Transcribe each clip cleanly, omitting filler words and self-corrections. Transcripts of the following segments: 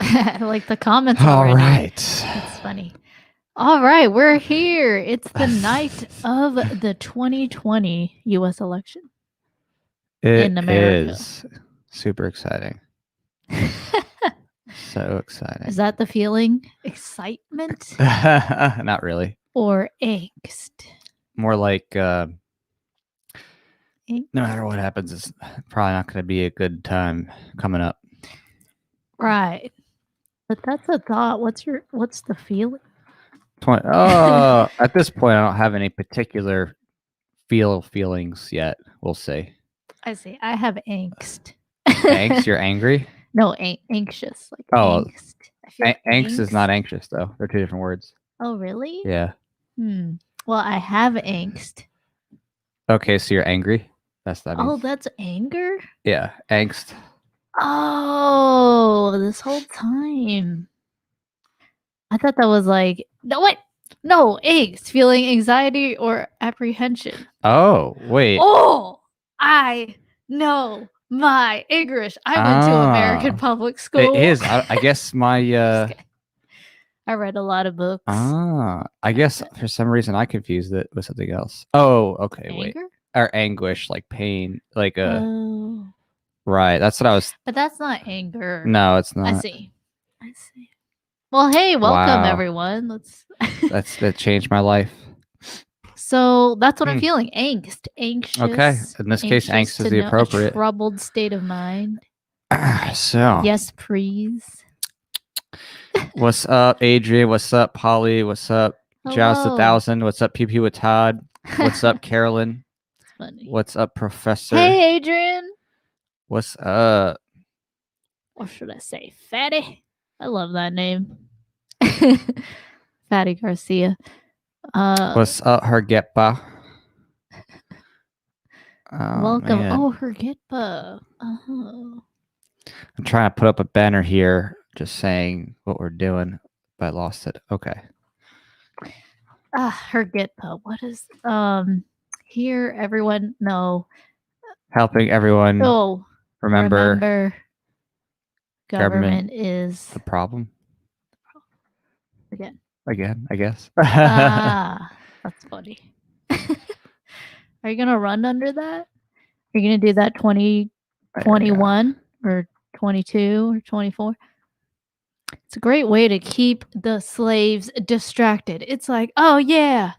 Like the comments All already. right. That's funny. All right, we're here. It's the night of the 2020 U.S. election in America. Is super exciting. So exciting. Is that the feeling? Excitement Not really. or angst? More like Angst? no matter what happens, it's probably not going to be a good time coming up. Right. But that's a thought. What's the feeling? At this point, I don't have any particular feelings yet. We'll see. I see. I have angst. Angst? You're angry? No, anxious. Like Oh, angst. I feel angst is not anxious, though. They're two different words. Oh, really? Yeah. Well, I have angst. Okay, so you're angry? That's that. Oh, that's anger? Yeah, angst. Oh, this whole time. I thought that was like, no, angst, feeling anxiety or apprehension. Oh, wait. Oh, I know my English. I went to American public school. It is. I guess my. I read a lot of books. I guess for some reason I confused it with something else. Oh, okay, Anger? wait. Or anguish, like pain, like Oh. Right, that's what I was. But that's not anger. No, it's not. I see. Well, hey, welcome everyone. That changed my life. So that's what I'm feeling. Angst. Anxious. Okay. In this case, angst is the appropriate. A troubled state of mind. So. Yes, please. What's up, Adrian? What's up, Polly? What's up, Joust 1000? What's up, PP with Todd? What's up, Carolyn? Funny. What's up, Professor? Hey, Adrian. What's up? Or should I say Fatty? I love that name. Fatty Garcia. What's up, Hergetpa? Welcome. Man. Oh, Hergetpa. I'm trying to put up a banner here just saying what we're doing, but I lost it. Okay. Hergetpa. What is here everyone know? Helping everyone remember government is the problem. Again, I guess. That's funny. Are you gonna run under that? Are you gonna do that 2021 or 22 or 24? It's a great way to keep the slaves distracted. It's like, oh yeah,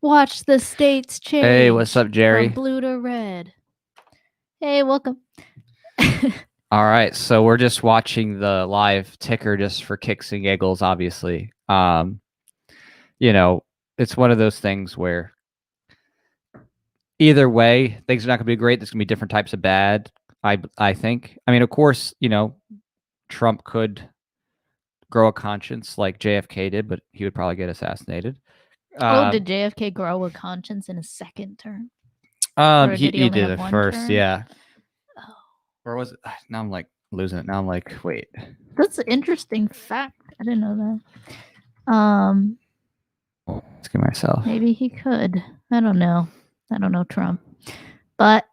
watch the states change. Hey, what's up, Jerry? From blue to red. Hey, welcome. All right, so we're just watching the live ticker just for kicks and giggles, obviously. You know, it's one of those things where either way, things are not going to be great. There's going to be different types of bad, I think. I mean, of course, you know, Trump could grow a conscience like JFK did, but he would probably get assassinated. Did JFK grow a conscience in his second term? He did it first, term? Yeah. Oh. Or was it? Now I'm like losing it. Now I'm like, wait. That's an interesting fact. I didn't know that. Let's get myself. Maybe he could. I don't know Trump, but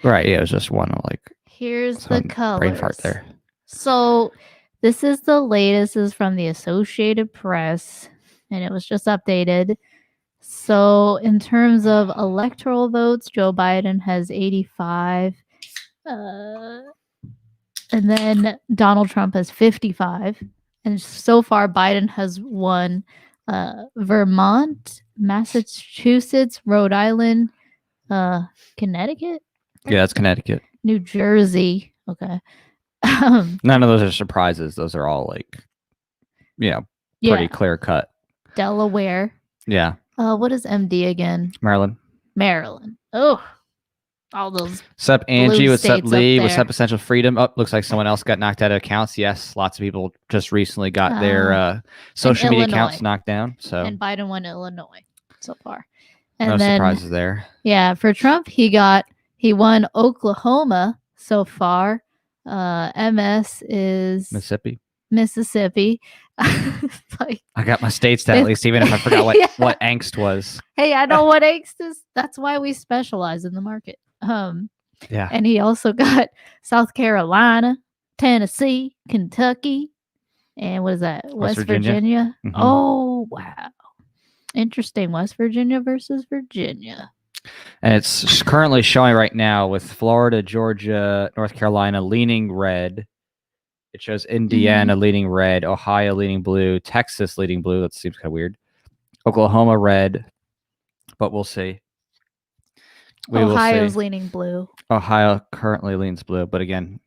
right. Yeah, it was just one like. Here's the colors. Brain fart there. So this is the latest. This is from the Associated Press, and it was just updated. So in terms of electoral votes, Joe Biden has 85. And then Donald Trump has 55. And so far, Biden has won Vermont, Massachusetts, Rhode Island, Connecticut? Yeah, that's Connecticut. New Jersey. Okay. None of those are surprises. Those are all like, you know, pretty clear cut. Delaware. Yeah. What is MD again? Maryland. Oh, all those. What's up, Angie? What's up, Lee? What's up, Essential Freedom? Oh, looks like someone else got knocked out of accounts. Yes, lots of people just recently got their social media accounts knocked down. So and Biden won Illinois so far. And no then, surprises there. Yeah, for Trump, he won Oklahoma so far. MS is Mississippi. Like, I got my states down at least, even if I forgot what angst was. Hey, I know what angst is. That's why we specialize in the market. Yeah. And he also got South Carolina, Tennessee, Kentucky, And what is that? West West Virginia. Virginia? Mhm. Oh, wow. Interesting. West Virginia versus Virginia. And it's currently showing right now with Florida, Georgia, North Carolina leaning red. It shows Indiana leaning red, Ohio leaning blue, Texas leaning blue. That seems kind of weird. Oklahoma red, but we'll see. Ohio's leaning blue. Ohio currently leans blue, but again,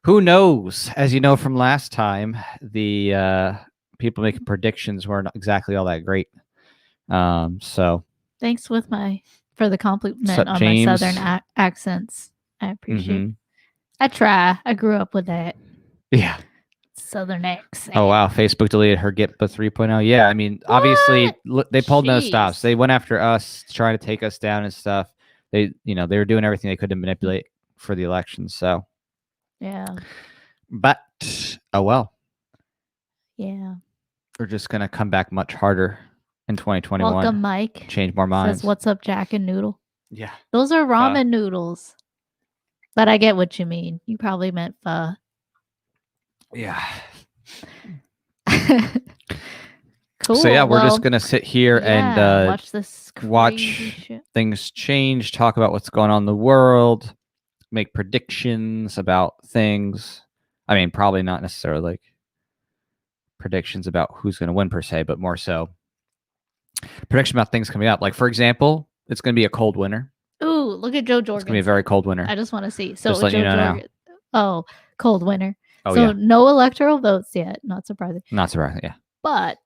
who knows? As you know from last time, the people making predictions weren't exactly all that great. So thanks for the compliment on James? my southern accents. I appreciate it. I try. I grew up with that. Yeah. Southern accent. Oh wow! Facebook deleted her GitBA 3.0. Yeah, I mean, obviously they pulled no stops. They went after us, trying to take us down and stuff. They were doing everything they could to manipulate for the election. So yeah, but oh well. Yeah, we're just gonna come back much harder in 2021. Welcome, Mike. Change more minds. Says, "What's up, Jack and Noodle?" Yeah, those are ramen noodles. But I get what you mean. You probably meant pho. Yeah. Cool. So yeah, we're just gonna sit here and watch this. Watch things change. Talk about what's going on in the world. Make predictions about things. I mean, probably not necessarily like predictions about who's going to win per se, but more so prediction about things coming up. Like for example, it's going to be a cold winter. Ooh, look at Joe Jordan. It's going to be a very cold winter. I just want to see. So just letting you know now. Oh, cold winter. Oh, so yeah. No electoral votes yet. Not surprising. Not surprising. Yeah. But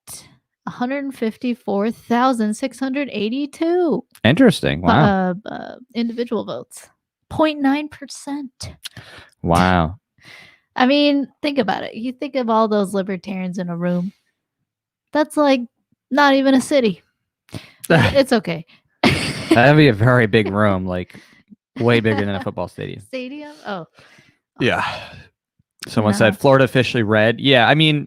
154,682. Interesting. Wow. Individual votes. 0.9%. Wow. I mean, think about it. You think of all those libertarians in a room. That's like not even a city. It's okay. That'd be a very big room, like way bigger than a football stadium. Stadium? Oh. Yeah. Someone said Florida officially red. Yeah, I mean,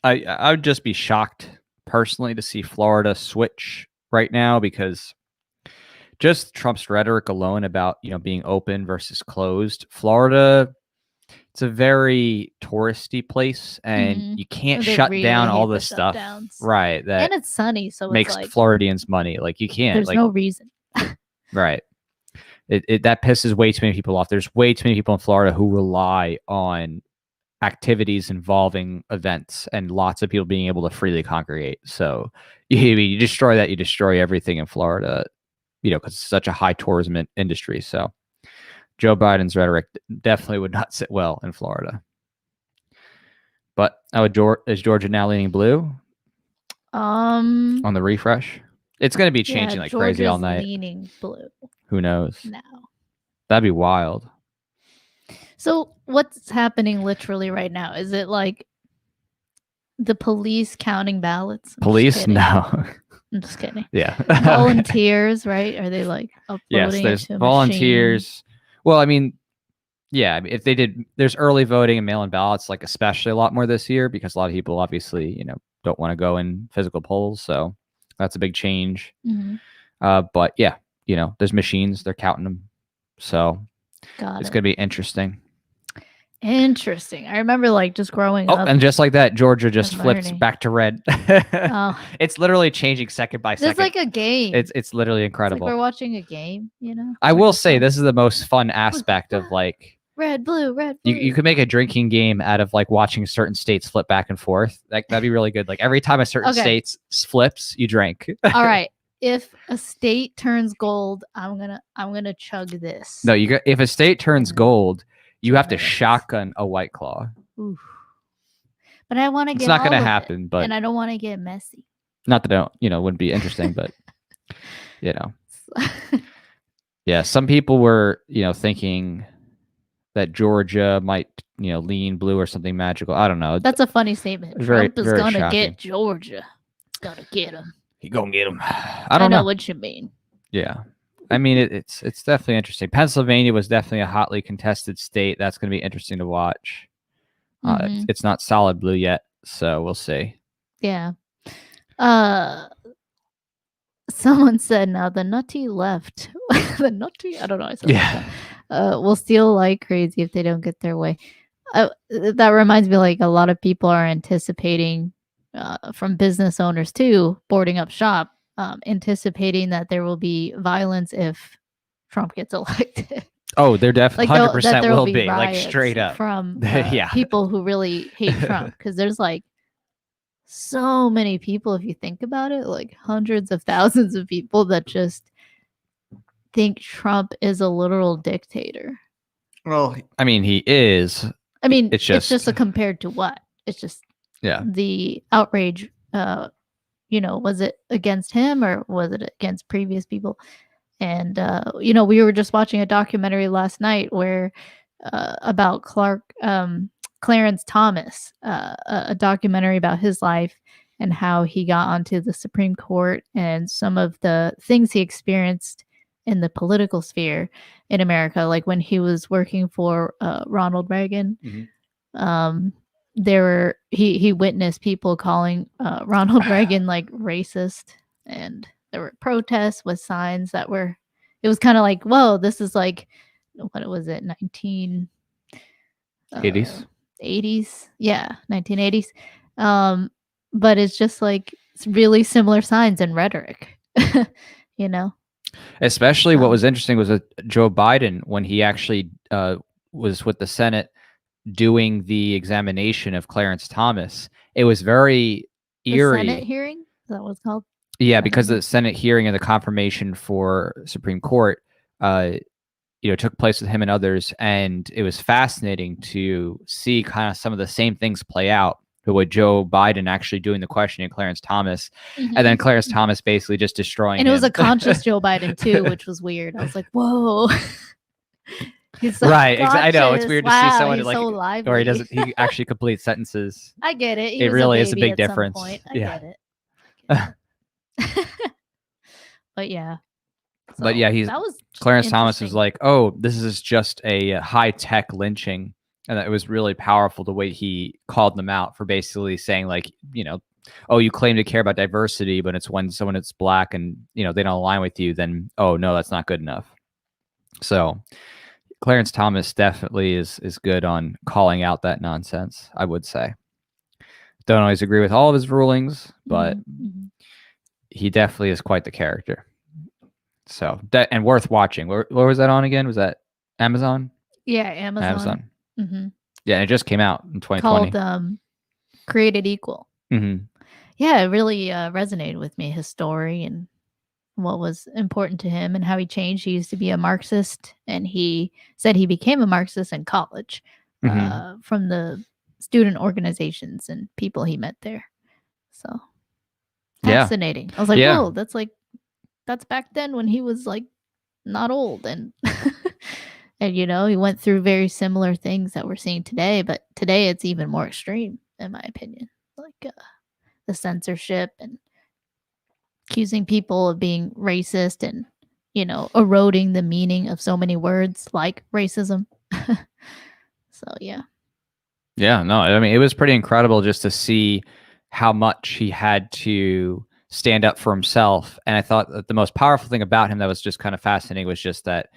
I would just be shocked personally to see Florida switch right now because just Trump's rhetoric alone about, being open versus closed. Florida, it's a very touristy place and you can't shut down all this stuff. Right. And it's sunny, so makes it's like, Floridians money. Like you can't. There's no reason. Right. That pisses way too many people off. There's way too many people in Florida who rely on activities involving events and lots of people being able to freely congregate. So you destroy that, you destroy everything in Florida, because it's such a high tourism industry. So Joe Biden's rhetoric definitely would not sit well in Florida. But is Georgia now leaning blue? On the refresh? It's going to be changing like Georgia's crazy all night. Leaning blue. Who knows? Now. That'd be wild. So what's happening literally right now? Is it like the police counting ballots? Police? No. I'm just kidding. Yeah. Volunteers, right? Are they like uploading? Yes, there's volunteers. Well, I mean, yeah, if they did, there's early voting and mail-in ballots, like especially a lot more this year because a lot of people obviously, don't want to go in physical polls. So that's a big change. Mm-hmm. But yeah, there's machines, they're counting them. So it's going to be interesting. Interesting. I remember just growing up. And just like that, Georgia just flipped back to red. It's literally changing second by second. It's like a game. It's literally incredible. It's like we're watching a game, I will say this is the most fun aspect of like red, blue, red, blue. You could make a drinking game out of like watching certain states flip back and forth. That'd be really good. Like every time a certain state flips, you drink. All right. If a state turns gold, I'm gonna chug this. No, if a state turns gold, you have to shotgun a White Claw. Oof. But I want to get. It's not going to happen, but and I don't want to get messy. Not that wouldn't be interesting, but yeah. Some people were thinking that Georgia might lean blue or something magical. I don't know. That's a funny statement. Trump is gonna get Georgia. He's gonna get him. He gonna get him. I don't know what you mean. Yeah. I mean, it's definitely interesting. Pennsylvania was definitely a hotly contested state. That's going to be interesting to watch. It's not solid blue yet, so we'll see. Yeah. Someone said now the nutty left. The nutty? I don't know. Yeah. Will steal like crazy if they don't get their way. that reminds me, like, a lot of people are anticipating, from business owners too, boarding up shop, anticipating that there will be violence if Trump gets elected. Oh, there definitely Like, that 100% there will will be be, like, riots straight up. from Yeah. people who really hate Trump, because there's like so many people, if you think about it, like hundreds of thousands of people that just think Trump is a literal dictator. Well, I mean, he is. I mean, It's it's just just a compared to what? It's just yeah. the outrage. Was it against him or was it against previous people? And we were just watching a documentary last night where about Clarence Thomas, a documentary about his life and how he got onto the Supreme Court and some of the things he experienced in the political sphere in America, like when he was working for Ronald Reagan. Mhm. He witnessed people calling Ronald Reagan like racist, and there were protests with signs that were. It was kind of like, whoa, this is like, what was it, 80s. 80s? Yeah, 1980s. But it's just like it's really similar signs and rhetoric, you know. Especially what was interesting was that Joe Biden, when he actually was with the Senate doing the examination of Clarence Thomas, it was very eerie. The Senate hearing? Is that what it's called? Yeah, because the Senate hearing and the confirmation for Supreme Court, took place with him and others, and it was fascinating to see kind of some of the same things play out. With Joe Biden actually doing the questioning of Clarence Thomas, and then Clarence Thomas basically just destroying and it was him. a conscious Joe Biden too, which was weird. I was like, whoa. He's so Right. I know it's conscious. weird to Wow, see someone he's like, so lively. or he actually completes sentences. I get it. He It was really a is a baby big at some difference. point. I Yeah. get it. But yeah. But yeah, that was Clarence Thomas was interesting. like, "Oh, this is just a high-tech lynching," and it was really powerful the way he called them out for basically saying, like, oh, you claim to care about diversity, but it's when someone that's black and they don't align with you, then oh no, that's not good enough. So Clarence Thomas definitely is good on calling out that nonsense, I would say. Don't always agree with all of his rulings, but he definitely is quite the character. So and worth watching. Where was that on again? Was that Amazon? Yeah, Amazon. Mm-hmm. Yeah, it just came out in 2020. Called Created Equal. Mm-hmm. Yeah, it really resonated with me, his story and what was important to him and how he changed. He used to be a Marxist, and he said he became a Marxist in college from the student organizations and people he met there. So fascinating. I was like, whoa, that's back then when he was like not old and and he went through very similar things that we're seeing today, but today it's even more extreme in my opinion, like the censorship and accusing people of being racist and eroding the meaning of so many words like racism. So yeah, no, I mean, it was pretty incredible just to see how much he had to stand up for himself. And I thought that the most powerful thing about him that was just kind of fascinating was just that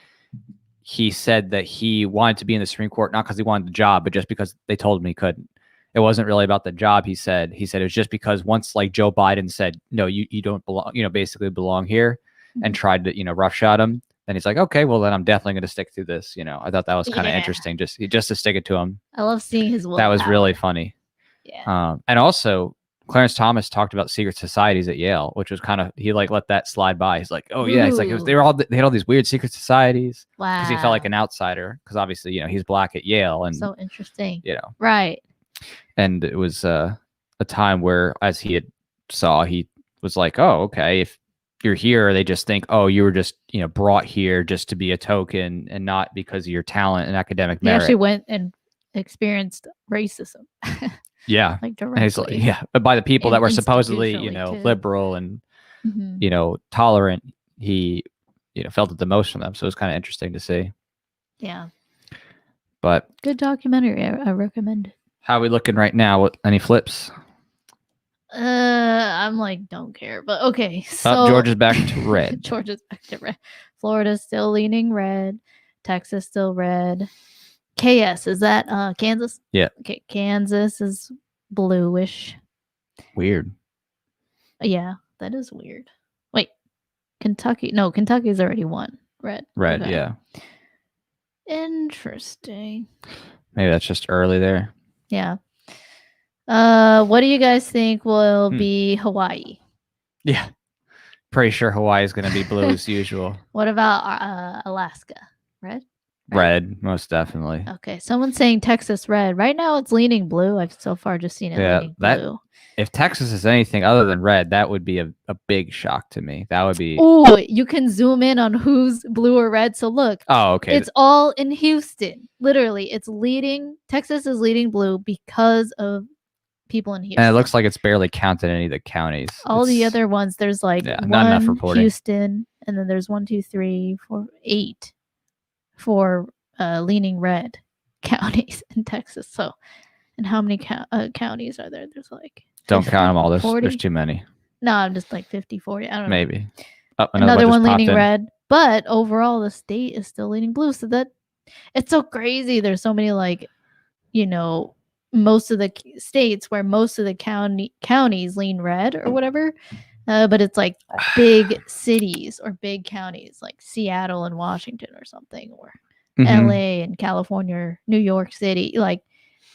he said that he wanted to be in the Supreme Court, not because he wanted the job, but just because they told him he couldn't. It wasn't really about the job. He said it was just because once like Joe Biden said, no, you don't belong, basically belong here, and tried to, roughshod him. Then he's like, okay, well then I'm definitely going to stick through this. I thought that was kind of interesting, just to stick it to him. I love seeing his willpower. That was really funny. Yeah. And also Clarence Thomas talked about secret societies at Yale, which was kind of, he like let that slide by. He's like, oh yeah, he's like, they had all these weird secret societies. Wow. Because he felt like an outsider, because obviously, he's black at Yale. And so interesting. Right. And it was a time where, as he was like, oh, okay, if you're here, they just think, oh, you were just, brought here just to be a token and not because of your talent and academic merit. He actually went and experienced racism. Yeah. Like directly. But by the people that were supposedly, liberal and, tolerant, he, felt it the most from them. So it was kind of interesting to see. Yeah. But good documentary. I recommend it. How are we looking right now? Any flips? I'm like, don't care. But okay. So Georgia's back to red. Georgia's back to red. Florida's still leaning red. Texas still red. KS, is that Kansas? Yeah. Okay, Kansas is bluish. Weird. Yeah, that is weird. Wait, Kentucky? No, Kentucky's already won. Red. Red, Okay. yeah. Interesting. Maybe that's just early there. Yeah. What do you guys think will be Hawaii? Yeah. Pretty sure Hawaii is going to be blue as usual. What about Alaska? Red? Red, most definitely. Okay, someone's saying Texas red. Right now it's leaning blue. I've so far just seen it leaning blue. If Texas is anything other than red, that would be a big shock to me. That would be. Oh, you can zoom in on who's blue or red. So look. Oh, okay. It's all in Houston. Literally, it's leading. Texas is leading blue because of people in Houston. And it looks like it's barely counted in any of the counties. All the other ones, there's like not enough reporting. Houston, and then there's 1, 2, 3, 4, 8 for leaning red counties in Texas. So, and how many counties are there? There's like don't count them all. There's too many. No, I'm just like 50, 40. I don't know. Maybe. Another one leaning red, but overall the state is still leaning blue. So that it's so crazy. There's so many like, most of the states where most of the counties lean red or whatever. But it's like big cities or big counties like Seattle and Washington or something, or LA and California, or New York City, like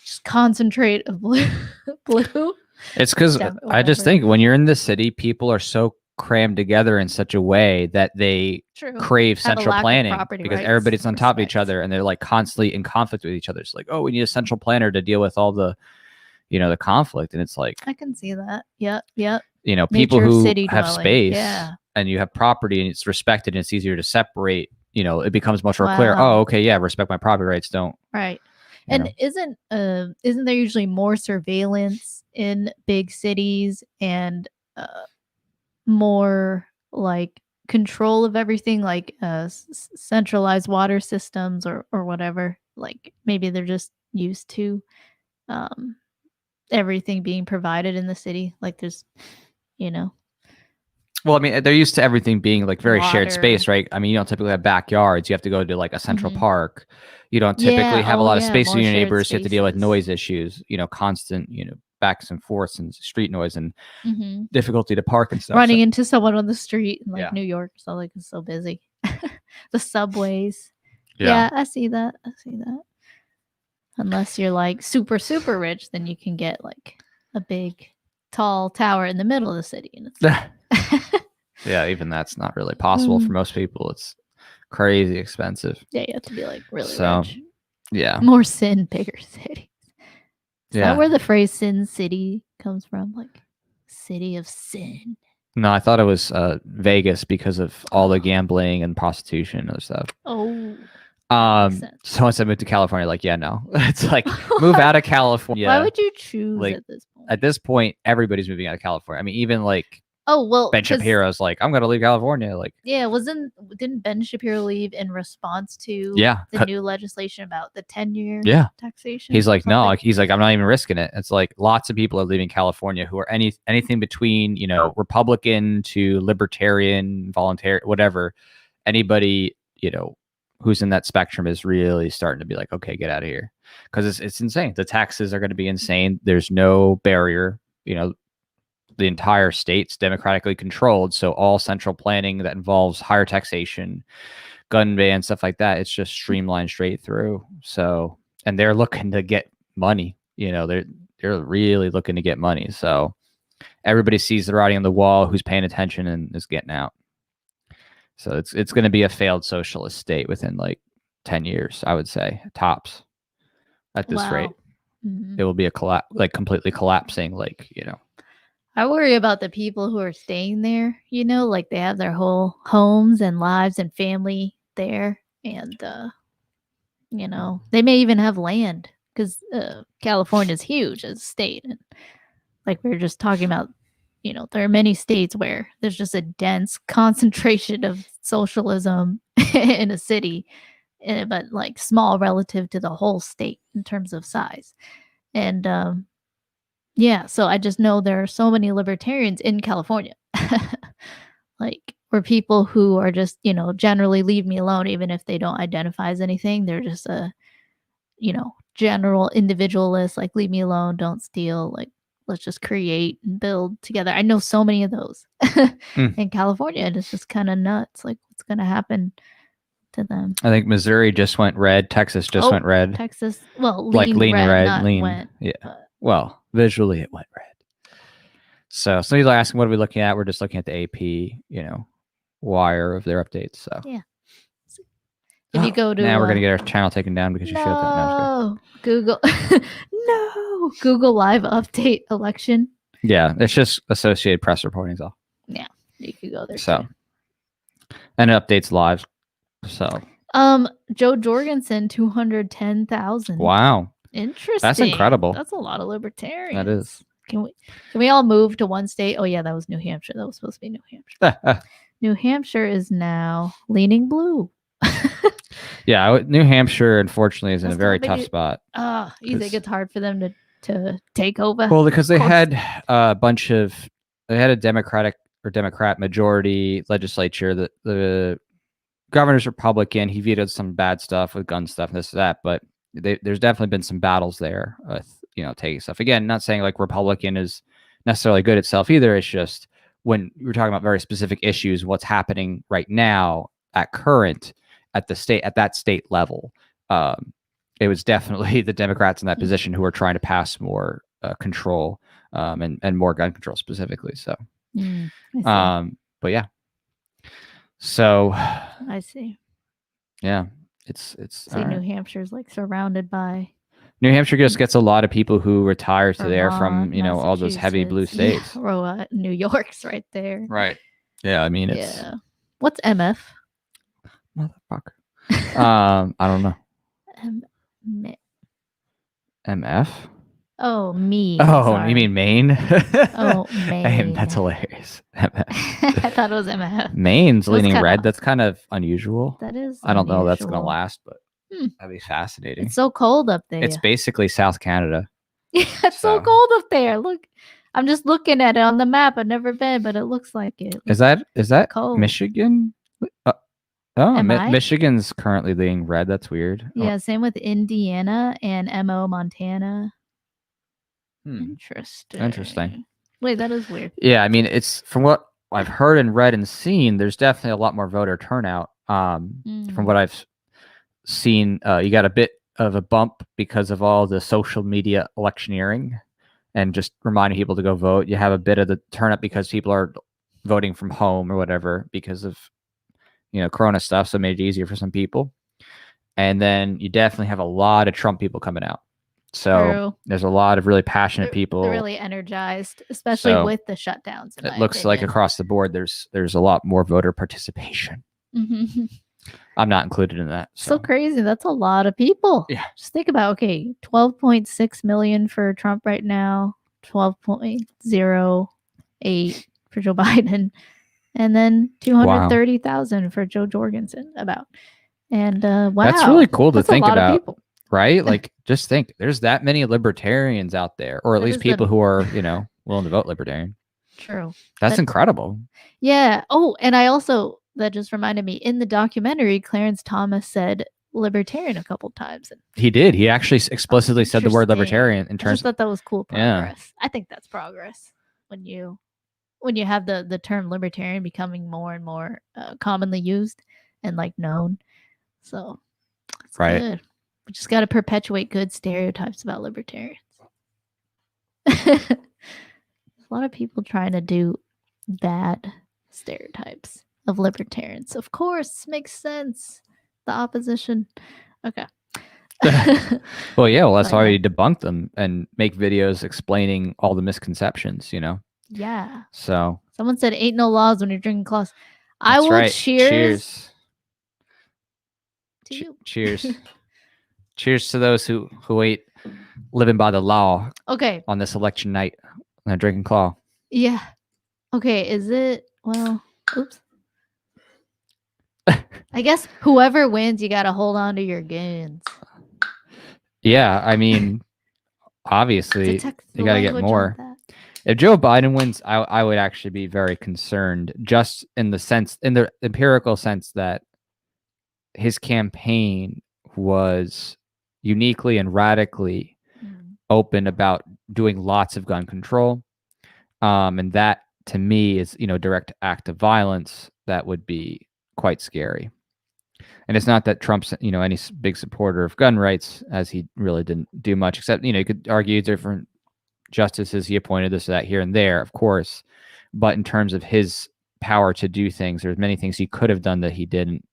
just concentrate of blue. It's because I just think when you're in the city, people are so crammed together in such a way that they crave central planning because everybody's on top of each other and they're like constantly in conflict with each other. It's like, oh, we need a central planner to deal with all the, the conflict. And it's like, I can see that. Yep. People who have space and you have property and it's respected and it's easier to separate, it becomes much more clear. Oh, okay. Yeah. Respect my property rights. Don't. Right. And isn't there usually more surveillance in big cities and more like control of everything, like centralized water systems or whatever? Like maybe they're just used to everything being provided in the city. Like there's, Well, I mean, they're used to everything being like very shared space, right? I mean, you don't typically have backyards. You have to go to like a central park. You don't typically have a lot of space with your neighbors. You have to deal with noise issues, constant, backs and forths and street noise and difficulty to park and stuff. Running into someone on the street in like New York, so like it's so busy. The subways. Yeah, I see that. Unless you're like super, super rich, then you can get like a big, tall tower in the middle of the city. And it's yeah, even that's not really possible for most people. It's crazy expensive. Yeah, you have to be like really rich. Yeah. More sin, bigger cities. Is that where the phrase Sin City comes from? Like city of sin. No, I thought it was Vegas because of all the gambling and prostitution and other stuff. Oh. So once I moved to California, like, yeah, no. It's like move out of California. Why would you choose like, at this point? At this point, everybody's moving out of California. I mean, even like Ben 'cause- Shapiro's like, I'm gonna leave California. Like, Yeah, didn't Ben Shapiro leave in response to the new legislation about the 10-year taxation? He's like, no, he's like, I'm not even risking it. It's like lots of people are leaving California who are anything between, Republican to Libertarian, voluntary, whatever. Anybody, who's in that spectrum is really starting to be like, okay, get out of here. Because it's insane. The taxes are going to be insane. There's no barrier, the entire state's democratically controlled. So all central planning that involves higher taxation, gun ban, stuff like that, it's just streamlined straight through. So, and they're looking to get money, they're really looking to get money. So everybody sees the writing on the wall, who's paying attention and is getting out. So it's going to be a failed socialist state within like 10 years, I would say, tops at this rate. Mm-hmm. It will be completely collapsing, I worry about the people who are staying there, like they have their whole homes and lives and family there. And, they may even have land because California is huge as a state. And like we were just talking about, there are many states where there's just a dense concentration of socialism in a city, but like small relative to the whole state in terms of size. And, so I just know there are so many libertarians in California, like, or people who are just, generally leave me alone, even if they don't identify as anything. They're just general individualist, like leave me alone, don't steal, like let's just create and build together. I know so many of those in California, and it's just kind of nuts. Like what's going to happen to them? I think Missouri just went red. Texas just went red. Texas, well, Like lean red, not lean. went. Yeah. Well, visually it went red. So some people are asking, what are we looking at? We're just looking at the AP, wire of their updates. So Yeah. If you go to now we're gonna get our channel taken down because you showed that. No, Google. No, Google Live update election. Yeah, it's just Associated Press reporting's all. Yeah, you could go there. So, and it updates live. So, Joe Jorgensen, 210,000. Wow, interesting. That's incredible. That's a lot of libertarians. That is. Can we all move to one state? Oh yeah, that was New Hampshire. That was supposed to be New Hampshire. New Hampshire is now leaning blue. Yeah, New Hampshire, unfortunately, is in a very tough spot. You think it's hard for them to take over? Well, because they had a bunch of, they had a Democrat majority legislature. The governor's Republican. He vetoed some bad stuff with gun stuff and this and that, but there's definitely been some battles there with, taking stuff. Again, not saying like Republican is necessarily good itself either. It's just when we're talking about very specific issues, what's happening right now at that state level, it was definitely the Democrats in that position who were trying to pass more control and more gun control specifically. So, but yeah. So I see. Yeah, it's. See, New Hampshire's like surrounded by. New Hampshire just gets a lot of people who retire to there from all those heavy blue states. Yeah, New York's right there. Right. Yeah, I mean it's. Yeah. What's MF? Motherfucker. I don't know. MF? Oh, me. Oh, sorry. You mean Maine? Oh, Maine. That's hilarious. I thought it was MF. Maine's leaning red. That's kind of unusual. That is. I don't know if that's going to last, but that'd be fascinating. It's so cold up there. It's basically South Canada. Yeah, it's so cold up there. Look, I'm just looking at it on the map. I've never been, but it looks like it. Is that cold. Michigan? Michigan's currently leaning red. That's weird. Yeah, same with Indiana and MO Montana. Interesting. Wait, that is weird. Yeah, I mean, it's from what I've heard and read and seen, there's definitely a lot more voter turnout. From what I've seen, you got a bit of a bump because of all the social media electioneering and just reminding people to go vote. You have a bit of the turnout because people are voting from home or whatever because of Corona stuff, so it made it easier for some people. And then you definitely have a lot of Trump people coming out. So there's a lot of really passionate people. They're really energized, especially with the shutdowns. It looks like across the board, there's a lot more voter participation. I'm not included in that. So crazy. That's a lot of people. Yeah. Just think about, 12.6 million for Trump right now, 12.08 for Joe Biden. And then 230,000 for Joe Jorgensen about. And wow. That's really cool to think about, right? Like just think there's that many libertarians out there, or at least people who are, willing to vote libertarian. True. That's incredible. Yeah. Oh, and that just reminded me, in the documentary, Clarence Thomas said libertarian a couple times. He did. He actually explicitly said the word libertarian in terms. I just thought that was cool progress. Yeah. I think that's progress when you have the term libertarian becoming more and more commonly used and known. So it's good. We just got to perpetuate good stereotypes about libertarians. A lot of people trying to do bad stereotypes of libertarians. Of course, makes sense. The opposition. Okay. Well, yeah. Well, that's why we debunk them and make videos explaining all the misconceptions. Yeah. So someone said, "Ain't no laws when you're drinking claws." I will cheers. To you. Cheers. Cheers to those who ain't living by the law. Okay. On this election night, and drinking claw. Yeah. Okay. Is it? Well, oops. I guess whoever wins, you got to hold on to your guns. Yeah, I mean, obviously, you got to get more. If Joe Biden wins, I would actually be very concerned, just in the empirical sense that his campaign was uniquely and radically open about doing lots of gun control. And that to me is, direct act of violence that would be quite scary. And it's not that Trump's, any big supporter of gun rights, as he really didn't do much, except, you could argue different justices he appointed, this or that here and there, of course. But in terms of his power to do things, there's many things he could have done that he didn't,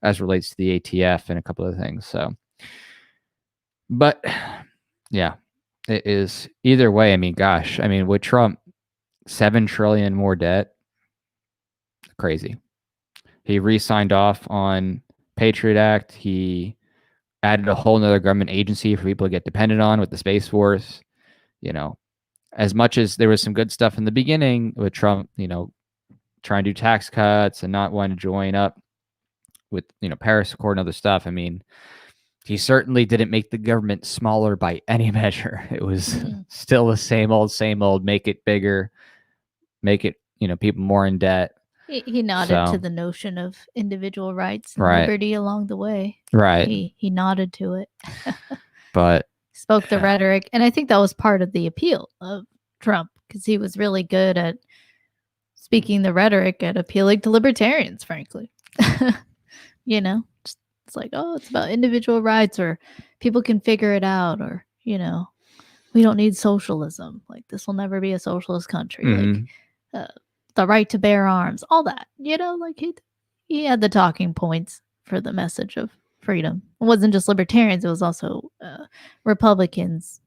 as relates to the ATF and a couple of things. So, but yeah, it is either way. I mean, gosh, with Trump, 7 trillion more debt, crazy. He re-signed off on Patriot Act. He added a whole nother government agency for people to get dependent on with the Space Force. As much as there was some good stuff in the beginning with Trump, trying to do tax cuts and not wanting to join up with, Paris Accord and other stuff. He certainly didn't make the government smaller by any measure. It was still the same old, make it bigger, make it, people more in debt. He nodded to the notion of individual rights and right. liberty along the way. Right. He nodded to it. But spoke the rhetoric. And I think that was part of the appeal of Trump, because he was really good at speaking the rhetoric and appealing to libertarians, frankly. It's like, oh, it's about individual rights, or people can figure it out, or, we don't need socialism. Like, this will never be a socialist country. Like, the right to bear arms, all that, like he had the talking points for the message of freedom. It wasn't just libertarians, it was also Republicans,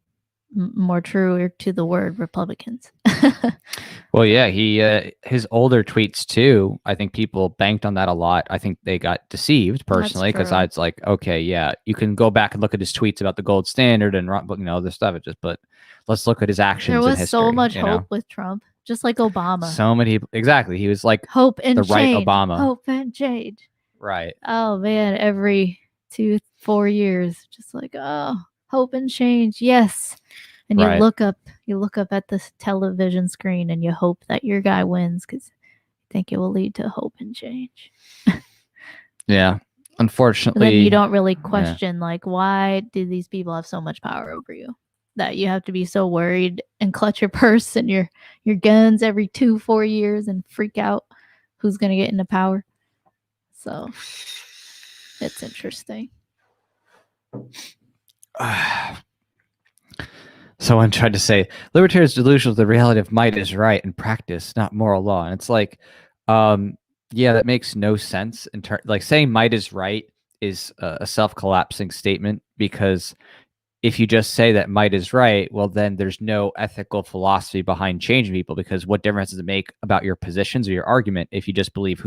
more truer to the word Republicans. Well, yeah, he his older tweets too, I think people banked on that a lot. I think they got deceived personally, because I was like, okay, yeah, you can go back and look at his tweets about the gold standard and other stuff. But let's look at his actions. There was history, so much hope with Trump, just like Obama. So many, exactly. He was like hope and the change. Right Obama. Hope and change. Right. Oh man, every 2-4 years, just like, oh, hope and change, yes. And you look up at the television screen and you hope that your guy wins, because you think it will lead to hope and change. Yeah, unfortunately. Then you don't really question, like, why do these people have so much power over you that you have to be so worried and clutch your purse and your guns every 2-4 years and freak out who's going to get into power? So it's interesting. Someone tried to say libertarians delusional the reality of might is right in practice, not moral law. And it's like, yeah, that makes no sense. Like saying might is right is a self-collapsing statement, because if you just say that might is right, well, then there's no ethical philosophy behind changing people, because what difference does it make about your positions or your argument if you just believe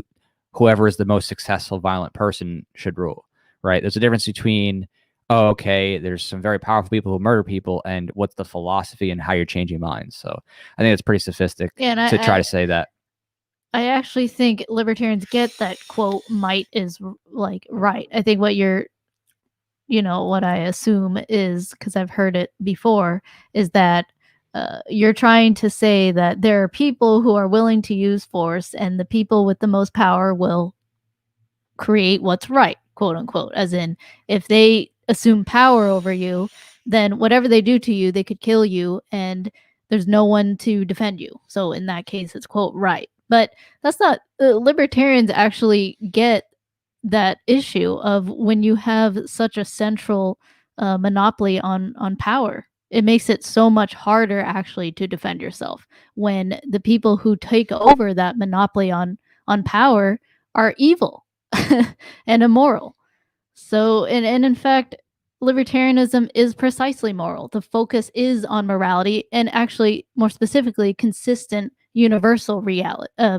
whoever is the most successful violent person should rule, right? There's a difference between, oh, okay, there's some very powerful people who murder people, and what's the philosophy and how you're changing minds. So I think it's pretty sophisticated to try to say that. I actually think libertarians get that quote, might is like right. I think what what I assume is, because I've heard it before, is that you're trying to say that there are people who are willing to use force, and the people with the most power will create what's right, quote unquote. As in, if they assume power over you, then whatever they do to you, they could kill you, and there's no one to defend you. So in that case, it's quote right. But that's not, libertarians actually get that issue of when you have such a central monopoly on power. It makes it so much harder actually to defend yourself when the people who take over that monopoly on power are evil and immoral. So, and in fact, libertarianism is precisely moral. The focus is on morality, and actually, more specifically, consistent universal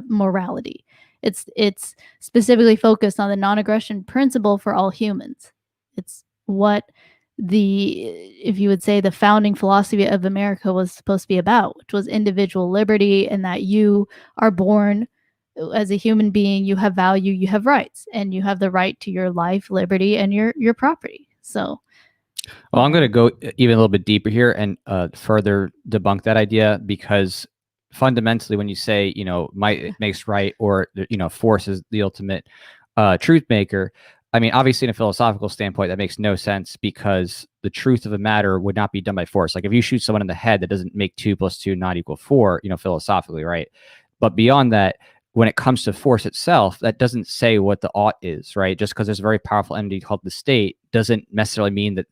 morality. It's specifically focused on the non-aggression principle for all humans. It's what if you would say, the founding philosophy of America was supposed to be about, which was individual liberty, and that you are born as a human being, you have value, you have rights, and you have the right to your life, liberty, and your property. So, well, I'm going to go even a little bit deeper here and further debunk that idea, because fundamentally, when you say, might makes right, or, force is the ultimate truth maker, I mean, obviously, in a philosophical standpoint, that makes no sense, because the truth of a matter would not be done by force. Like if you shoot someone in the head, that doesn't make 2 + 2 not equal 4, philosophically, right? But beyond that, when it comes to force itself, that doesn't say what the ought is, right? Just because there's a very powerful entity called the state doesn't necessarily mean that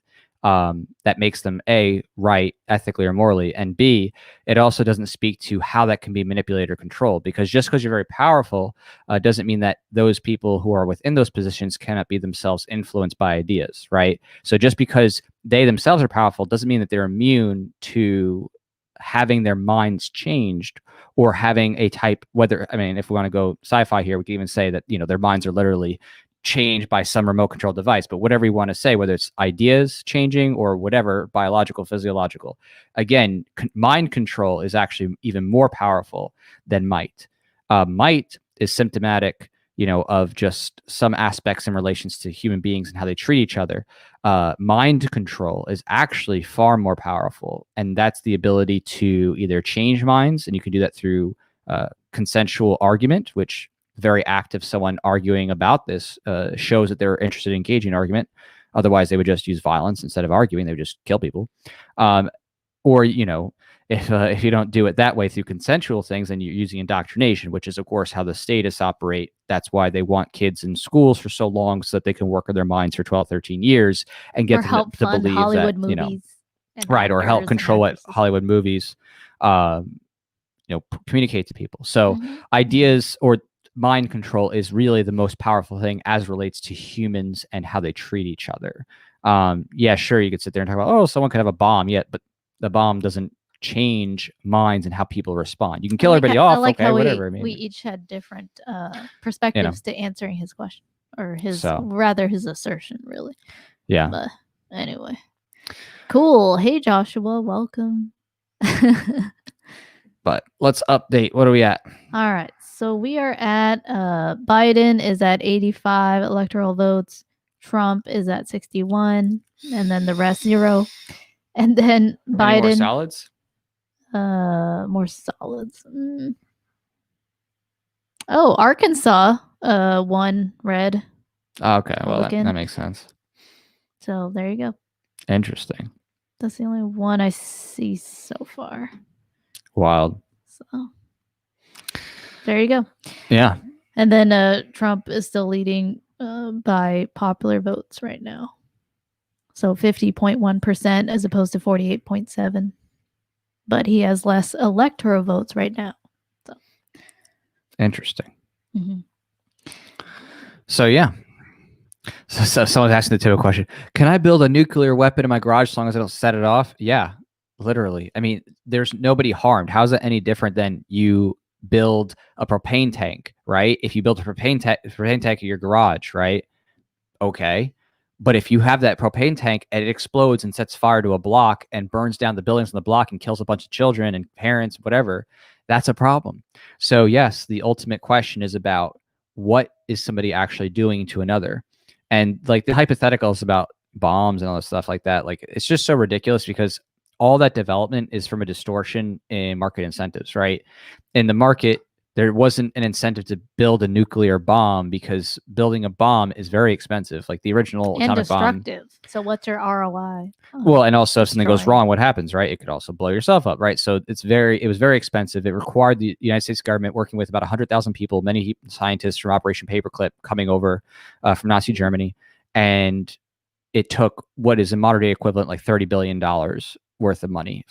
that makes them A, right, ethically or morally, and B, it also doesn't speak to how that can be manipulated or controlled, because just because you're very powerful doesn't mean that those people who are within those positions cannot be themselves influenced by ideas, right? So just because they themselves are powerful doesn't mean that they're immune to having their minds changed or having a type, if we want to go sci-fi here, we can even say that, their minds are literally changed by some remote control device, but whatever you want to say, whether it's ideas changing or whatever, biological, physiological, again, mind control is actually even more powerful than might. Might is symptomatic, of just some aspects in relations to human beings and how they treat each other. Mind control is actually far more powerful, and that's the ability to either change minds, and you can do that through consensual argument, which very active someone arguing about this shows that they're interested in engaging in argument. Otherwise, they would just use violence instead of arguing. They would just kill people. Or, if you don't do it that way through consensual things, then you're using indoctrination, which is, of course, how the statists operate. That's why they want kids in schools for so long, so that they can work on their minds for 12, 13 years and get them to believe Hollywood that, movies, right, or help control what Hollywood movies, communicate to people. So ideas or mind control is really the most powerful thing as relates to humans and how they treat each other. Yeah, sure, you could sit there and talk about, someone could have a bomb, but the bomb doesn't change minds and how people respond. You can kill everybody off, whatever. We each had different perspectives to answering his question, or his assertion, really. Yeah. But anyway, cool. Hey, Joshua, welcome. But let's update. What are we at? All right. So we are at Biden is at 85 electoral votes. Trump is at 61, and then the rest 0. And then Biden. Any more solids? More solids. Oh, Arkansas, 1 red. Okay, well that makes sense. So there you go. Interesting. That's the only one I see so far. Wild. So there you go. Yeah. And then Trump is still leading by popular votes right now. So 50.1% as opposed to 48.7%. But he has less electoral votes right now. So interesting. So yeah. So someone's asking the Twitter question. Can I build a nuclear weapon in my garage as long as I don't set it off? Yeah, literally. I mean, there's nobody harmed. How's that any different than you build a propane tank, right? If you build a propane tank in your garage, right? Okay. But if you have that propane tank and it explodes and sets fire to a block and burns down the buildings on the block and kills a bunch of children and parents, whatever, that's a problem. So yes, the ultimate question is about what is somebody actually doing to another? And like the hypotheticals about bombs and all this stuff like that, like it's just so ridiculous because all that development is from a distortion in market incentives, right? In the market, there wasn't an incentive to build a nuclear bomb because building a bomb is very expensive. Like the original and atomic bomb. So what's your ROI? Well, and also if something goes wrong, what happens, right? It could also blow yourself up, right? So it was very expensive. It required the United States government working with about 100,000 people, many scientists from Operation Paperclip coming over from Nazi Germany. And it took what is a modern day equivalent, like $30 billion worth of money,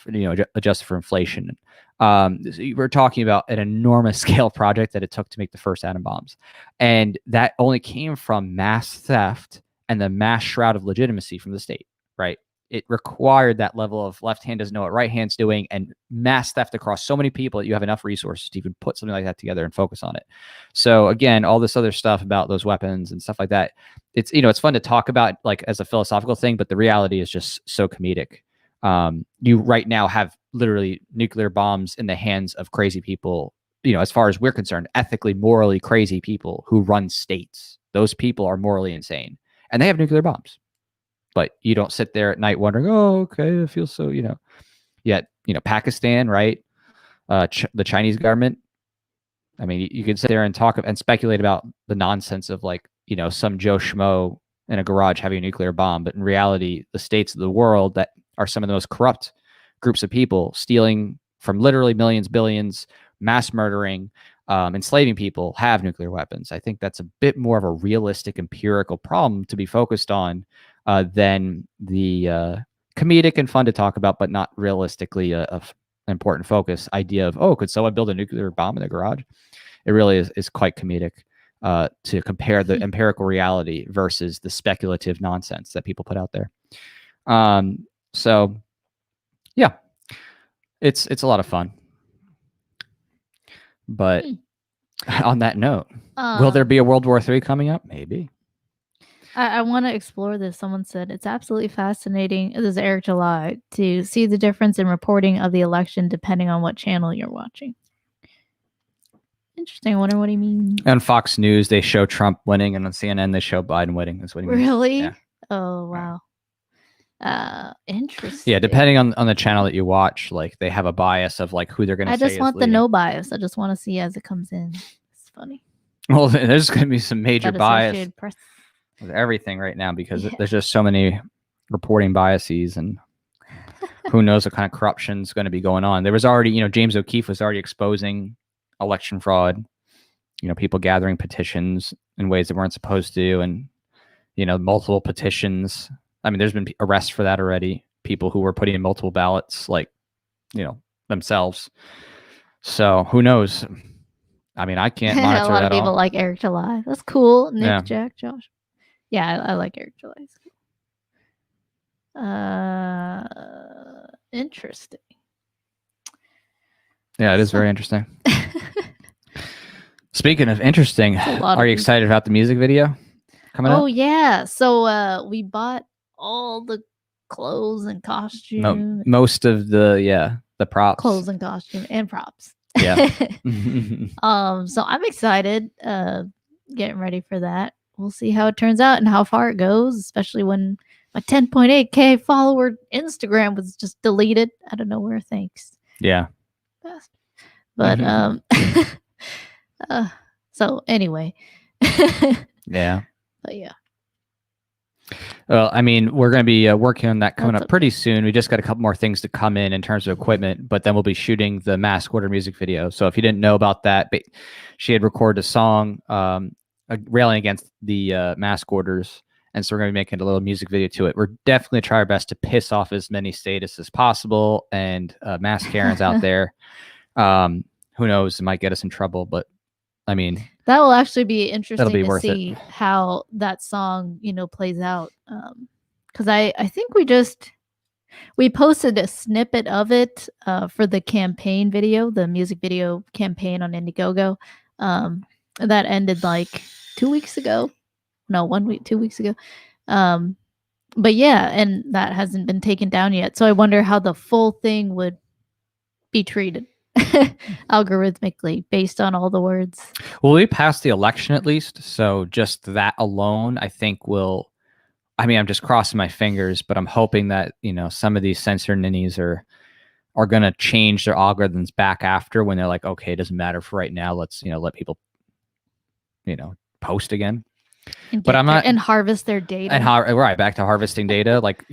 adjusted for inflation. We're talking about an enormous scale project that it took to make the first atom bombs. And that only came from mass theft and the mass shroud of legitimacy from the state, right? It required that level of left hand doesn't know what right hand's doing and mass theft across so many people that you have enough resources to even put something like that together and focus on it. So again, all this other stuff about those weapons and stuff like that, it's, it's fun to talk about like as a philosophical thing, but the reality is just so comedic. You right now have literally nuclear bombs in the hands of crazy people, as far as we're concerned, ethically, morally crazy people who run states. Those people are morally insane and they have nuclear bombs. But you don't sit there at night wondering, oh, okay, it feels so, Yet, Pakistan, right? The Chinese government. I mean, you could sit there and talk and speculate about the nonsense of like, some Joe Schmo in a garage having a nuclear bomb, but in reality, the states of the world that are some of the most corrupt groups of people, stealing from literally millions, billions, mass murdering, enslaving people, have nuclear weapons. I think that's a bit more of a realistic, empirical problem to be focused on than the comedic and fun to talk about, but not realistically an important focus idea of, oh, could someone build a nuclear bomb in the garage? It really is quite comedic to compare the empirical reality versus the speculative nonsense that people put out there. So yeah, it's a lot of fun. But on that note, will there be a World War III coming up? Maybe. I want to explore this. Someone said it's absolutely fascinating. This is Eric July, to see the difference in reporting of the election depending on what channel you're watching. Interesting. I wonder what he means. On Fox News, they show Trump winning, and on CNN, they show Biden winning. That's what he means. Really? Yeah. Oh, wow. Interesting. Yeah, depending on the channel that you watch, like they have a bias of like who they're going to say. I just want the no bias. I just want to see as it comes in. It's funny. Well, there's going to be some major bias Press with everything right now because there's just so many reporting biases, and who knows what kind of corruption is going to be going on. There was already, James O'Keefe was already exposing election fraud, people gathering petitions in ways that weren't supposed to, and multiple petitions. I mean, there's been arrests for that already. People who were putting in multiple ballots, like, themselves. So who knows? I mean, I can't monitor that. A lot of people like Eric July. That's cool. Nick, Jack, Josh. Yeah, I like Eric July. Interesting. Yeah, it is very interesting. Speaking of interesting, are you excited about the music video coming up? Oh, yeah. So we bought all the clothes and costume. Most of the props. Clothes and costume and props. Yeah. So I'm excited, getting ready for that. We'll see how it turns out and how far it goes, especially when my 10.8K follower Instagram was just deleted out of nowhere. Thanks. Yeah. But so anyway. Yeah. But yeah. Well, I mean, we're going to be working on that coming up pretty soon. We just got a couple more things to come in terms of equipment, but then we'll be shooting the mask order music video. So if you didn't know about that, she had recorded a song railing against the mask orders. And so we're going to be making a little music video to it. We're definitely going to try our best to piss off as many statists as possible and mask Karens out there. Who knows? It might get us in trouble, but I mean, that will actually be interesting to worth see it. How that song, plays out. Because I think we posted a snippet of it for the campaign video, the music video campaign on Indiegogo. That ended like 2 weeks ago. No, 1 week, 2 weeks ago. But yeah, and that hasn't been taken down yet. So I wonder how the full thing would be treated algorithmically based on all the words. Well, we passed the election at least. So just that alone, I think will, I mean, I'm just crossing my fingers, but I'm hoping that, some of these censor ninnies are going to change their algorithms back after when they're like, okay, it doesn't matter for right now. Let's, let people, post again. But I'm not, and harvest their data. And right back to harvesting data, like,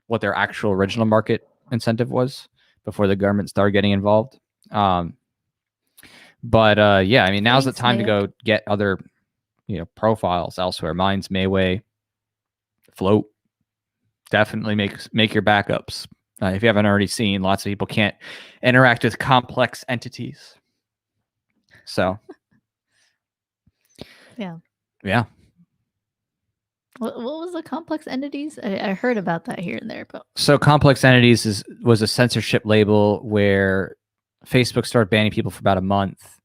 what their actual original market incentive was before the government started getting involved. But yeah, I mean, now's the time to go get other, profiles elsewhere. Mine's Mayway, Float. Definitely make your backups. If you haven't already seen, lots of people can't interact with complex entities. So. Yeah. Yeah. What was the complex entities? I heard about that here and there. But so complex entities was a censorship label where Facebook started banning people for about a month,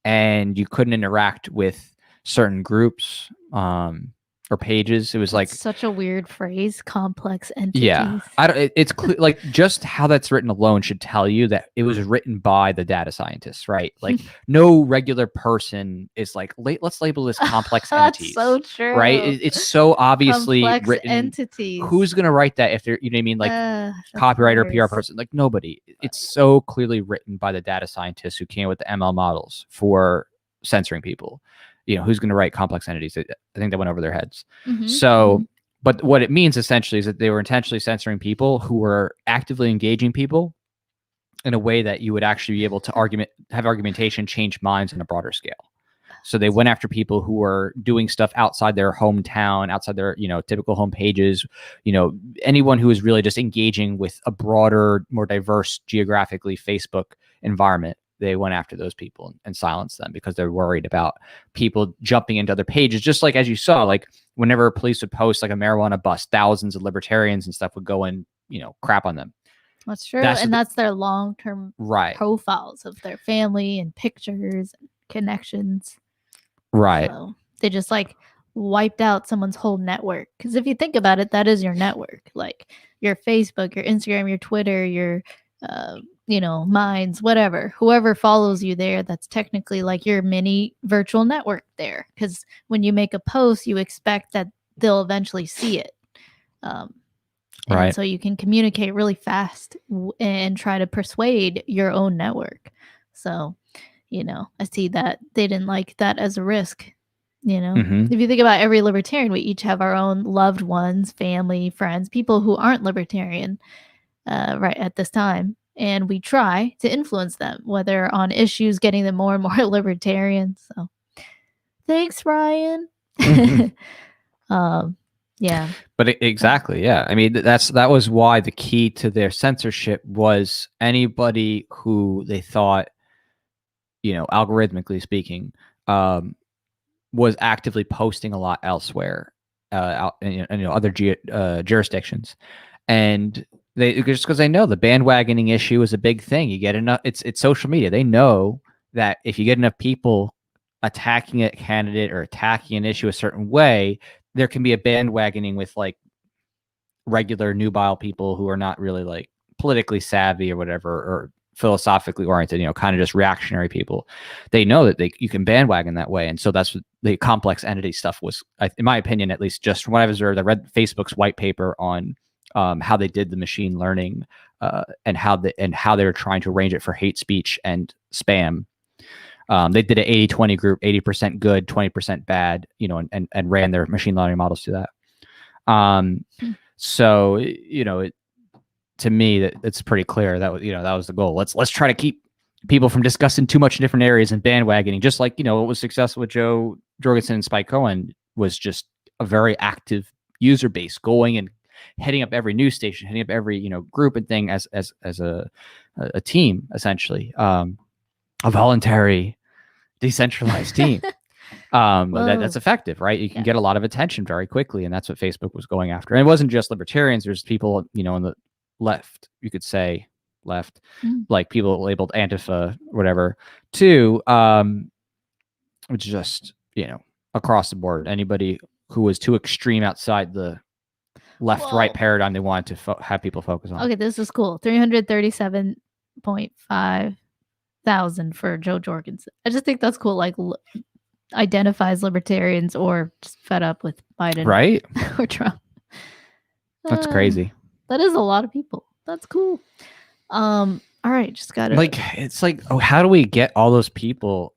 and you couldn't interact with certain groups or pages. It was like such a weird phrase, complex entities. Yeah, it's like just how that's written alone should tell you that it was written by the data scientists, right? Like no regular person is like, let's label this complex entities. That's so true, right? It's so obviously complex written. Entities. Who's gonna write that if they're, you know what I mean, like copyright or PR person? Like nobody. It's so clearly written by the data scientists who came with the ML models for censoring people. who's going to write complex entities? I think that went over their heads. Mhm, So, mhm. but what it means essentially is that they were intentionally censoring people who were actively engaging people in a way that you would actually be able to have argumentation, change minds on a broader scale. So they went after people who were doing stuff outside their hometown, outside their, typical home pages, anyone who is really just engaging with a broader, more diverse geographically Facebook environment. They went after those people and silenced them because they're worried about people jumping into other pages. Just like, as you saw, like whenever police would post like a marijuana bust, thousands of libertarians and stuff would go and, crap on them. That's true. And that's their long-term profiles of their family and pictures and connections. Right. So they just like wiped out someone's whole network. Because if you think about it, that is your network. Like your Facebook, your Instagram, your Twitter, your, Minds, whatever. Whoever follows you there, that's technically like your mini virtual network there. Because when you make a post, you expect that they'll eventually see it. And so you can communicate really fast and try to persuade your own network. So, I see that they didn't like that as a risk. If you think about every libertarian, we each have our own loved ones, family, friends, people who aren't libertarian right at this time. And we try to influence them, whether on issues, getting them more and more libertarian. So thanks, Ryan. Yeah. But exactly, yeah. I mean, that was why the key to their censorship was anybody who they thought, algorithmically speaking, was actively posting a lot elsewhere, out in other jurisdictions, and just because they know the bandwagoning issue is a big thing. You get enough. It's social media. They know that if you get enough people attacking a candidate or attacking an issue a certain way, there can be a bandwagoning with like regular nubile people who are not really like politically savvy or whatever, or philosophically oriented, kind of just reactionary people. They know that you can bandwagon that way. And so that's what the complex entity stuff was, in my opinion, at least just from what I've observed. I read Facebook's white paper on how they did the machine learning and how they were trying to arrange it for hate speech and spam. They did an 80-20 group, 80% good, 20% bad, and ran their machine learning models to that. So, to me, it's pretty clear that was the goal. Let's try to keep people from discussing too much in different areas and bandwagoning. Just like, what was successful with Joe Jorgensen and Spike Cohen was just a very active user base going and heading up every news station, heading up every, group and thing as a team, essentially, a voluntary, decentralized team. That's effective, right? You can get a lot of attention very quickly, and that's what Facebook was going after. And it wasn't just libertarians. There's people, in the left, you could say left, like people labeled Antifa, whatever, too. Just, across the board, anybody who was too extreme outside the left-right paradigm they wanted to have people focus on. Okay, this is cool. 337.5 thousand for Joe Jorgensen. I just think that's cool. Like identifies libertarians or just fed up with Biden, right? Or Trump. That's crazy. That is a lot of people. That's cool. All right, just gotta it's like, how do we get all those people?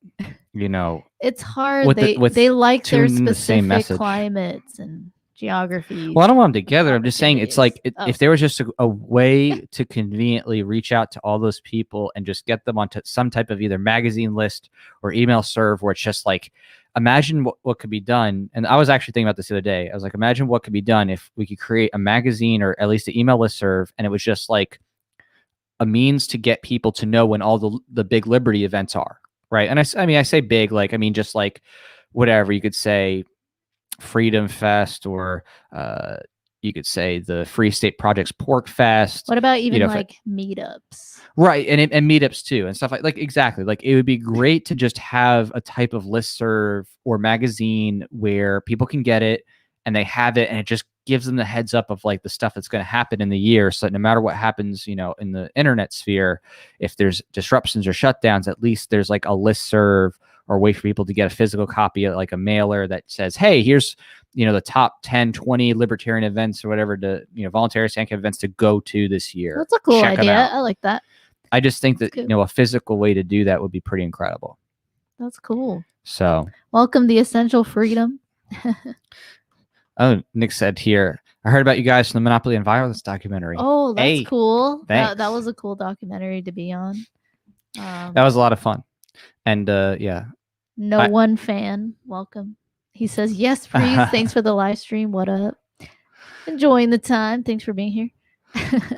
It's hard. They like their specific climates and geography. Well, I don't want them together. I'm just saying it's like if there was just a way to conveniently reach out to all those people and just get them onto some type of either magazine list or email serve, where it's just like, imagine what could be done. And I was actually thinking about this the other day. I was like, imagine what could be done if we could create a magazine or at least an email list serve, and it was just like a means to get people to know when all the big liberty events are, right? And I say big, like, I mean, just like whatever you could say, Freedom Fest, or you could say the Free State Project's Pork Fest. What about even like meetups? Right, and meetups too, and stuff like exactly. Like, it would be great to just have a type of listserv or magazine where people can get it and they have it, and it just gives them the heads up of like the stuff that's going to happen in the year. So no matter what happens, in the internet sphere, if there's disruptions or shutdowns, at least there's like a listserv or a way for people to get a physical copy of like a mailer that says, hey, here's, the top 10, 20 libertarian events or whatever to, voluntary sanctioned events to go to this year. That's a cool idea. I like that. I just think that, a physical way to do that would be pretty incredible. That's cool. So, Welcome the essential freedom. oh, Nick said here, I heard about you guys from the Monopoly and Violence documentary. Oh, that's Hey, cool. That thanks. was a cool documentary to be on. That was a lot of fun. And yeah. No one fan. Welcome. He says, yes, please. Thanks for the live stream. What up? Enjoying the time. Thanks for being here.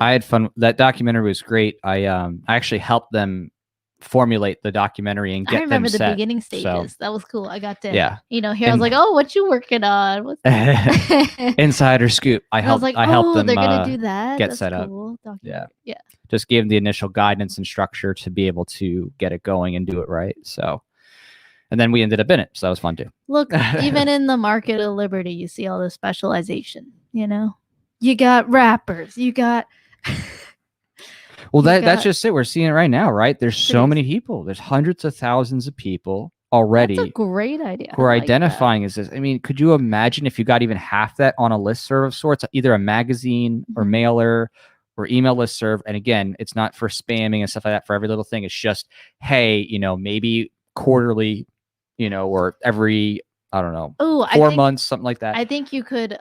I had fun. That documentary was great. I actually helped them formulate the documentary and get I remember them the set. beginning stages. So, that was cool. I got to, yeah. Here I was like, oh, what you working on? What's Insider scoop. I helped them they're gonna do that. get That's set cool. up. Yeah. Yeah. Just gave them the initial guidance and structure to be able to get it going and do it right. So, and then we ended up in it. So that was fun too. Look, even in the market of liberty, you see all the specialization, You got rappers, you got well, that's just it. We're seeing it right now, right? There's so many people. There's hundreds of thousands of people already. That's a great idea. Who are identifying as this. I mean, could you imagine if you got even half that on a listserv of sorts, either a magazine or mailer or email listserv? And again, it's not for spamming and stuff like that for every little thing. It's just, hey, maybe quarterly, or every, I don't know, 4 months, something like that. I think you could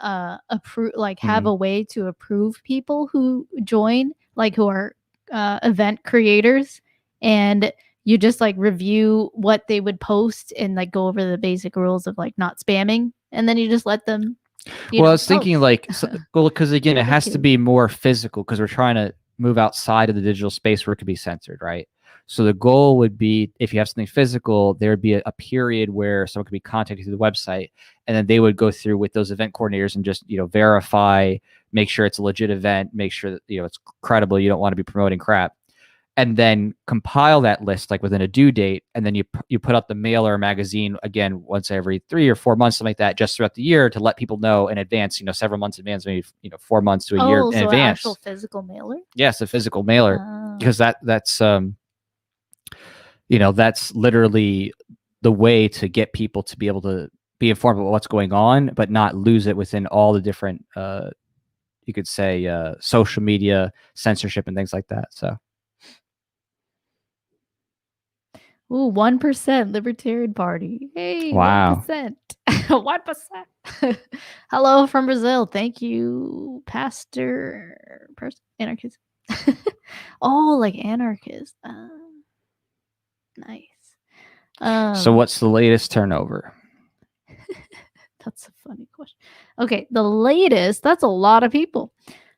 approve, have a way to approve people who join, who are event creators, and you just review what they would post and go over the basic rules of not spamming, and then you just let them. I was thinking because again, it has to be more physical because we're trying to move outside of the digital space where it could be censored, right? So the goal would be, if you have something physical, there would be a period where someone could be contacted through the website, and then they would go through with those event coordinators and just, verify, make sure it's a legit event, make sure that, it's credible. You don't want to be promoting crap, and then compile that list within a due date. And then you put out the mailer or magazine again, once every 3 or 4 months, something like that, just throughout the year to let people know in advance, several months in advance, maybe, 4 months to a year in advance. An actual physical mailer? Yes, a physical mailer, because that's that's literally the way to get people to be able to be informed about what's going on, but not lose it within all the different, you could say, social media censorship and things like that. So. Ooh, 1% Libertarian Party. Hey, wow. 1%. 1%. Hello from Brazil. Thank you, Pastor Anarchist. Oh, anarchist. Nice. So what's the latest turnover? That's a funny question. Okay, the latest, that's a lot of people.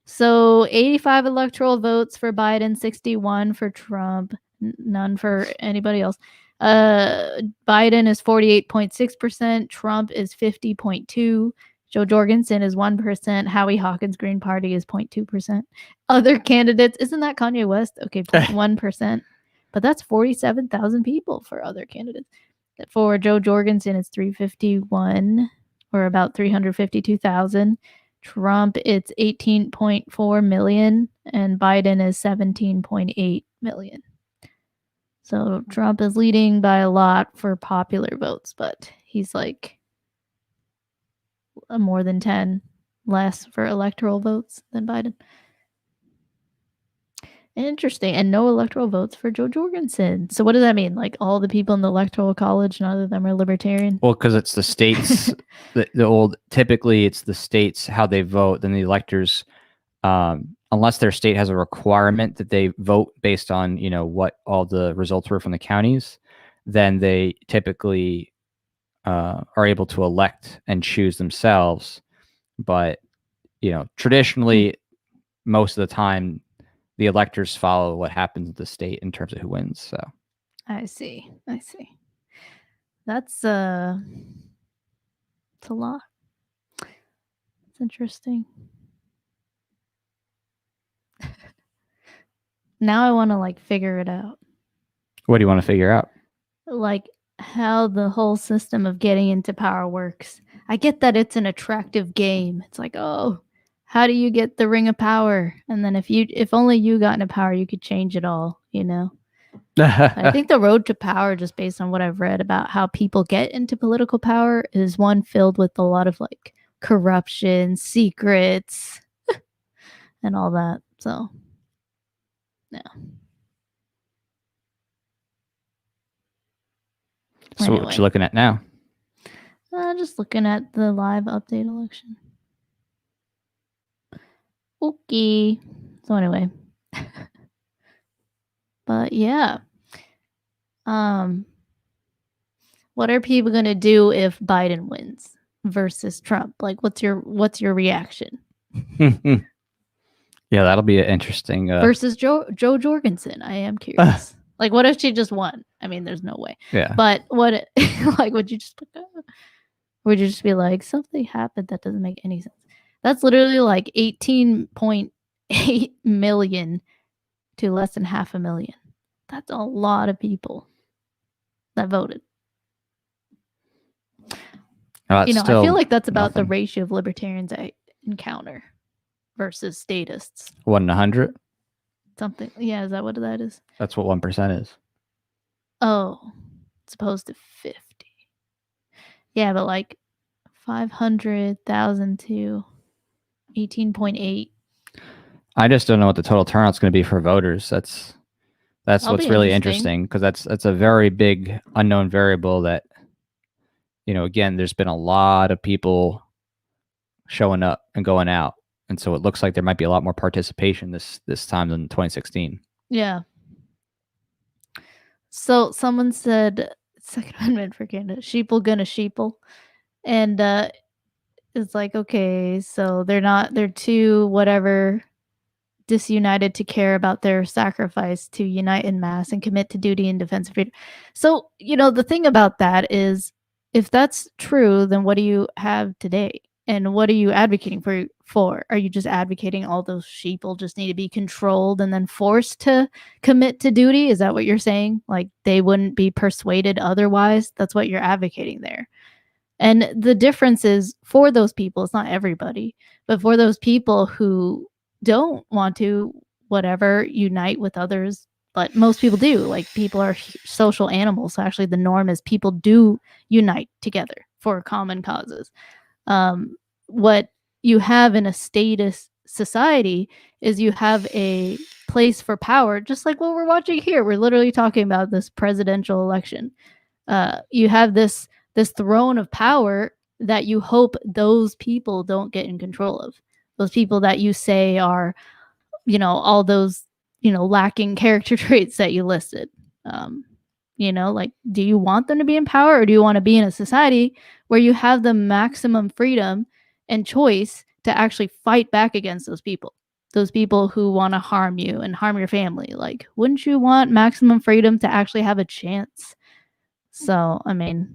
So 85 electoral votes for Biden, 61 for Trump, none for anybody else. Biden is 48.6%, Trump is 50.2%, Joe Jorgensen is 1%, Howie Hawkins' Green Party is 0.2%. Other candidates, isn't that Kanye West? Okay, 1%. But that's 47,000 people for other candidates. For Joe Jorgensen, it's 351, or about 352,000. Trump, it's 18.4 million, and Biden is 17.8 million. So Trump is leading by a lot for popular votes, but he's more than 10 less for electoral votes than Biden. Interesting. And no electoral votes for Joe Jorgensen. So what does that mean? All the people in the electoral college, none of them are libertarian? Well, because it's the states, typically it's the states, how they vote, then the electors, unless their state has a requirement that they vote based on, what all the results were from the counties, then they typically are able to elect and choose themselves. But, traditionally, most of the time, the electors follow what happens in the state in terms of who wins. So I see. That's a lot. It's interesting. Now I want to figure it out. What do you want to figure out? How the whole system of getting into power works. I get that it's an attractive game. It's oh, how do you get the ring of power? And then if only you got into power, you could change it all, I think the road to power, just based on what I've read about how people get into political power, is one filled with a lot of corruption, secrets, and all that. So, yeah. So what you looking at now? Just looking at the live update election. Okay. So anyway. But yeah. What are people gonna do if Biden wins versus Trump? Like, what's your reaction? Yeah, that'll be an interesting. Versus Joe Jorgensen. I am curious. Like, what if she just won? I mean, there's no way. Yeah. But what, like, would you just be like, something happened that doesn't make any sense? That's literally like 18.8 million to less than 500,000. That's a lot of people that voted. I feel like that's about the ratio of libertarians I encounter versus statists. 1 in 100? Something. Yeah, is that what that is? That's what 1% is. Oh, it's opposed to 50. Yeah, but like 500,000 to 18.8. I just don't know what the total turnout's going to be for voters. That's what's really interesting, because that's a very big unknown variable that, again, there's been a lot of people showing up and going out. And so it looks like there might be a lot more participation this time than 2016. Yeah. So someone said, Second Amendment for Canada, sheeple gonna sheeple. And it's like, okay, so they're too whatever disunited to care about their sacrifice to unite in mass and commit to duty in defense of freedom. So, the thing about that is, if that's true, then what do you have today? And what are you advocating for? Are you just advocating all those sheeple just need to be controlled and then forced to commit to duty? Is that what you're saying? Like, they wouldn't be persuaded otherwise? That's what you're advocating there. And the difference is, for those people, it's not everybody, but for those people who don't want to unite with others, but most people do. Like, people are social animals, so actually the norm is people do unite together for common causes. What you have in a statist society is you have a place for power, just like what we're watching here. We're literally talking about this presidential election. You have this throne of power that you hope those people don't get in control of. Those people that you say are, all those, lacking character traits that you listed. Like, do you want them to be in power, or do you want to be in a society where you have the maximum freedom and choice to actually fight back against those people who want to harm you and harm your family? Like, wouldn't you want maximum freedom to actually have a chance? So, I mean,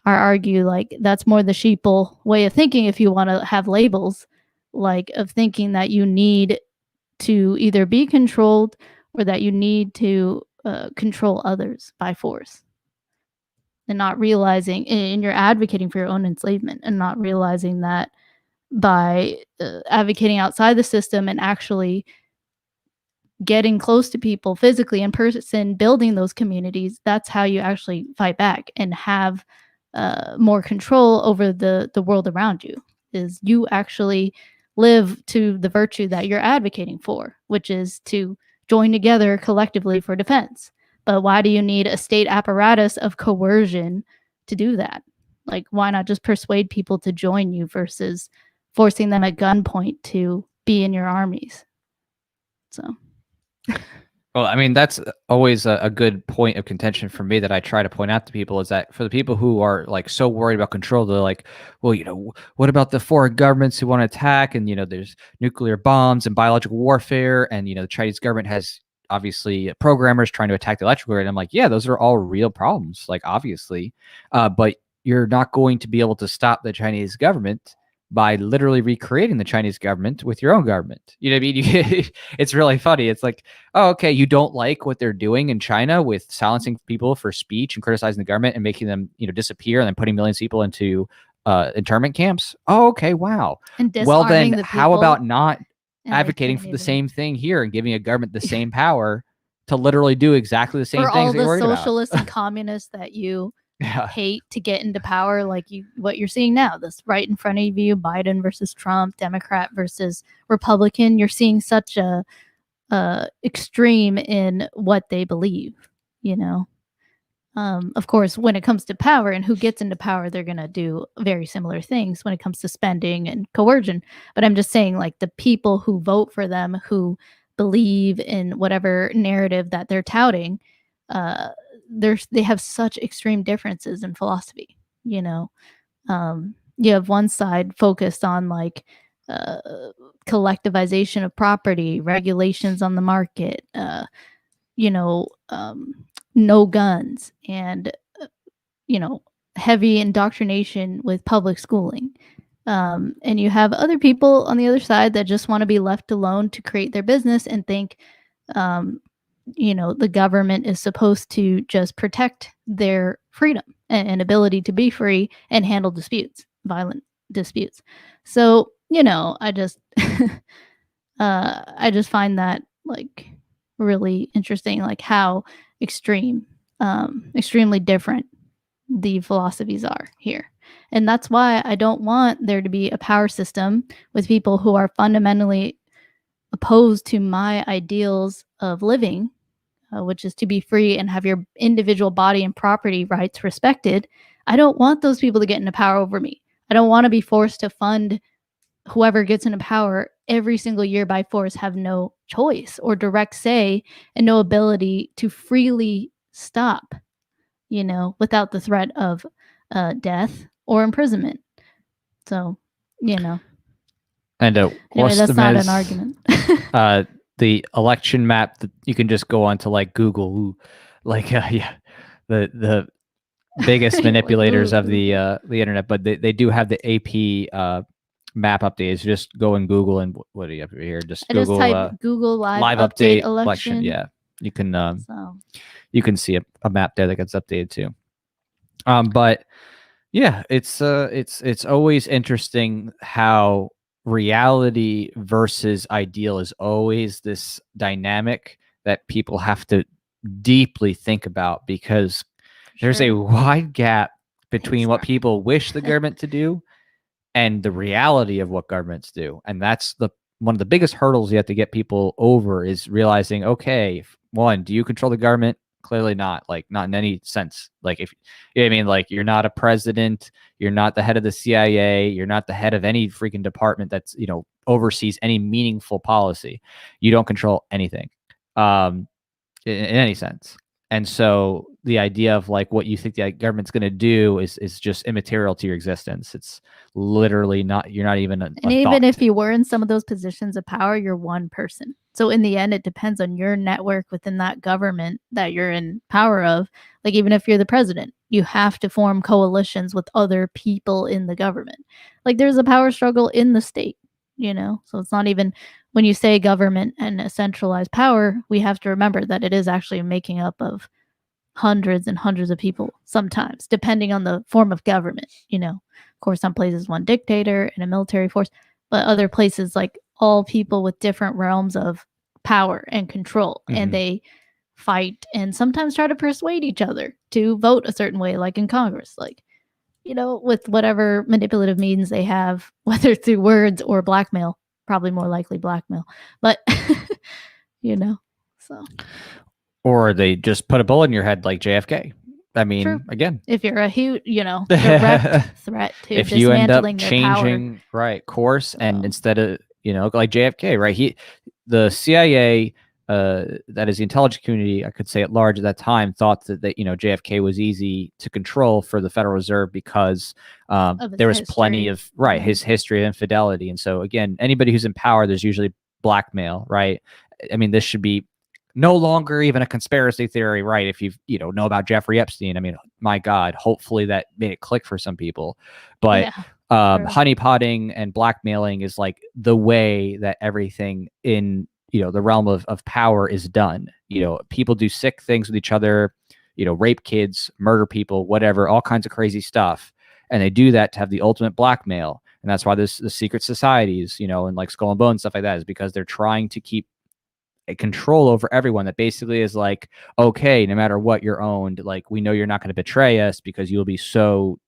I argue like that's more the sheeple way of thinking, if you want to have labels, like, of thinking that you need to either be controlled or that you need to control others by force, and not realizing, and you're advocating for your own enslavement and not realizing that by advocating outside the system and actually getting close to people physically in person, building those communities, that's how you actually fight back and have more control over the world around you. Is you actually live to the virtue that you're advocating for, which is to join together collectively for defense. But why do you need a state apparatus of coercion to do that? Like, why not just persuade people to join you versus forcing them at gunpoint to be in your armies? So. Well, I mean, that's always a good point of contention for me that I try to point out to people, is that for the people who are like so worried about control, they're like, well, what about the foreign governments who want to attack? And, there's nuclear bombs and biological warfare. And, the Chinese government has obviously programmers trying to attack the electrical grid. And I'm like, yeah, those are all real problems, like, obviously. But you're not going to be able to stop the Chinese government by literally recreating the Chinese government with your own government. You know what I mean? It's really funny. It's like, oh, okay, you don't like what they're doing in China with silencing people for speech and criticizing the government and making them, disappear, and then putting millions of people into internment camps. Oh, okay, wow. And well, then the how about not and advocating for the same thing here and giving a government the same power to literally do exactly the same for things all that you're the worried socialists and communists that you Yeah. hate to get into power, like what you're seeing now, this right in front of you, Biden versus Trump, Democrat versus Republican. You're seeing such a extreme in what they believe, Of course, when it comes to power and who gets into power, they're going to do very similar things when it comes to spending and coercion. But I'm just saying, like, the people who vote for them, who believe in whatever narrative that they're touting, they have such extreme differences in philosophy. You know, you have one side focused on like collectivization of property, regulations on the market, you know, no guns, and you know, heavy indoctrination with public schooling. And you have other people on the other side that just want to be left alone to create their business and think, you know, the government is supposed to just protect their freedom and ability to be free and handle disputes, violent disputes. So, you know, I just find that like really interesting, like how extremely different the philosophies are here. And that's why I don't want there to be a power system with people who are fundamentally opposed to my ideals of living, which is to be free and have your individual body and property rights respected. I don't want those people to get into power over me. I don't want to be forced to fund whoever gets into power every single year by force, have no choice or direct say and no ability to freely stop, you know, without the threat of death or imprisonment. So, you know. And anyway, that's not an argument. The election map that you can just go onto like Google, like yeah, the biggest manipulators of the internet, but they do have the AP map updates. Just go and Google, and what do you have here? Just I Google just type Google live update election. Yeah, you can you can see a map there that gets updated too. But yeah, it's always interesting how reality versus ideal is always this dynamic that people have to deeply think about, because there's a wide gap between what people wish the government to do and the reality of what governments do. And that's one of the biggest hurdles you have to get people over, is realizing, okay, one, do you control the government? Clearly not, like not in any sense. Like, if you know what I mean, like you're not a president, you're not the head of the CIA, you're not the head of any freaking department that's, you know, oversees any meaningful policy. You don't control anything in any sense. And so the idea of like what you think the government's going to do is just immaterial to your existence. It's literally not, you're not even a and even if you were in some of those positions of power, you're one person. So in the end, it depends on your network within that government that you're in power of. Like, even if you're the president, you have to form coalitions with other people in the government. Like, there's a power struggle in the state, you know? So it's not even, when you say government and a centralized power, we have to remember that it is actually making up of hundreds and hundreds of people sometimes, depending on the form of government, you know. Of course, some places one dictator and a military force, but other places like all people with different realms of power and control, and they fight and sometimes try to persuade each other to vote a certain way, like in Congress, like, you know, with whatever manipulative means they have, whether through words or blackmail, probably more likely blackmail, but you know, so. Or they just put a bullet in your head like JFK. I mean, True. Again, if you're a huge, you know, direct threat to if you end up dismantling their changing course, and instead of, you know, like JFK, right? The CIA, that is the intelligence community, I could say at large at that time, thought that you know, JFK was easy to control for the Federal Reserve because there was plenty of his history of infidelity. And so again, anybody who's in power, there's usually blackmail, right? I mean, this should be no longer even a conspiracy theory, right? If you know about Jeffrey Epstein, I mean, my God, hopefully that made it click for some people. But honeypotting and blackmailing is like the way that everything in, you know, the realm of power is done. You know, people do sick things with each other, you know, rape kids, murder people, whatever, all kinds of crazy stuff. And they do that to have the ultimate blackmail. And that's why the secret societies, you know, and like Skull and Bones, stuff like that, is because they're trying to keep a control over everyone that basically is like, okay, no matter what, you're owned. Like, we know you're not going to betray us because you'll be so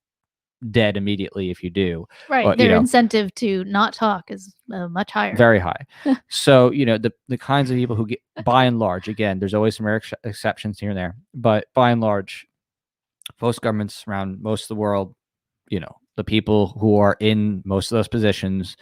dead immediately if you do. Right. Or, their incentive to not talk is much higher. Very high. So, you know, the kinds of people who get, by and large, again, there's always some rare exceptions here and there, but by and large, most governments around most of the world, the people who are in most of those positions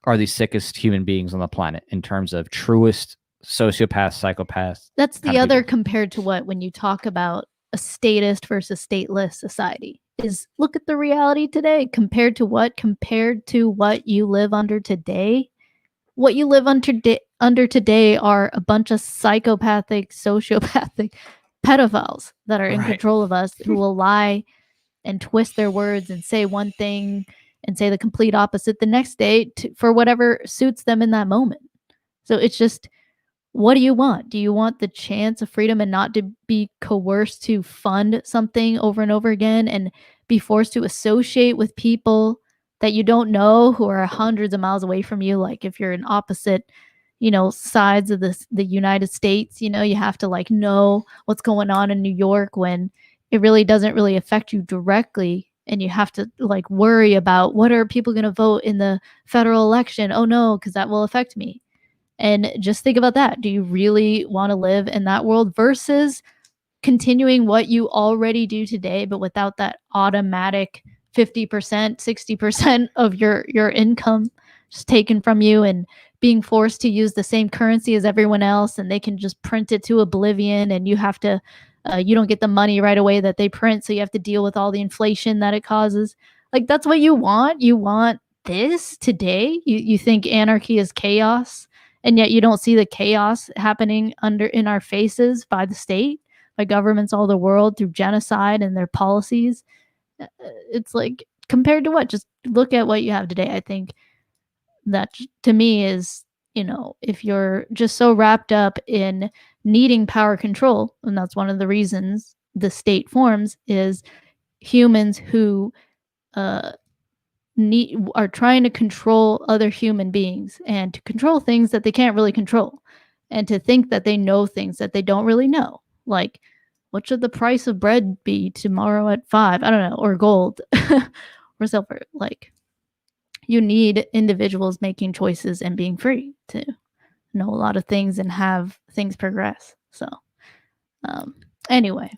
are the sickest human beings on the planet in terms of truest sociopaths, psychopaths. That's the kind of other people. compared to what when you talk about a statist versus stateless society is look at the reality today compared to what you live under today. What you live under today are a bunch of psychopathic, sociopathic pedophiles that are in Right. control of us who will lie and twist their words and say one thing and say the complete opposite the next day for whatever suits them in that moment. So it's just, what do you want? Do you want the chance of freedom and not to be coerced to fund something over and over again and be forced to associate with people that you don't know who are hundreds of miles away from you? Like if you're in opposite, sides of the United States, you have to like know what's going on in New York when it really doesn't really affect you directly. And you have to like worry about what are people going to vote in the federal election? Oh no, because that will affect me. And just think about that. Do you really want to live in that world versus continuing what you already do today, but without that automatic 50%, 60% of your income just taken from you and being forced to use the same currency as everyone else, and they can just print it to oblivion, and you have to, you don't get the money right away that they print, so you have to deal with all the inflation that it causes. Like that's what you want. You want this today. You think anarchy is chaos, and yet you don't see the chaos happening in our faces by the state, by governments all the world through genocide and their policies. It's like compared to what? Just look at what you have today. I think that to me is, if you're just so wrapped up in needing power control, and that's one of the reasons the state forms, is humans who are trying to control other human beings and to control things that they can't really control, and to think that they know things that they don't really know, like what should the price of bread be tomorrow at 5? I don't know, or gold or silver. Like you need individuals making choices and being free to know a lot of things and have things progress. So anyway,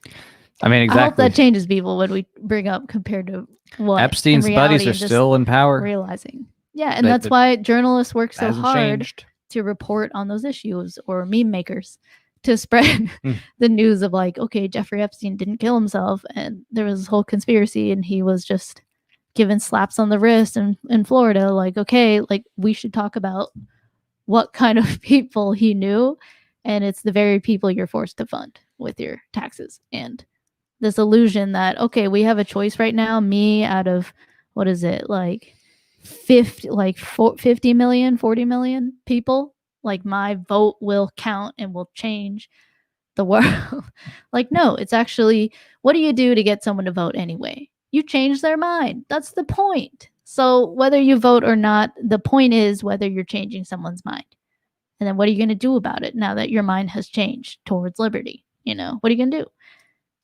I mean, exactly. I hope that changes people when we bring up compared to what Epstein's buddies are still in power. Realizing. Yeah, and that's why journalists work so hard changed. to report on those issues, or meme makers to spread the news of like, okay, Jeffrey Epstein didn't kill himself and there was this whole conspiracy and he was just given slaps on the wrist in Florida. Like, okay, like we should talk about what kind of people he knew, and it's the very people you're forced to fund with your taxes. And this illusion that, okay, we have a choice right now, me out of, what is it, like 50 million, 40 million people, like my vote will count and will change the world. Like, no, it's actually, what do you do to get someone to vote anyway? You change their mind. That's the point. So whether you vote or not, the point is whether you're changing someone's mind. And then what are you going to do about it now that your mind has changed towards liberty? What are you going to do?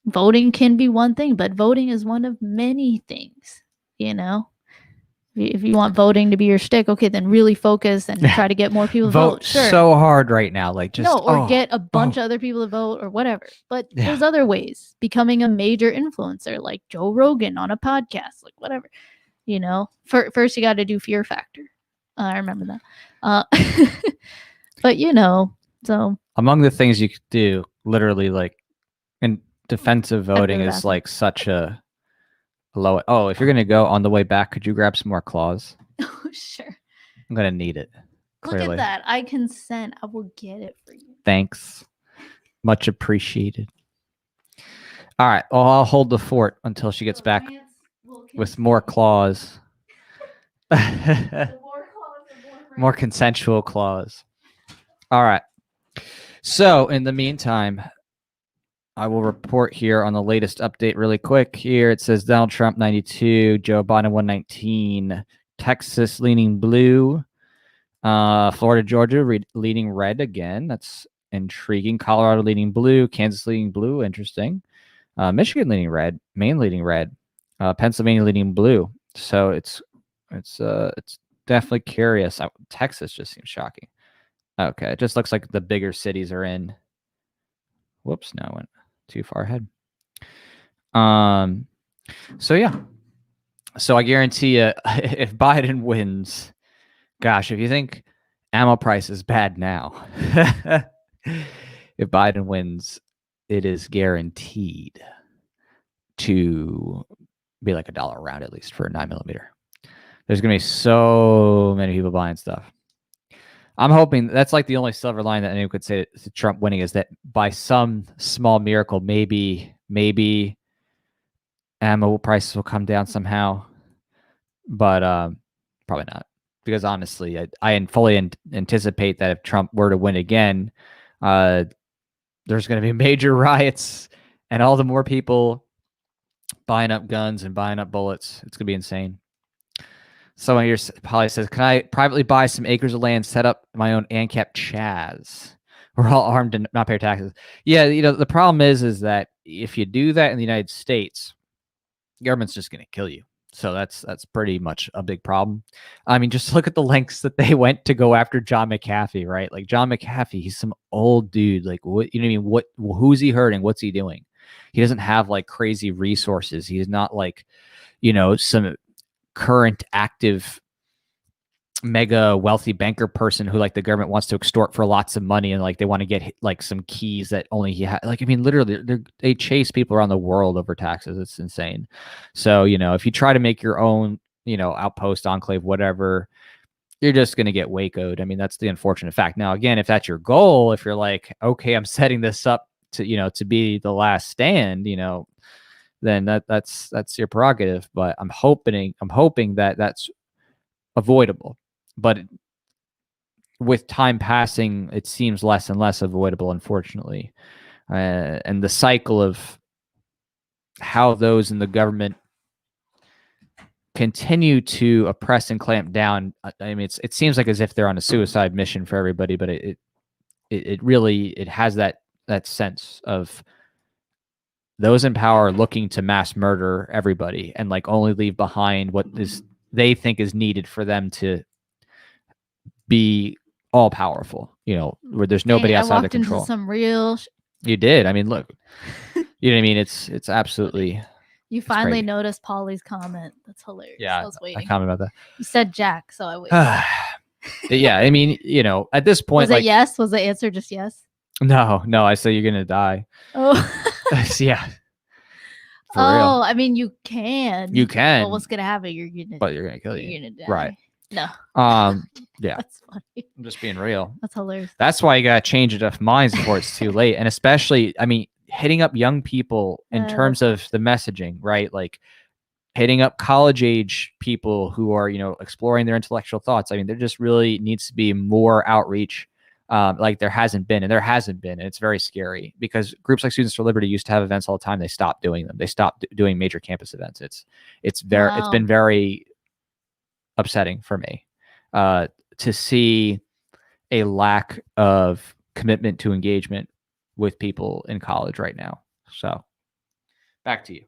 Voting can be one thing, but voting is one of many things, If you want voting to be your shtick, okay, then really focus and try to get more people to vote. Sure. So hard right now, like just get a bunch of other people to vote or whatever. But there's other ways. Becoming a major influencer, like Joe Rogan on a podcast, like whatever. First you got to do Fear Factor. I remember that. But so among the things you could do, literally, like in defensive voting is like such a low. Oh, if you're gonna go on the way back, could you grab some more claws? Oh, sure. I'm gonna need it. Clearly. Look at that. I consent. I will get it for you. Thanks. Much appreciated. All right. Well, I'll hold the fort until she gets back with more claws. More consensual claws. All right. So in the meantime, I will report here on the latest update really quick. Here it says Donald Trump 92, Joe Biden 119, Texas leaning blue, Florida, Georgia leaning red again. That's intriguing. Colorado leaning blue, Kansas leaning blue. Interesting. Michigan leaning red, Maine leaning red, Pennsylvania leaning blue. So it's definitely curious. Texas just seems shocking. Okay, it just looks like the bigger cities are in. Whoops, no, I went too far ahead. So yeah. So I guarantee you, if Biden wins, gosh, if you think ammo price is bad now, if Biden wins, it is guaranteed to be like $1 round at least for a 9mm. There's gonna be so many people buying stuff. I'm hoping that's like the only silver line that anyone could say to Trump winning is that by some small miracle, maybe ammo prices will come down somehow, but probably not. Because honestly, I fully anticipate that if Trump were to win again, there's going to be major riots and all the more people buying up guns and buying up bullets. It's going to be insane. Someone here probably says, can I privately buy some acres of land, set up my own ANCAP Chaz? We're all armed and not pay taxes. Yeah, the problem is that if you do that in the United States, the government's just going to kill you. So that's pretty much a big problem. I mean, just look at the lengths that they went to go after John McAfee, right? Like John McAfee, he's some old dude. Like what I mean? Who's he hurting? What's he doing? He doesn't have like crazy resources. He's not like, some current active mega wealthy banker person who like the government wants to extort for lots of money and like they want to get like some keys that only he had. Like, I mean, literally they chase people around the world over taxes. It's insane. So, if you try to make your own, outpost, enclave, whatever, you're just going to get wacoed. I mean, that's the unfortunate fact. Now, again, if that's your goal, if you're like, okay, I'm setting this up to, to be the last stand, then that's your prerogative. But I'm hoping that that's avoidable. But with time passing, it seems less and less avoidable, unfortunately. And the cycle of how those in the government continue to oppress and clamp down. I mean, it seems like as if they're on a suicide mission for everybody, but it really has that sense of those in power looking to mass murder everybody and like only leave behind what is they think is needed for them to be all powerful, where there's nobody outside of control. Into some real you did. I mean, look, you know what I mean? It's absolutely. You finally noticed Polly's comment. That's hilarious. Yeah, I was waiting. I commented about that. You said Jack, so I waited. Yeah, I mean, at this point, was it yes? Was the answer just yes? No, I said you're gonna die. Oh, yeah. For real. I mean, you can. You can. Well, what's gonna happen? You're gonna kill you. You're gonna die. Right. No. Yeah. That's funny. I'm just being real. That's hilarious. That's why you gotta change enough minds before it's too late. And especially, I mean, hitting up young people in terms of the messaging, right? Like hitting up college age people who are, exploring their intellectual thoughts. I mean, there just really needs to be more outreach. Like there hasn't been, and it's very scary because groups like Students for Liberty used to have events all the time. They stopped doing them. They stopped doing major campus events. It's been very upsetting for me to see a lack of commitment to engagement with people in college right now. So back to you.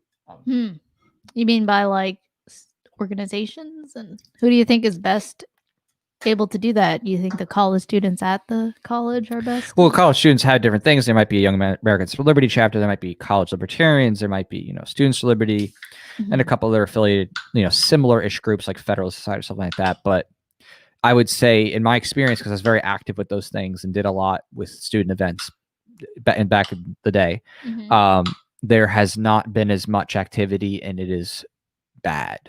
You mean by like organizations, and who do you think is best able to do that? Do you think the college students at the college are best? Well, college students have different things. There might be a Young Americans for Liberty chapter. There might be college libertarians. There might be, Students for Liberty and a couple other affiliated, similar-ish groups like Federalist Society or something like that. But I would say in my experience, because I was very active with those things and did a lot with student events back in the day, there has not been as much activity, and it is bad.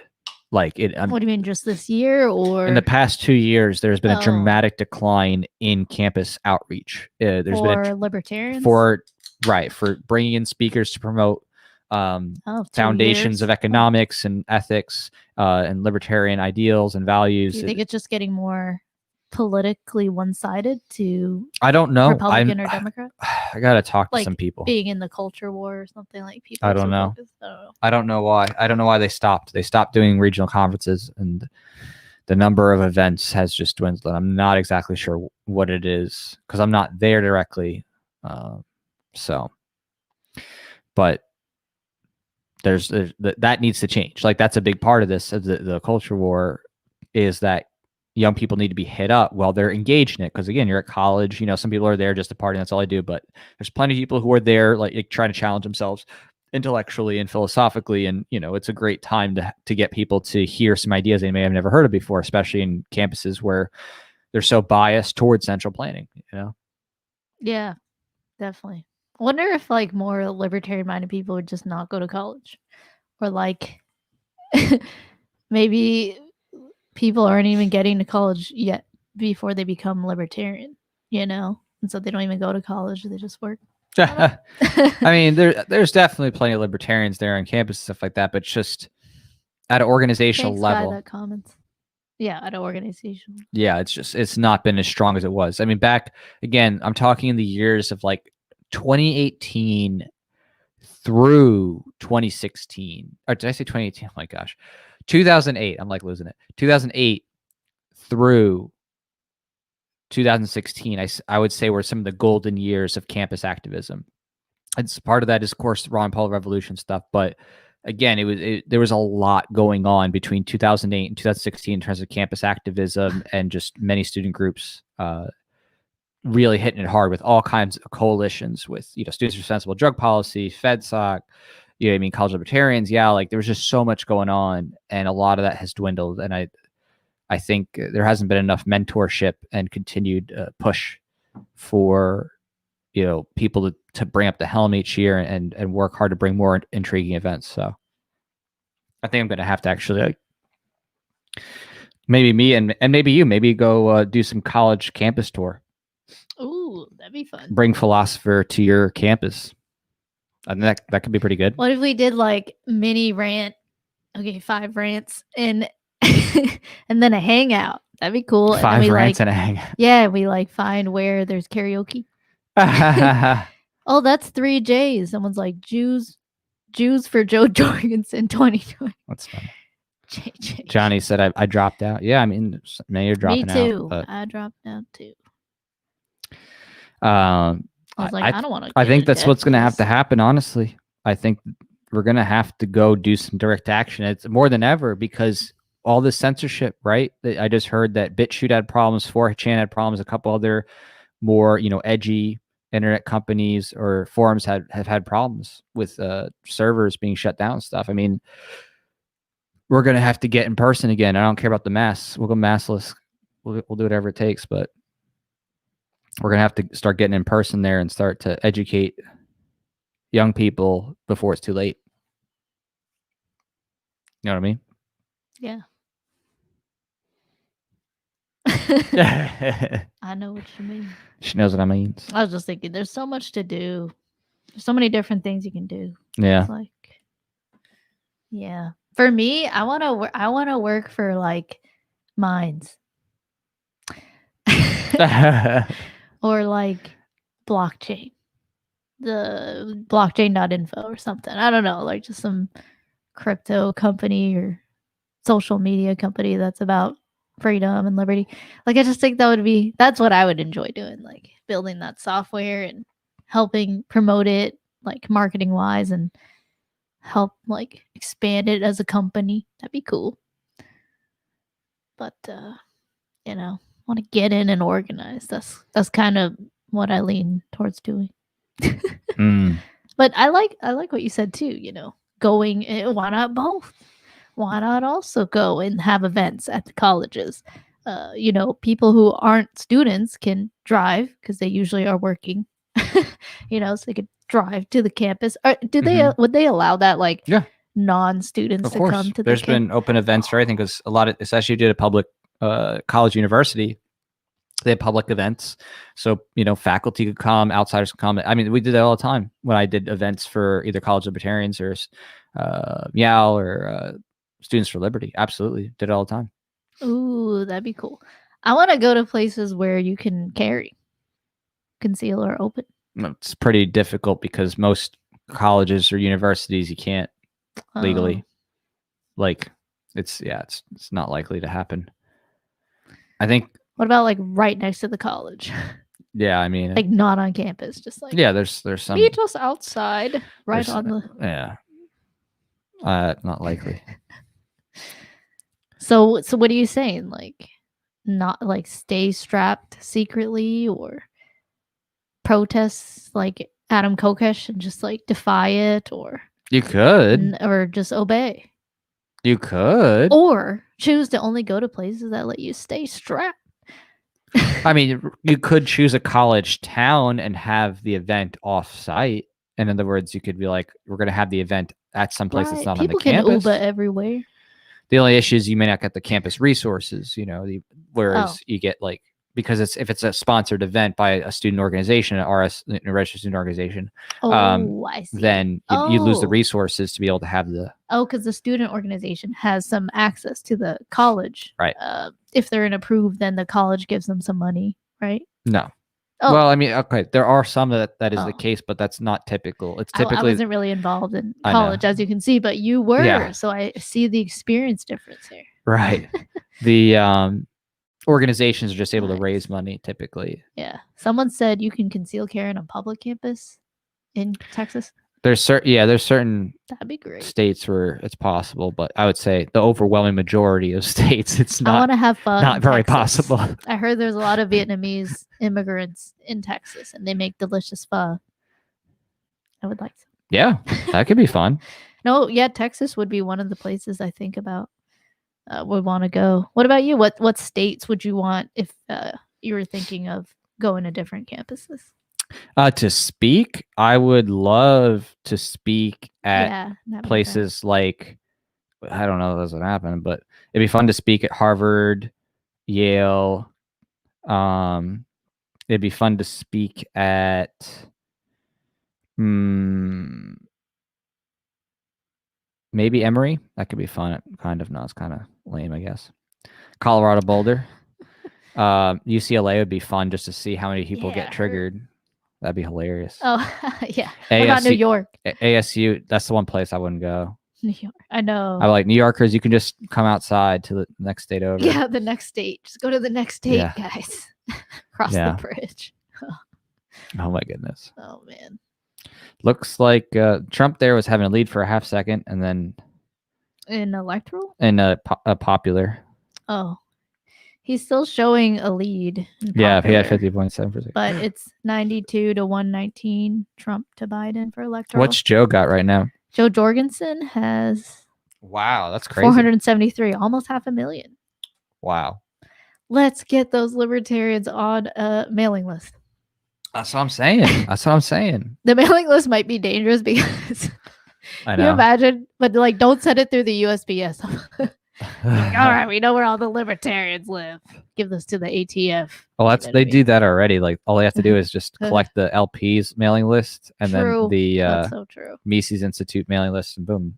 Like it. What do you mean, just this year, or in the past 2 years? There's been a dramatic decline in campus outreach. There's been libertarians for bringing in speakers to promote foundations of economics and ethics and libertarian ideals and values. Do you think it's just getting more politically one-sided to I don't know Republican or Democrat? I gotta talk to some people. Being in the culture war or something, like people. I don't know. I don't know why they stopped. They stopped doing regional conferences, and the number of events has just dwindled. I'm not exactly sure what it is because I'm not there directly. But there's that needs to change. Like that's a big part of this. The culture war is that young people need to be hit up while they're engaged in it. Because again, you're at college. Some people are there just to party. And that's all I do. But there's plenty of people who are there, like trying to challenge themselves intellectually and philosophically, and it's a great time to get people to hear some ideas they may have never heard of before, especially in campuses where they're so biased towards central planning. Yeah, definitely. I wonder if like more libertarian minded people would just not go to college, or like maybe people aren't even getting to college yet before they become libertarian, and so they don't even go to college, they just work. I mean, there's definitely plenty of libertarians there on campus and stuff like that, but just at an organizational Thanks, level. guy that comments. Yeah, at an organization. Yeah, it's not been as strong as it was. I mean, back again, I'm talking in the years of like 2018 through 2016. Or did I say 2018? Oh my gosh. 2008. I'm like losing it. 2008 through 2016, I would say were some of the golden years of campus activism. And part of that is, of course, Ron Paul revolution stuff. But again, there was a lot going on between 2008 and 2016 in terms of campus activism and just many student groups really hitting it hard with all kinds of coalitions with, Students for Responsible Drug Policy, FedSoc, college libertarians. Yeah, like there was just so much going on, and a lot of that has dwindled. And I think there hasn't been enough mentorship and continued push for people to bring up the helm each year and work hard to bring more intriguing events. So I think I'm going to have to actually maybe me and maybe you maybe go do some college campus tour. Ooh, that'd be fun. Bring philosopher to your campus. I think that could be pretty good. What if we did like mini rant? Okay, 5 rants and and then a hangout. That'd be cool. 5 rants and a hangout. Yeah, we like find where there's karaoke. Oh, that's 3 J's. Someone's like Jews for Joe Jorgensen 2020. That's funny. JJ. Johnny said I dropped out. Yeah, I mean, maybe you're dropping out. Me too. I dropped out too. I was like, I don't want to. I think that's what's going to have to happen. Honestly, I think we're going to have to go do some direct action. It's more than ever because all this censorship, right? I just heard that BitChute had problems, 4chan had problems, a couple other more, edgy internet companies or forums have had problems with servers being shut down and stuff. I mean, we're going to have to get in person again. I don't care about the masks. We'll go maskless. We'll do whatever it takes, but we're going to have to start getting in person there and start to educate young people before it's too late. You know what I mean? Yeah. I know what you mean. She knows what I mean. I was just thinking, there's so much to do. There's so many different things you can do. Yeah. It's like, yeah. For me, I want to work for like mines. Or like blockchain, the blockchain.info or something. I don't know, like just some crypto company or social media company that's about freedom and liberty. Like I just think that's what I would enjoy doing, like building that software and helping promote it like marketing wise and help like expand it as a company. That'd be cool. But want to get in and organize. That's kind of what I lean towards doing. But I like what you said too, going, why not both? Why not also go and have events at the colleges? People who aren't students can drive because they usually are working, so they could drive to the campus. Or would they allow that, like, non-students to come to the There's been open events for everything because a lot of, especially if you did a public college university, they have public events. So, faculty could come, outsiders could come. I mean, we did that all the time when I did events for either college libertarians or YAL or Students for Liberty. Absolutely. Did it all the time. Ooh, that'd be cool. I want to go to places where you can carry, conceal, or open. It's pretty difficult because most colleges or universities, you can't legally. Like, it's not likely to happen. I think. What about like right next to the college? Yeah, I mean, like not on campus, just like there's some. Meet us outside, right on the. Yeah, not likely. So what are you saying? Like, not like stay strapped secretly or protests like Adam Kokesh and just like defy it, or You could. or just obey, You could. or choose to only go to places that let you stay strapped. I mean, you could choose a college town and have the event off-site. In other words, you could be like, we're going to have the event at some place that's Right. not People on the campus. can Uber everywhere. The only issue is you may not get the campus resources, whereas Oh. you get like, because if it's a sponsored event by a student organization, a registered student organization, Oh, I see. then you lose the Oh. resources to be able to have the. Oh, because the student organization has some access to the college. Right. If they're an approved, then the college gives them some money, right? No. Oh. Well, I mean, okay, there are some that is the Oh. case, but that's not typical. It's I typically wasn't really involved in I know. college, as you can see, but you were. Yeah. So I see the experience difference here. right. The organizations are just able to Nice. raise money typically. Yeah. Someone said you can conceal carry on a public campus in Texas. There's certain That'd be great. states where it's possible, but I would say the overwhelming majority of states, it's I want not to have fun. not in very Texas. possible. I heard there's a lot of Vietnamese immigrants in Texas, and they make delicious pho. I would like some. Yeah, that could be fun. No, yeah, Texas would be one of the places I think about. Would want to go. What about you? What states would you want if you were thinking of going to different campuses? To speak, I would love to speak at Yeah, that makes places like, I don't know if that's what happened, but it'd be fun to speak at Harvard, Yale. It'd be fun to speak at maybe Emory. That could be fun. Kind of. No, it's kind of lame, I guess. Colorado Boulder. UCLA would be fun just to see how many people Yeah, get triggered. That'd be hilarious. Oh, yeah. What about New York? ASU, that's the one place I wouldn't go. New York. I know. I like New Yorkers. You can just come outside to the next state over. Yeah, the next state. Just go to the next state, Yeah. guys. Cross Yeah. the bridge. Oh my goodness. Oh man. Looks like Trump there was having a lead for a half second, and then In electoral? in a popular. Oh. He's still showing a lead. in Yeah, he had popular, 50.7%. But it's 92 to 119 Trump to Biden for electoral. What's Joe got right now? Joe Jorgensen has Wow, that's crazy. 473, almost 500,000. Wow. Let's get those libertarians on a mailing list. That's what I'm saying. That's what I'm saying. The mailing list might be dangerous because I can you know. imagine? But like, don't send it through the USPS. Like, all right, we know where all the libertarians live. Give this to the ATF. Well, You know what I they mean? do that already. Like all they have to do is just collect the LP's mailing list and True. then the That's so true. Mises Institute mailing list, and boom,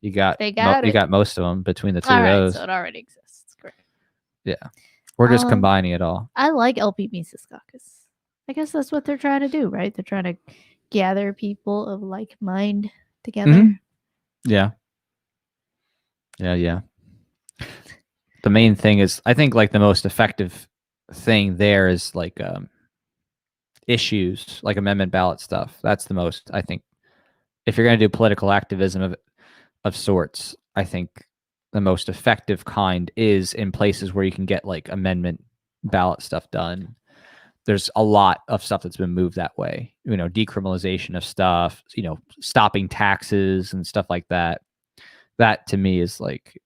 you got They got you it. got most of them between the two All of right, those. so it already exists. It's great. Yeah, we're just Um, combining it all. I like LP Mises Caucus. I guess that's what they're trying to do, right? They're trying to gather people of like mind together. Mhm. Yeah. Yeah. The main thing is, I think, like the most effective thing there is like issues, like amendment ballot stuff. That's the most, I think, if you're going to do political activism of sorts, I think the most effective kind is in places where you can get like amendment ballot stuff done. There's a lot of stuff that's been moved that way, decriminalization of stuff, stopping taxes and stuff like that. That to me is like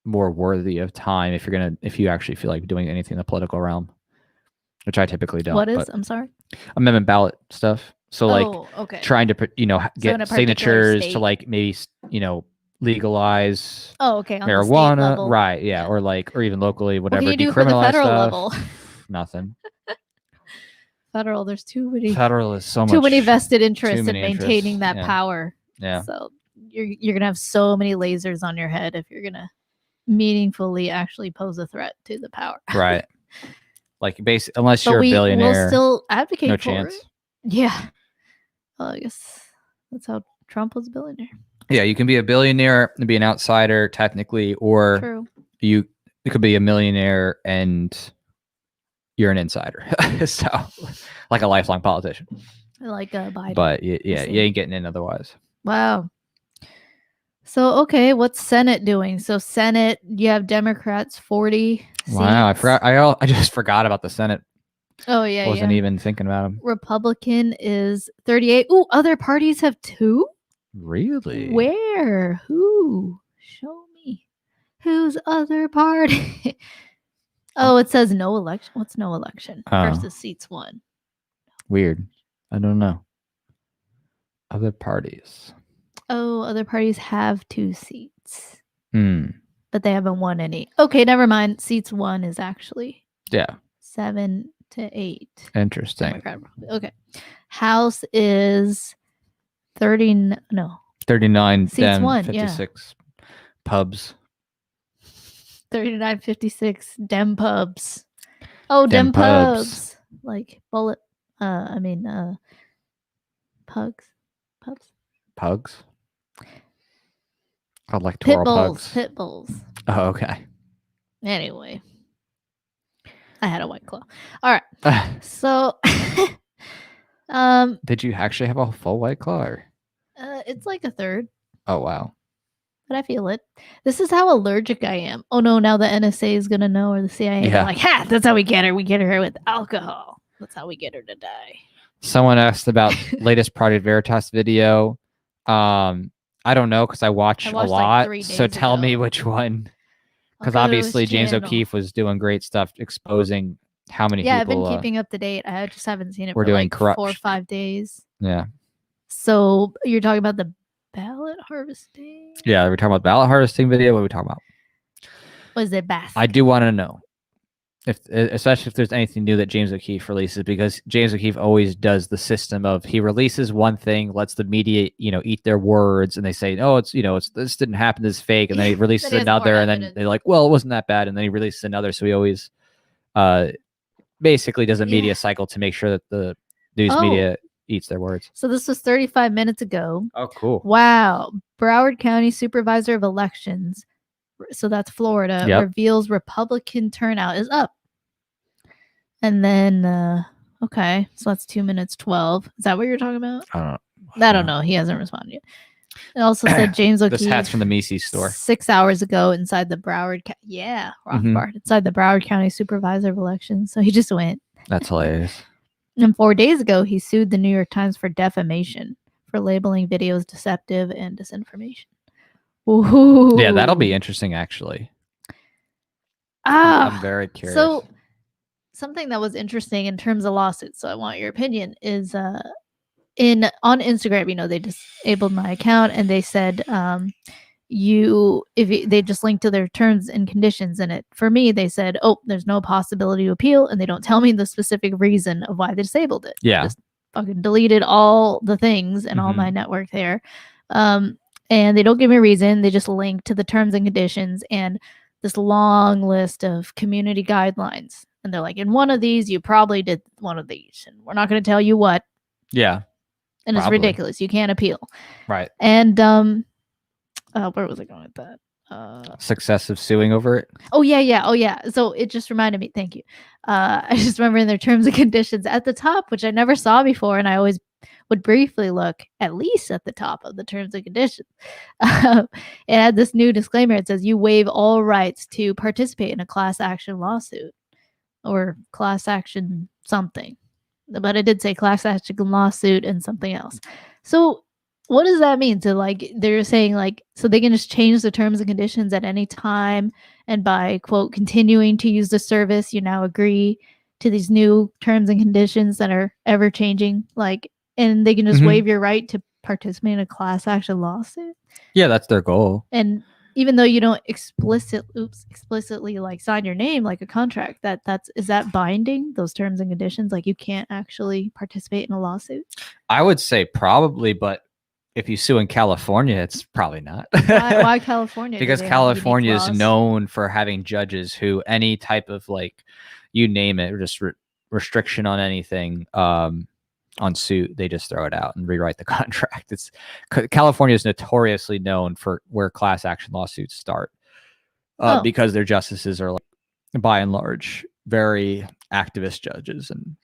more worthy of time if you actually feel like doing anything in the political realm, which I typically don't. What is? but I'm sorry. amendment ballot stuff. So like okay. trying to get in a particular signatures state. to like maybe legalize Oh, okay. On the state marijuana, level. right? Yeah, or even locally, What whatever. can you do for the decriminalize federal stuff. level? Nothing. Federal, there's too many Federal is so much. too many vested interests in many maintaining interests, that yeah. power. Yeah. So you're gonna have so many lasers on your head if you're gonna meaningfully actually pose a threat to the power. Right. Like unless But you're a we'll billionaire, still advocate no for chance. it. Yeah. Well, I guess that's how Trump was a billionaire. Yeah, you can be a billionaire and be an outsider technically, or True. you could be a millionaire and you're an insider. So like a lifelong politician. Like Biden. But you see. ain't getting in otherwise. Wow. So okay, what's Senate doing? So Senate, you have Democrats 40 Wow, I seats. forgot. I just forgot about the Senate. Oh yeah, Wasn't yeah. even thinking about them. Republican is 38. Ooh, other parties have 2? Really? Where? Who? Show me. Whose other party? Oh, it says no election. What's no election? Oh. Versus seats won. Weird. I don't know. Other parties. Oh, other parties have 2 seats, Hmm. but they haven't won any. Okay, never mind. Seats won is actually Yeah. 7 to 8. Interesting. Democrat. Okay. House is 30. No. 39 Seats Dem, won, 56 pubs. 3956 Dem pubs. Oh, Dem Dem pubs. pubs. Like bullet. Pugs. Pups. Pugs? Electoral Pit bulls. pugs. Pit bulls. Oh, okay. Anyway. I had a White Claw. All right. So, Did you actually have a full White Claw? Or? it's like a third, Oh, wow. but I feel it. This is how allergic I am. Oh no, now the NSA is gonna know, or the CIA. Yeah. They're like, ha, that's how we get her. We get her with alcohol. That's how we get her to die. Someone asked about latest Project Veritas video. I don't know because I watch a watched, like, lot. 3 So days tell me ago. which one. Because I'll go to obviously his James channel. O'Keefe was doing great stuff exposing how many Yeah, I've been people keeping up to date. I just haven't seen it were for doing like 4 or corruption. 5 days. Yeah. So you're talking about the ballot harvesting? Yeah, we're talking about ballot harvesting video. What are we talking about? Was it best? I do want to know, especially if there's anything new that James O'Keefe releases, because James O'Keefe always does the system of he releases one thing, lets the media, eat their words, and they say, oh, it's this didn't happen, this is fake, and then he releases Then he has more another, and then evidence. they're like, well, it wasn't that bad, and then he releases another. So he always basically does a media cycle to make sure that the news media eats their words. So this was 35 minutes ago. Oh, cool. Wow. Broward County Supervisor of Elections, so that's Florida, reveals Republican turnout is up. And then, okay, so that's 2 minutes 12. Is that what you're talking about? I don't know. He hasn't responded yet. It also said James O'Keefe. This hat's from the Macy's store. 6 hours ago inside the Broward. Rothbard. Inside the Broward County Supervisor of Elections. So he just went. That's hilarious. And 4 days ago, he sued the New York Times for defamation for labeling videos deceptive and disinformation. Ooh. Yeah, that'll be interesting, actually. I'm very curious. So something that was interesting in terms of lawsuits, so I want your opinion, is on Instagram, they disabled my account and they said they just linked to their terms and conditions in it. For me, they said, oh, there's no possibility to appeal, and they don't tell me the specific reason of why they disabled it. Yeah. Just fucking deleted all the things and all my network there. And they don't give me a reason. They just link to the terms and conditions and this long list of community guidelines. And they're like, in one of these, you probably did one of these, and we're not going to tell you what. Yeah. And it's ridiculous. You can't appeal. Right. And where was I going with that? Successive suing over it. Oh yeah. So it just reminded me. Thank you. I just remember in their terms and conditions at the top, which I never saw before, and I always would briefly look at least at the top of the terms and conditions. It had this new disclaimer. It says you waive all rights to participate in a class action lawsuit or class action something. But it did say class action lawsuit and something else. So what does that mean? So they're saying so they can just change the terms and conditions at any time, and by quote continuing to use the service, you now agree to these new terms and conditions that are ever changing, and they can just waive your right to participate in a class action lawsuit. Yeah, that's their goal. And even though you don't explicitly sign your name like a contract, is that binding, those terms and conditions? You can't actually participate in a lawsuit? I would say probably, but if you sue in California, it's probably not. Why California? Because California is known for having judges who any type of you name it, or just restriction on anything on suit, they just throw it out and rewrite the contract. California is notoriously known for where class action lawsuits start because their justices are by and large very activist judges, and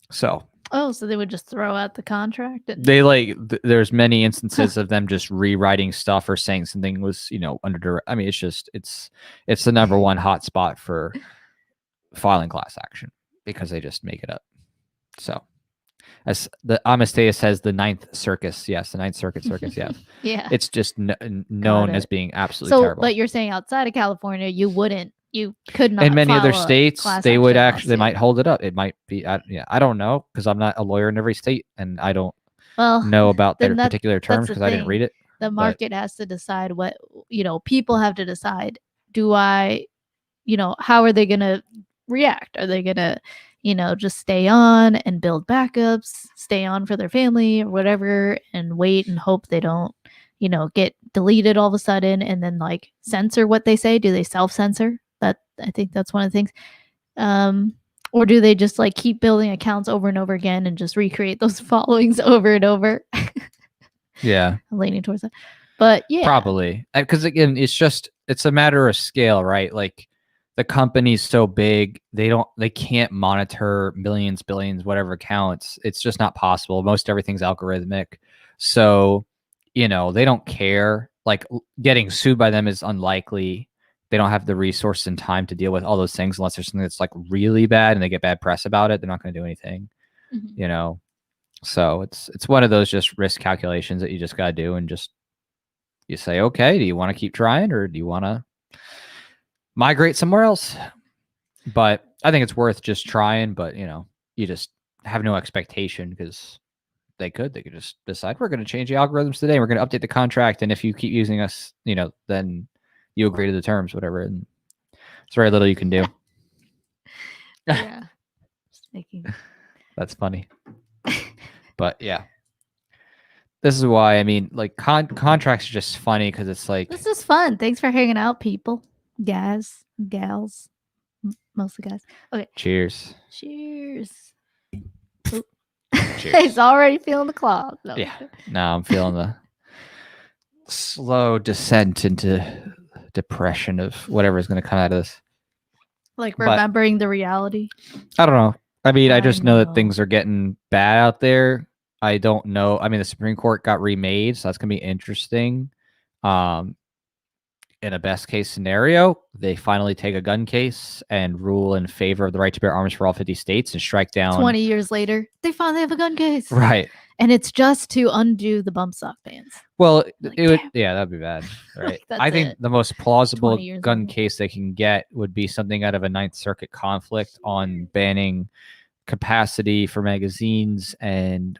so. Oh, so they would just throw out the contract? They there's many instances of them just rewriting stuff or saying something was, under direct. I mean, it's the number one hot spot for filing class action. because they just make it up. So, as the Amadeus says, the Ninth Circus, yes, the Ninth Circuit circus, yes. Yeah. It's just known as being absolutely So, terrible. but you're saying outside of California, you could not. In many other file a states, class they would action actually, they might lawsuit. hold it up. It might be, I don't know, because I'm not a lawyer in every state, and I don't Well, know about their then that- particular that's terms the because I didn't thing. read it. The but- market has to decide what, people have to decide. Do I, how are they going to react? Are they going to, just stay on and build backups, stay on for their family or whatever, and wait and hope they don't, get deleted all of a sudden and then like censor what they say? Do they self-censor? I think that's one of the things. Or do they just like keep building accounts over and over again and just recreate those followings over and over? Yeah. I'm leaning towards that. But yeah. Probably. Because again, it's a matter of scale, right? Like the company's so big, they can't monitor millions, billions, whatever accounts. It's just not possible. Most everything's algorithmic. So, they don't care. Like getting sued by them is unlikely. They don't have the resources and time to deal with all those things unless there's something that's like really bad and they get bad press about it. They're not going to do anything, So it's one of those just risk calculations that you just got to do, and just you say, okay, do you want to keep trying or do you want to migrate somewhere else? But I think it's worth just trying, but you just have no expectation because they could just decide we're going to change the algorithms today. We're going to update the contract. And if you keep using us, then you agree to the terms, whatever. And there's very little you can do. Yeah. Just making. That's funny. But yeah. This is why, I mean, like contracts are just funny because it's like. This is fun. Thanks for hanging out, people. Guys, gals. Mostly guys. Okay. Cheers. Cheers. Cheers. He's already feeling the claws. No. Yeah. Now I'm feeling the slow descent into depression of whatever is going to come out of this. Like remembering the reality. I don't know. I mean, I just know that know. things are getting bad out there. I don't know. I mean, the Supreme Court got remade, so that's going to be interesting. In a best case scenario, they finally take a gun case and rule in favor of the right to bear arms for all 50 states and strike down. 20 years later, they finally have a gun case. Right. And it's just to undo the bump stock bans. Well, Like, it would, damn. yeah, that'd be bad. Right. That's I think it. the most plausible 20 years gun later. case they can get would be something out of a Ninth Circuit conflict on banning capacity for magazines and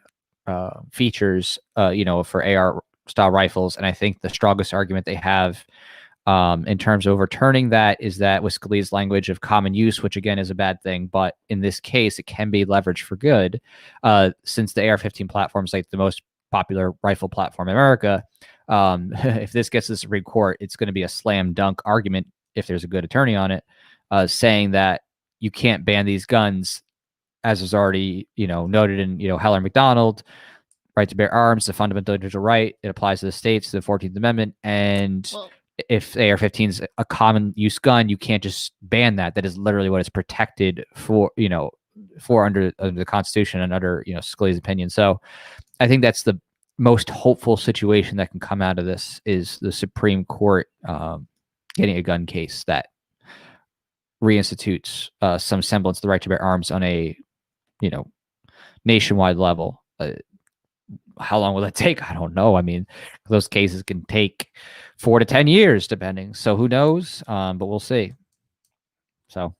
features, for AR style rifles. And I think the strongest argument they have in terms of overturning that is that with Scalia's language of common use, which again is a bad thing, but in this case, it can be leveraged for good, since the AR-15 platform is like the most popular rifle platform in America. If this gets to the Supreme Court, it's going to be a slam dunk argument if there's a good attorney on it, saying that you can't ban these guns, as is already noted in Heller and McDonald. Right to bear arms, the fundamental individual right. It applies to the states, the 14th Amendment, and if AR-15 is a common use gun, you can't just ban that. That is literally what it's protected for, under the Constitution and under, Scalia's opinion. So I think that's the most hopeful situation that can come out of this is the Supreme Court getting a gun case that reinstitutes some semblance of the right to bear arms on a, nationwide level. How long will that take? I don't know. I mean, those cases can take 4 to 10 years, depending. So who knows? But we'll see. So,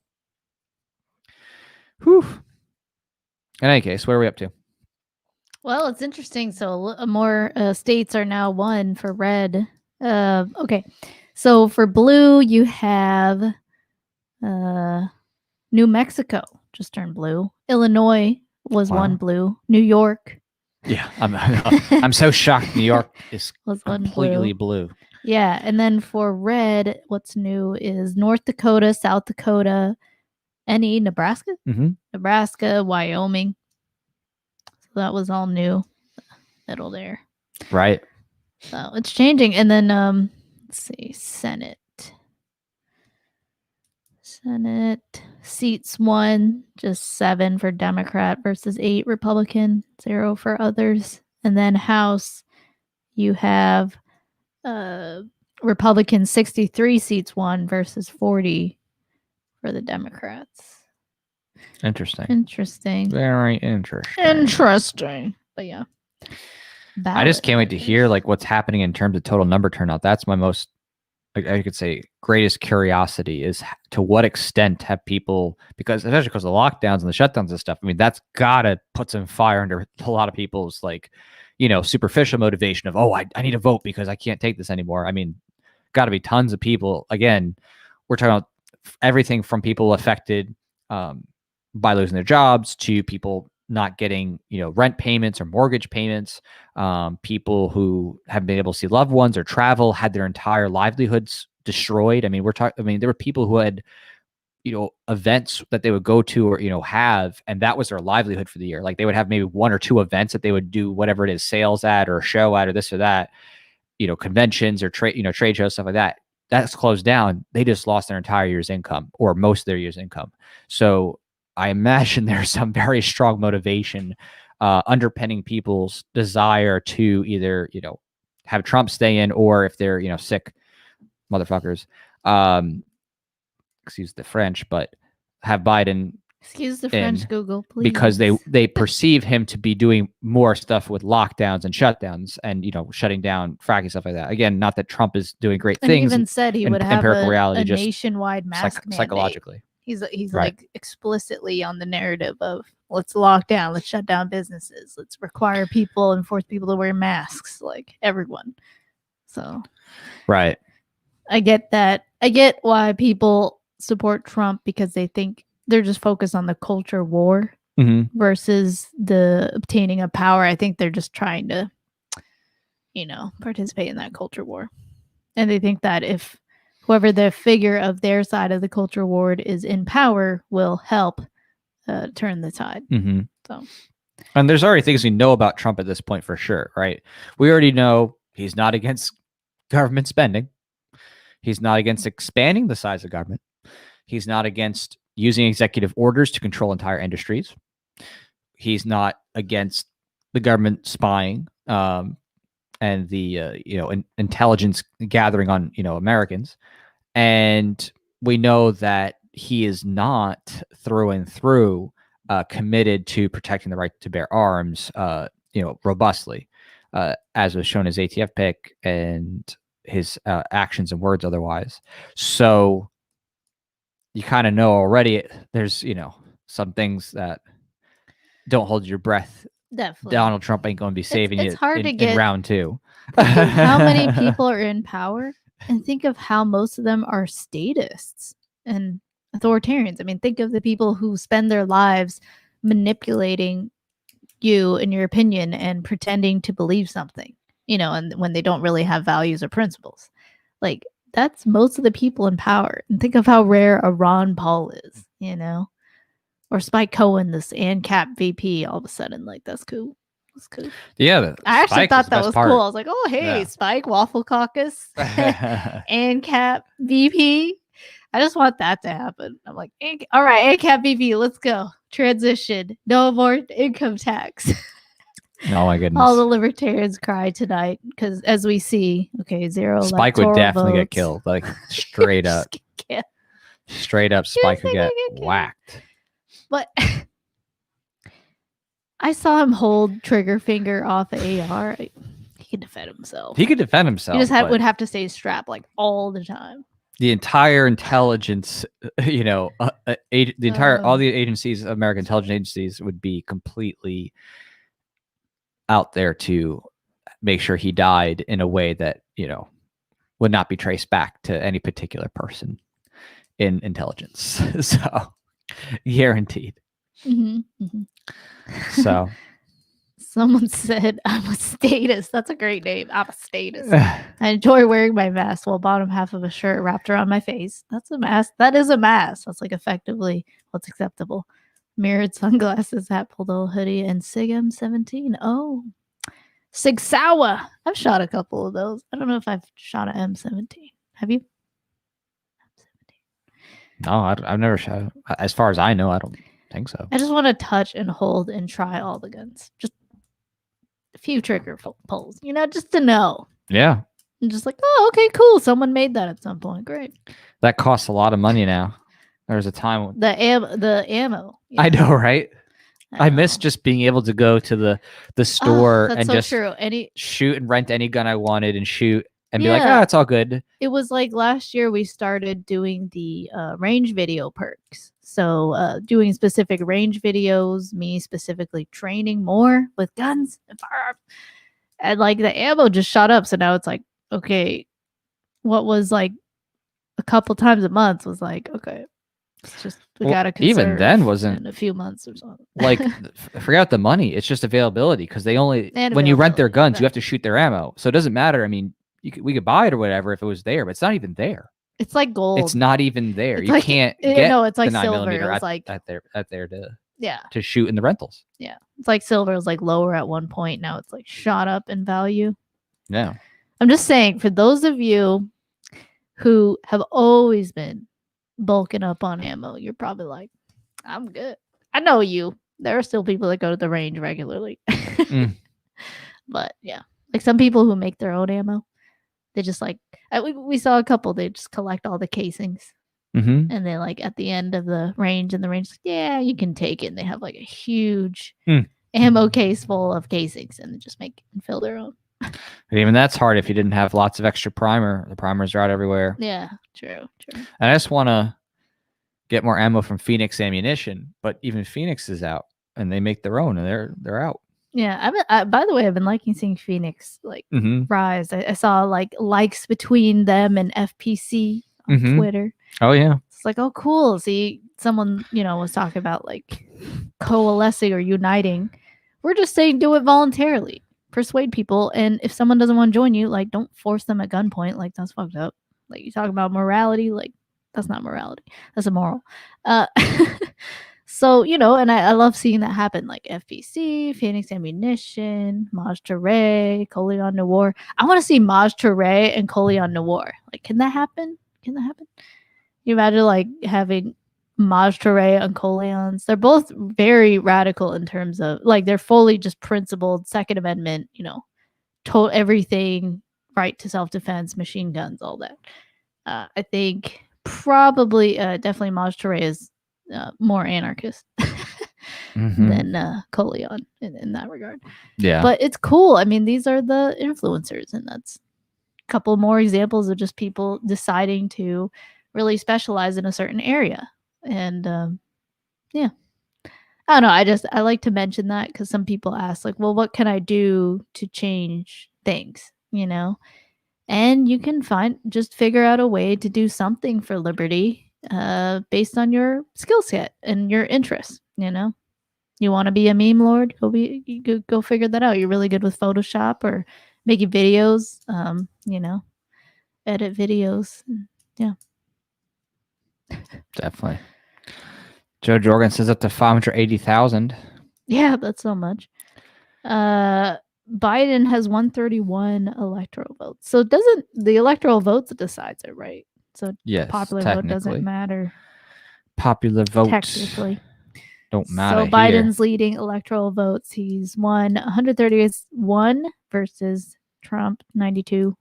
whew. In any case, where are we up to? Well, it's interesting. So more states are now won for red. Okay. So for blue, you have New Mexico just turned blue. Illinois was one blue. New York. Yeah, I'm so shocked. New York is was completely blue. Yeah, and then for red, what's new is North Dakota, South Dakota, Nebraska, Nebraska, Wyoming. So that was all new. Middle there, right? So it's changing, and then let's see, Senate seats 1, just 7 for Democrat versus 8 Republican, 0 for others. And then House, you have Republican 63 seats 1 versus 40 for the Democrats. Interesting. Very interesting. Interesting. But yeah. I just can't wait to hear Ballot like what's happening in terms of total number turnout. That's my most, I could say, greatest curiosity is to what extent have people, because especially because of the lockdowns and the shutdowns and stuff. I mean, that's gotta put some fire under a lot of people's like, superficial motivation of, I need to vote because I can't take this anymore. I mean, got to be tons of people. Again, we're talking about everything from people affected by losing their jobs to people not getting, rent payments or mortgage payments, people who haven't been able to see loved ones or travel, had their entire livelihoods destroyed. I mean, there were people who had, events that they would go to or, have, and that was their livelihood for the year. Like they would have maybe one or two events that they would do whatever it is, sales at or a show at or this or that, conventions or trade shows, stuff like that. That's closed down. They just lost their entire year's income or most of their year's income. So I imagine there's some very strong motivation underpinning people's desire to either, have Trump stay in, or if they're, sick motherfuckers, excuse the French, but have Biden. Excuse the French, Google, please. Because they perceive him to be doing more stuff with lockdowns and shutdowns and, shutting down fracking, stuff like that. Again, not that Trump is doing great and things. He even said he would have a just nationwide mask mandate. Psychologically. He's right. Like explicitly on the narrative of let's lock down, let's shut down businesses, let's require people and force people to wear masks, like everyone. So, right. I get that. I get why people support Trump because they think they're just focused on the culture war versus the obtaining of power. I think they're just trying to, participate in that culture war. And they think that if whoever the figure of their side of the culture war is in power will help turn the tide. So, and there's already things we know about Trump at this point for sure, right? We already know he's not against government spending. He's not against expanding the size of government. He's not against using executive orders to control entire industries. He's not against the government spying and the intelligence gathering on Americans. And we know that he is not through and through committed to protecting the right to bear arms, robustly, as was shown his ATF pick and his actions and words otherwise. So you kind of know already there's, some things that don't hold your breath. Definitely. Donald Trump ain't going to be saving it's hard to get in round two. Think of how many people are in power and think of how most of them are statists and authoritarians. I mean, think of the people who spend their lives manipulating you and your opinion and pretending to believe something, and when they don't really have values or principles. Like, that's most of the people in power. And think of how rare a Ron Paul is, or Spike Cohen, this ANCAP VP, all of a sudden, like, that's cool. That's cool. Yeah. I actually thought that was cool. I was like, oh, hey, yeah. Spike, Waffle Caucus, ANCAP VP. I just want that to happen. I'm like, all right, ANCAP VP, let's go. Transition. No more income tax. Oh my goodness. All the libertarians cry tonight because, as we see, zero. Spike would definitely get killed, like straight up. Straight up, Spike would get whacked. But I saw him hold trigger finger off the AR. He could defend himself. He just would have to stay strapped like all the time. The entire intelligence, all the agencies, American intelligence agencies, would be completely out there to make sure he died in a way that, would not be traced back to any particular person in intelligence. So, guaranteed. So, someone said, I'm a status. That's a great name. I'm a status. I enjoy wearing my mask while bottom half of a shirt wrapped around my face. That's a mask. That is a mask. That's like effectively what's acceptable. Mirrored sunglasses, hat pulled old hoodie, and Sig M17. Oh, Sig Sauer. I've shot a couple of those. I don't know if I've shot an M17. Have you? M17. No, I've never shot. As far as I know, I don't think so. I just want to touch and hold and try all the guns. Just a few trigger pulls, just to know. Yeah. I'm just like, oh, okay, cool. Someone made that at some point. Great. That costs a lot of money now. There was a time when, The ammo. I yeah. know, right? I miss know. just being able to go to the Oh, store that's and so just true. Any shoot and rent any gun I wanted and shoot and be like, yeah, oh, it's all good. it was like last year we started doing the range video perks. So doing specific range videos, me specifically training more with guns and firearms, and like the ammo just shot up. So now it's like, okay, what was like a couple times a month was like, okay, it's just we Well, gotta even conserve then wasn't in a few months or something. like forget the money. It's just availability because they only And when you rent their availability, guns, you have to shoot their ammo. So it doesn't matter. I mean, we could buy it or whatever if it was there, but it's not even there. It's like gold. It's not even there. It's You like can't get no, it's the like 9 silver. millimeter It was like at there yeah, to shoot in the rentals. yeah. It's like silver was like lower at one point. Now it's like shot up in value. Yeah. I'm just saying, for those of you who have always been bulking up on ammo, you're probably like, I'm good. I know you. There are still people that go to the range regularly. But yeah, like some people who make their own ammo, they just like, we saw a couple, they just collect all the casings. Mm-hmm. And they like at the end of the range, and the range, yeah, you can take it. And they have like a huge ammo case full of casings, and they just make and fill their own. And even that's hard if you didn't have lots of extra primer. The primers are out everywhere. Yeah, true. And I just want to get more ammo from Phoenix Ammunition, but even Phoenix is out, and they make their own, and they're out. Yeah, by the way, I've been liking seeing Phoenix like rise. I saw like likes between them and FPC on Twitter. Oh yeah, it's like, oh cool. See, someone was talking about like coalescing or uniting. We're just saying do it voluntarily. Persuade people, and if someone doesn't want to join you, like don't force them at gunpoint. Like that's fucked up. Like you talk about morality, like that's not morality. That's immoral. So, and I love seeing that happen, like FPC, Phoenix Ammunition, Maj Toure, Coleon Noir. I want to see Maj Toure and Coleon Noir. Like, can that happen? Can you imagine, like, having Maj Toure and Coleons? They're both very radical in terms of, like, they're fully just principled, Second Amendment, everything, right to self-defense, machine guns, all that. I think probably, definitely Maj Toure is more anarchist than Coleon in that regard. Yeah. But it's cool. I mean, these are the influencers, and that's a couple more examples of just people deciding to really specialize in a certain area. And yeah. I don't know. I like to mention that because some people ask, like, well, what can I do to change things, And you can just figure out a way to do something for liberty based on your skill set and your interests. You want to be a meme lord? Go figure that out. You're really good with Photoshop or making videos. Edit videos. Yeah, definitely. Joe Jorgen says up to 580,000. Yeah, that's so much. Biden has 131 electoral votes. So doesn't the electoral votes decides it, right? So yes, popular vote doesn't matter. Popular vote technically don't matter. So Biden's leading electoral votes. He's won 131 versus Trump 92.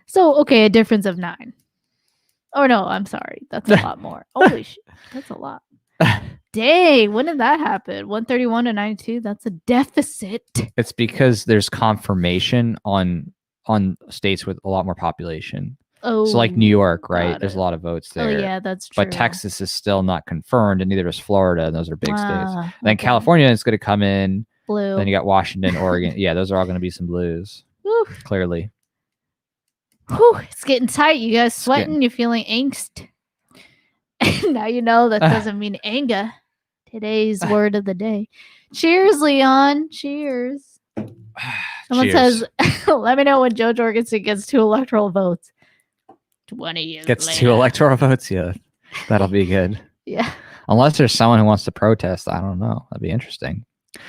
So okay, a difference of 9. Oh no, I'm sorry. That's a lot more. Holy shit, that's a lot. Dang, when did that happen? 131 to 92. That's a deficit. It's because there's confirmation on states with a lot more population. Oh, so like New York, right? There's a lot of votes there. Oh yeah, that's true. But Texas is still not confirmed, and neither is Florida, and those are big states. Then California is going to come in. Blue. Then you got Washington, Oregon. Yeah, those are all going to be some blues. Woo. Clearly. Whew, it's getting tight. You guys sweating? You're feeling angst? Now you know that doesn't mean anger. Today's word of the day. Cheers, Leon. Cheers. Someone says, let me know when Joe Jorgensen gets 2 electoral votes. 20 years Gets later. 2 electoral votes? Yeah. That'll be good. Yeah. Unless there's someone who wants to protest. I don't know. That'd be interesting.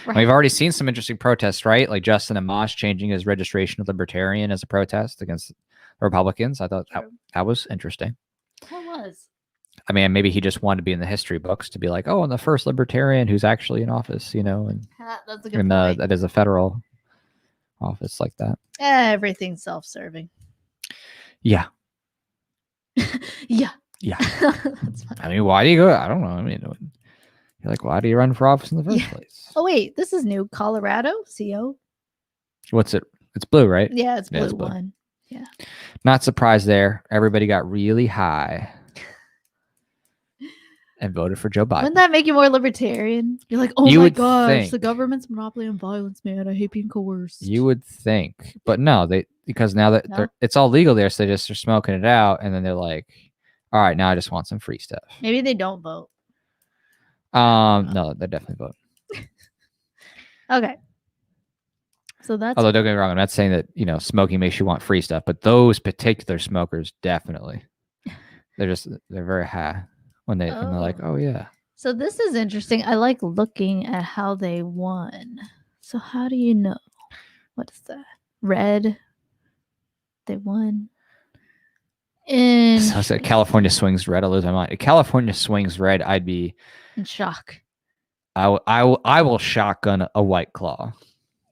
Right. We've already seen some interesting protests, right? Like Justin Amash changing his registration of Libertarian as a protest against Republicans. I thought that was interesting. That was. I mean, maybe he just wanted to be in the history books to be like, oh, I'm the first Libertarian who's actually in office, and that's a good point. That is a federal office like that. Everything's self-serving. Yeah. Yeah. Yeah. That's fine. I mean, why do you go? I don't know. I mean, you're like, why do you run for office in the first Yeah. place? Oh wait, this is new. Colorado, CO. What's it? It's blue, right? Yeah, it's blue, Yeah, it's blue. one. Yeah. Not surprised there. Everybody got really high and voted for Joe Biden. Wouldn't that make you more libertarian? You're like, oh You my would gosh, the think. government's monopoly on violence, man. I hate being coerced. You would think, but no, because now that No? it's all legal there, so they're smoking it out, and then they're like, all right, now I just want some free stuff. Maybe they don't vote. No, they're definitely voting. Okay. So that's Although don't get me wrong, I'm not saying that smoking makes you want free stuff, but those particular smokers definitely. They're very high when they're like, oh yeah. So this is interesting. I like looking at how they won. So how do you know? What is that? Red. They won. So I said California swings red. I lose my mind. If California swings red, I'd be in shock. I will shotgun a White Claw.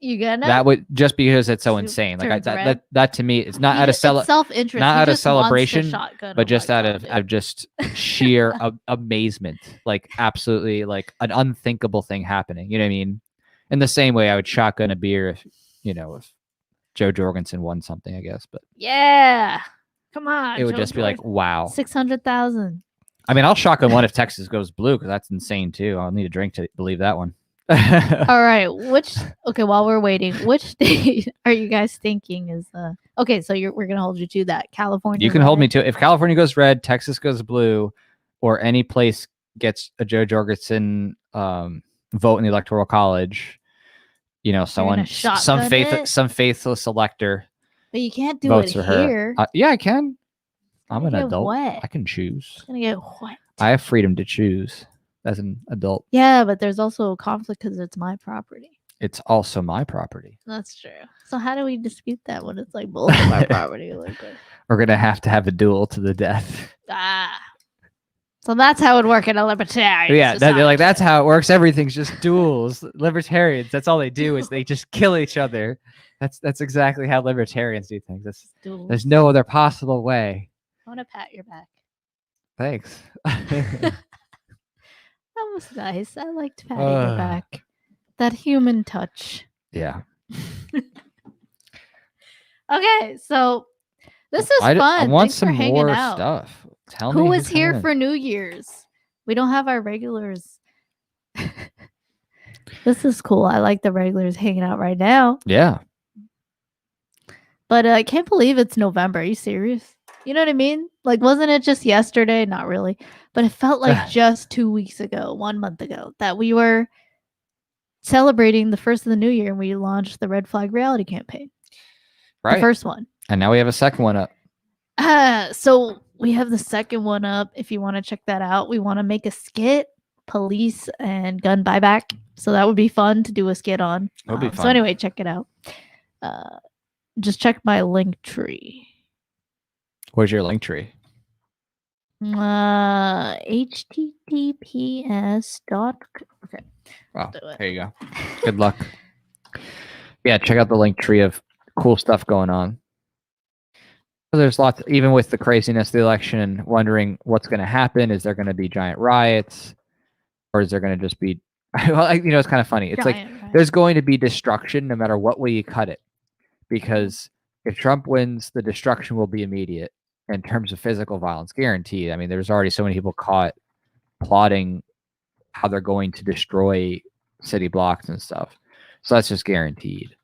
You gonna? That would just because it's so insane. Like that to me, it's not out of self-interest, not out of celebration, but just out of just sheer amazement. Like absolutely, like an unthinkable thing happening. You know what I mean? In the same way, I would shotgun a beer if Joe Jorgensen won something, I guess. But yeah, come on, it would just be like, wow, 600,000. I mean, I'll shotgun one if Texas goes blue because that's insane too. I'll need a drink to believe that one. All right. While we're waiting, which state are you guys thinking is okay? So we're gonna hold you to that. California. You can hold me to it. If California goes red, Texas goes blue, or any place gets a Joe Jorgensen vote in the Electoral College, some faithless elector. But you can't do votes it for here. Yeah, I can. I'm an adult. What? I can choose. It's gonna get what? I have freedom to choose as an adult. Yeah, but there's also a conflict because it's my property. It's also my property. That's true. So how do we dispute that when it's like both of our property? We're gonna have a duel to the death. So that's how it would work in a libertarian. Yeah, that's how it works. Everything's just duels. Libertarians, that's all they do is they just kill each other. That's exactly how libertarians do things. There's no other possible way. I want to pat your back. Thanks. That was nice. I liked patting your back. That human touch. Yeah. Okay, so this is fun. I want Thanks some for more out. stuff. Tell me who was here for New Year's. We don't have our regulars. This is cool. I like the regulars hanging out right now. Yeah. But I can't believe it's November. Are you serious? You know what I mean? Like, wasn't it just yesterday? Not really. But it felt like just 2 weeks ago, 1 month ago, that we were celebrating the first of the new year and we launched the Red Flag Reality campaign. Right. The first one. And now we have a second one up. So we have the second one up. If you want to check that out, we want to make a skit, police and gun buyback. So that would be fun to do a skit on. That would be fun. So anyway, check it out. Just check my link tree. Where's your link tree? https. Okay. Wow. There you go. Good luck. Yeah, check out the link tree of cool stuff going on. There's lots, even with the craziness of the election, wondering what's going to happen. Is there going to be giant riots, or is there going to just be? Well, it's kind of funny. It's there's going to be destruction no matter what way you cut it, because if Trump wins, the destruction will be immediate in terms of physical violence, guaranteed. I mean, there's already so many people caught plotting how they're going to destroy city blocks and stuff, so that's just guaranteed.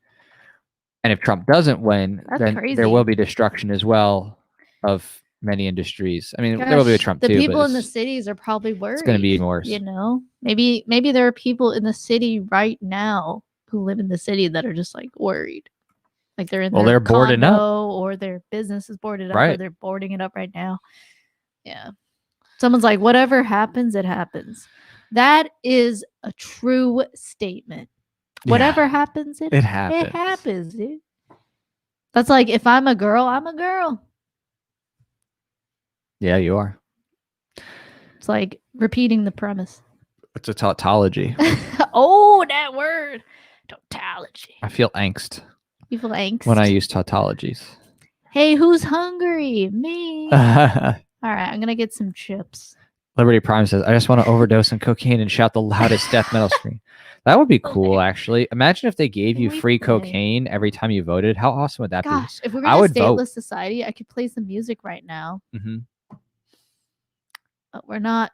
And if Trump doesn't win, then there will be destruction as well of many industries. I mean, there will be a Trump too. The people in the cities are probably worried. It's going to be even worse. Maybe there are people in the city right now who live in the city that are just like worried. Like they're in their boarding up, or their business is boarded up, right. Or they're boarding it up right now. Yeah. Someone's like, whatever happens, it happens. That is a true statement. Whatever happens, it happens. It happens, dude. That's like, if I'm a girl, I'm a girl. Yeah, you are. It's like repeating the premise. It's a tautology. Oh, that word. Tautology. I feel angst. You feel angst? When I use tautologies. Hey, who's hungry? Me. All right, I'm gonna get some chips. Liberty Prime says, I just want to overdose on cocaine and shout the loudest death metal scream. That would be cool, actually. Imagine if they gave you free cocaine every time you voted. How awesome would that be? Gosh, if we're I gonna would stateless vote. society, I could play some music right now. Mhm. But we're not.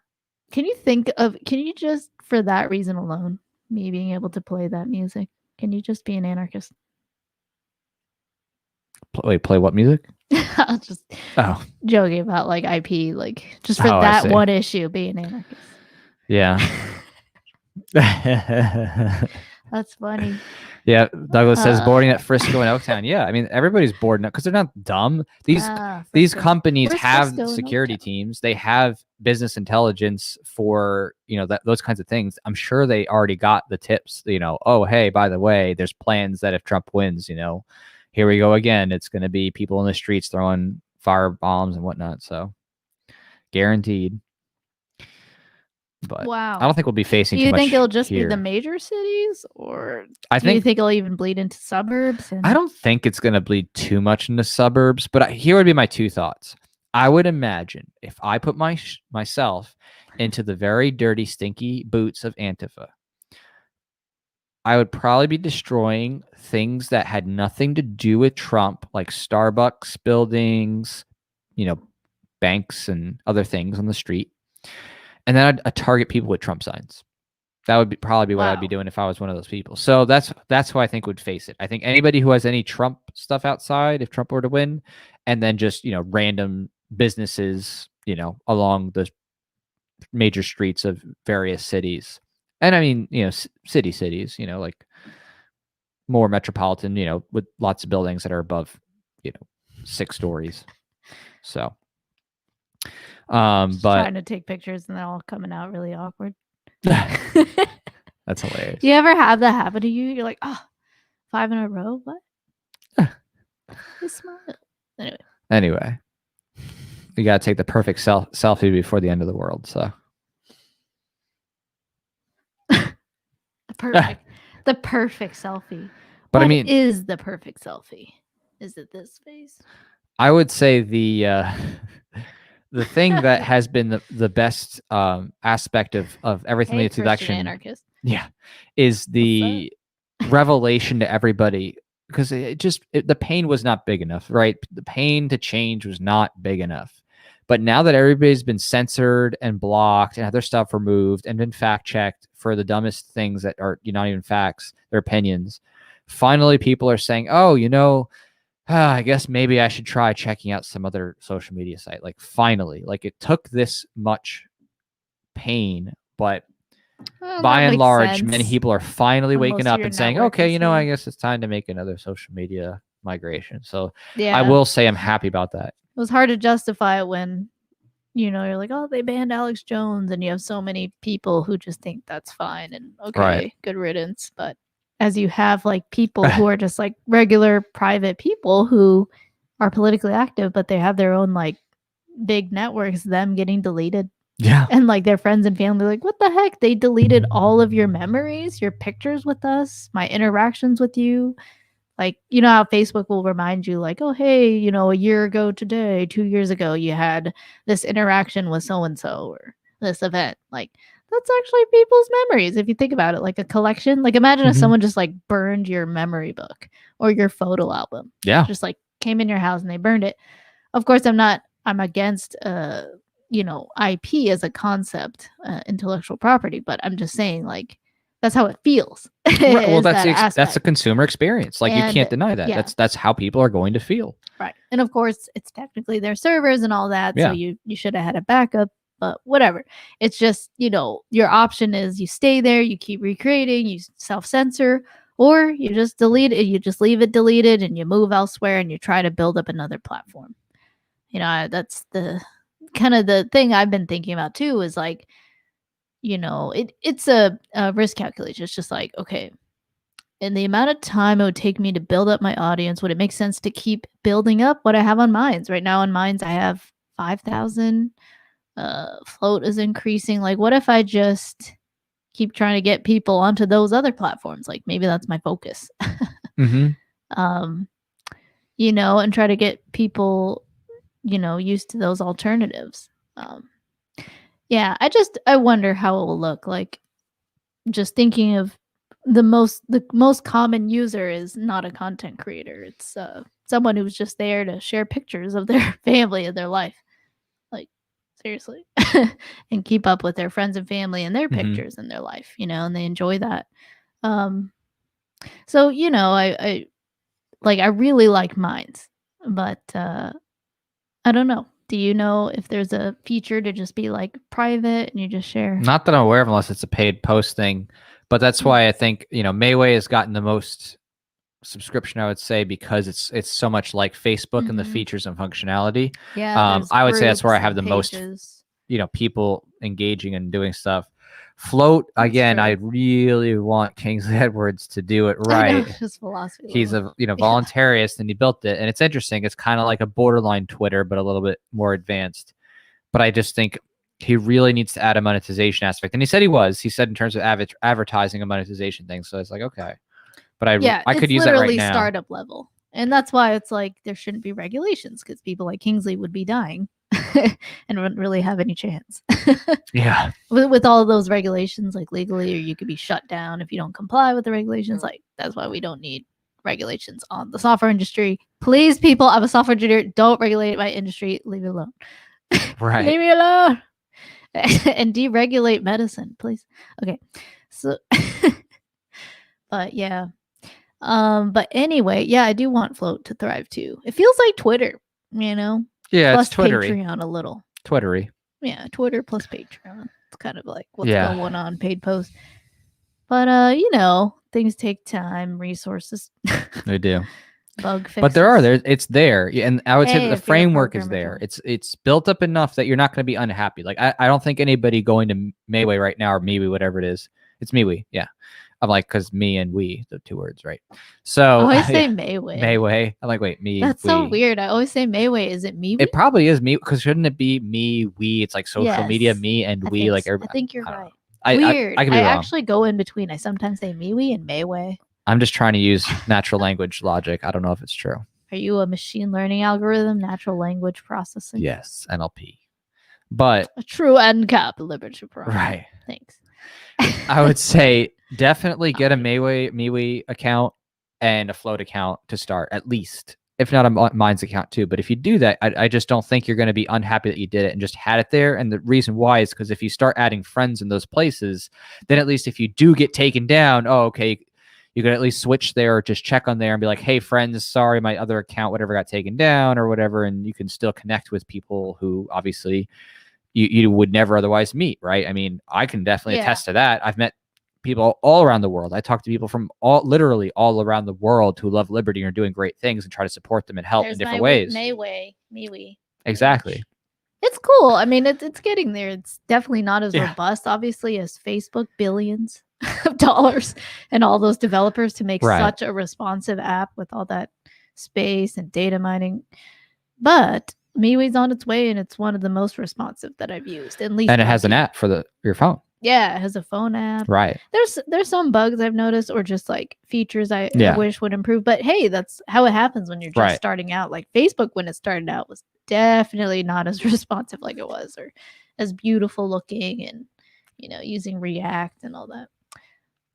Can you just, for that reason alone, me being able to play that music, can you just be an anarchist? Wait, play what music? I was just Oh, joking about like IP, like just for Oh, I that see. one issue, be an anarchist. yeah. That's funny. Yeah, Douglas says boarding at Uh, Frisco and Oaktown. Yeah, I mean everybody's bored because they're not dumb. These Frisco. companies Where's have Frisco and security Oaktown? teams. They have business intelligence for those kinds of things. I'm sure they already got the tips. Oh hey, by the way, there's plans that if Trump wins, here we go again. It's going to be people in the streets throwing fire bombs and whatnot. So guaranteed. But Wow. I don't think we'll be facing Do you too think much it'll just here. be the major cities, or I do you think think it'll even bleed into suburbs? I don't think it's going to bleed too much into suburbs, but here would be my two thoughts. I would imagine if I put myself into the very dirty, stinky boots of Antifa, I would probably be destroying things that had nothing to do with Trump, like Starbucks buildings, banks and other things on the street. And then I'd target people with Trump signs. That would probably be what I'd be doing if I was one of those people. So that's who I think would face it. I think anybody who has any Trump stuff outside, if Trump were to win, and then just random businesses, along the major streets of various cities, and I mean cities, like more metropolitan, with lots of buildings that are above 6 stories. So, but trying to take pictures and they're all coming out really awkward. That's hilarious. Do you ever have that happen to you? You're like, oh, 5 in a row? What? I smile. Anyway, you got to take the perfect selfie before the end of the world. So the perfect selfie. But what I mean, is the perfect selfie? Is it this face? I would say the thing that has been the best aspect of everything leading to the election, anarchist. Yeah, is the revelation to everybody, because the pain was not big enough, right? The pain to change was not big enough. But now that everybody's been censored and blocked and had their stuff removed and been fact checked for the dumbest things that are not even facts, their opinions, finally people are saying, oh, I guess maybe I should try checking out some other social media site. Like finally, like it took this much pain, but by and large, many people are finally waking up and saying, okay, I guess it's time to make another social media migration. So I will say I'm happy about that. It was hard to justify it when, you're like, oh, they banned Alex Jones, and you have so many people who just think that's fine and okay, good riddance. But as you have like people who are just like regular private people who are politically active, but they have their own like big networks, them getting deleted. Yeah. And like their friends and family, like, what the heck? They deleted all of your memories, your pictures with us, my interactions with you. Like, how Facebook will remind you, like, oh, hey, a year ago today, 2 years ago, you had this interaction with so-and-so or this event. Like, that's actually people's memories. If you think about it, like a collection, like imagine if someone just like burned your memory book or your photo album. Yeah. Just like came in your house and they burned it. Of course, I'm against, IP as a concept, intellectual property, but I'm just saying like, that's how it feels. Right. Well, that's a consumer experience. Like, you can't deny that. Yeah. That's how people are going to feel. Right. And of course, it's technically their servers and all that. Yeah. So you should have had a backup, but whatever. It's just, your option is you stay there, you keep recreating, you self-censor, or you just delete it. You just leave it deleted and you move elsewhere and you try to build up another platform. That's the kind of the thing I've been thinking about too, is like, it's a risk calculation. It's just like, okay, in the amount of time it would take me to build up my audience, would it make sense to keep building up what I have on Minds? Right now on Minds, I have 5,000. Float is increasing. Like, what if I just keep trying to get people onto those other platforms? Like, maybe that's my focus. Mm-hmm. And try to get people used to those alternatives. Yeah, I wonder how it will look. Like, just thinking of the most common user is not a content creator. It's someone who's just there to share pictures of their family and their life. Like, seriously. And keep up with their friends and family and their pictures and their life, and they enjoy that. So, I really like Minds, but I don't know. Do you know if there's a feature to just be like private and you just share? Not that I'm aware of, unless it's a paid posting. But that's why I think Mayway has gotten the most subscription, I would say, because it's so much like Facebook and the features and functionality. Yeah, I would say that's where I have the most people engaging and doing stuff. Float, again, I really want Kingsley Edwards to do it right. His philosophy. He's a voluntarist and he built it, and it's interesting. It's kind of like a borderline Twitter, but a little bit more advanced. But I just think he really needs to add a monetization aspect, and he said he said in terms of advertising a monetization thing. So it's like, okay, but I could use that right now. Startup level, and that's why it's like there shouldn't be regulations, because people like Kingsley would be dying and wouldn't really have any chance. Yeah, with all of those regulations, like legally, or you could be shut down if you don't comply with the regulations. Like, that's why we don't need regulations on the software industry. Please, people, I'm a software engineer. Don't regulate my industry. Leave it alone. Right. Leave me alone. And deregulate medicine, please. Okay. So, but yeah. But anyway, yeah, I do want Float to thrive too. It feels like Twitter, Yeah, plus it's Twittery. Patreon a little. Twittery. Yeah, Twitter plus Patreon. It's kind of like what's going on, paid posts. But things take time, resources. They do. Bug fixes. But it's there, and I would say that the framework is there. It's built up enough that you're not going to be unhappy. Like, I don't think anybody going to Mayway right now, or MeWe, whatever it is. It's MeWe, yeah. I'm like, because me and we, the two words, right? So I always say Mayway. Mayway. I'm like, wait, me. That's so weird. I always say Mayway. Is it MeWe? It probably is me, because shouldn't it be me, we? It's like social media, me and we. Like, I think you're right. Weird. I could be wrong. Actually go in between. I sometimes say MeWe and Mayway. I'm just trying to use natural language logic. I don't know if it's true. Are you a machine learning algorithm, natural language processing? Yes, NLP. But a true NCAP literature program. Right. Thanks. I would say definitely get a MeWe account and a Float account to start, at least. If not a Minds account too. But if you do that, I just don't think you're going to be unhappy that you did it and just had it there. And the reason why is because if you start adding friends in those places, then at least if you do get taken down, okay, you could at least switch there or just check on there and be like, hey, friends, sorry, my other account, whatever, got taken down or whatever. And you can still connect with people who obviously you would never otherwise meet, right? I mean, I can definitely attest to that. I've met people all around the world. I talk to people from literally all around the world who love liberty and are doing great things and try to support them and help in different ways. MeWe. Exactly. It's cool. I mean, it's getting there. It's definitely not as robust, obviously, as Facebook. Billions of dollars and all those developers to make such a responsive app with all that space and data mining. But MeWe's on its way, and it's one of the most responsive that I've used. At least, and it has an app for your phone. Yeah, it has a phone app. Right. There's some bugs I've noticed, or just like features I wish would improve. But hey, that's how it happens when you're just starting out. Like Facebook, when it started out, was definitely not as responsive like it was, or as beautiful looking, and using React and all that.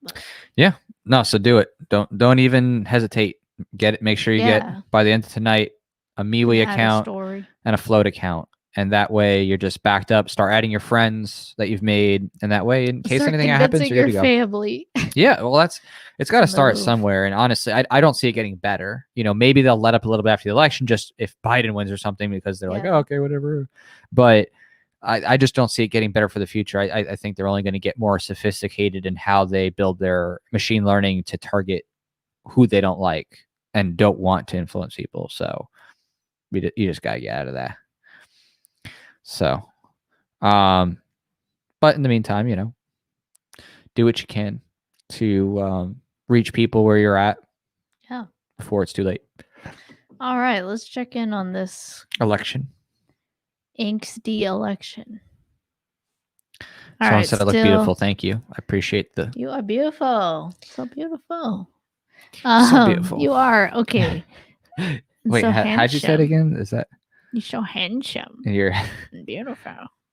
But, yeah. No, so do it. Don't even hesitate. Get it. Make sure you get by the end of tonight a MeWe account and a Float account. And that way you're just backed up. Start adding your friends that you've made. And that way, in case anything happens, you're good to go. Family. Yeah. Well, it's got to start somewhere. And honestly, I don't see it getting better. Maybe they'll let up a little bit after the election, just if Biden wins or something, because they're like, oh, okay, whatever. But I just don't see it getting better for the future. I think they're only going to get more sophisticated in how they build their machine learning to target who they don't like and don't want to influence people. So you just got to get out of that. So, but in the meantime, do what you can to reach people where you're at. Yeah. Before it's too late. All right, let's check in on this election. Inksd election. Someone said I look beautiful. Thank you. I appreciate the. You are beautiful. So beautiful. So beautiful. You are okay. Wait, how'd you say it again? Is that? You're so handsome And you're and beautiful.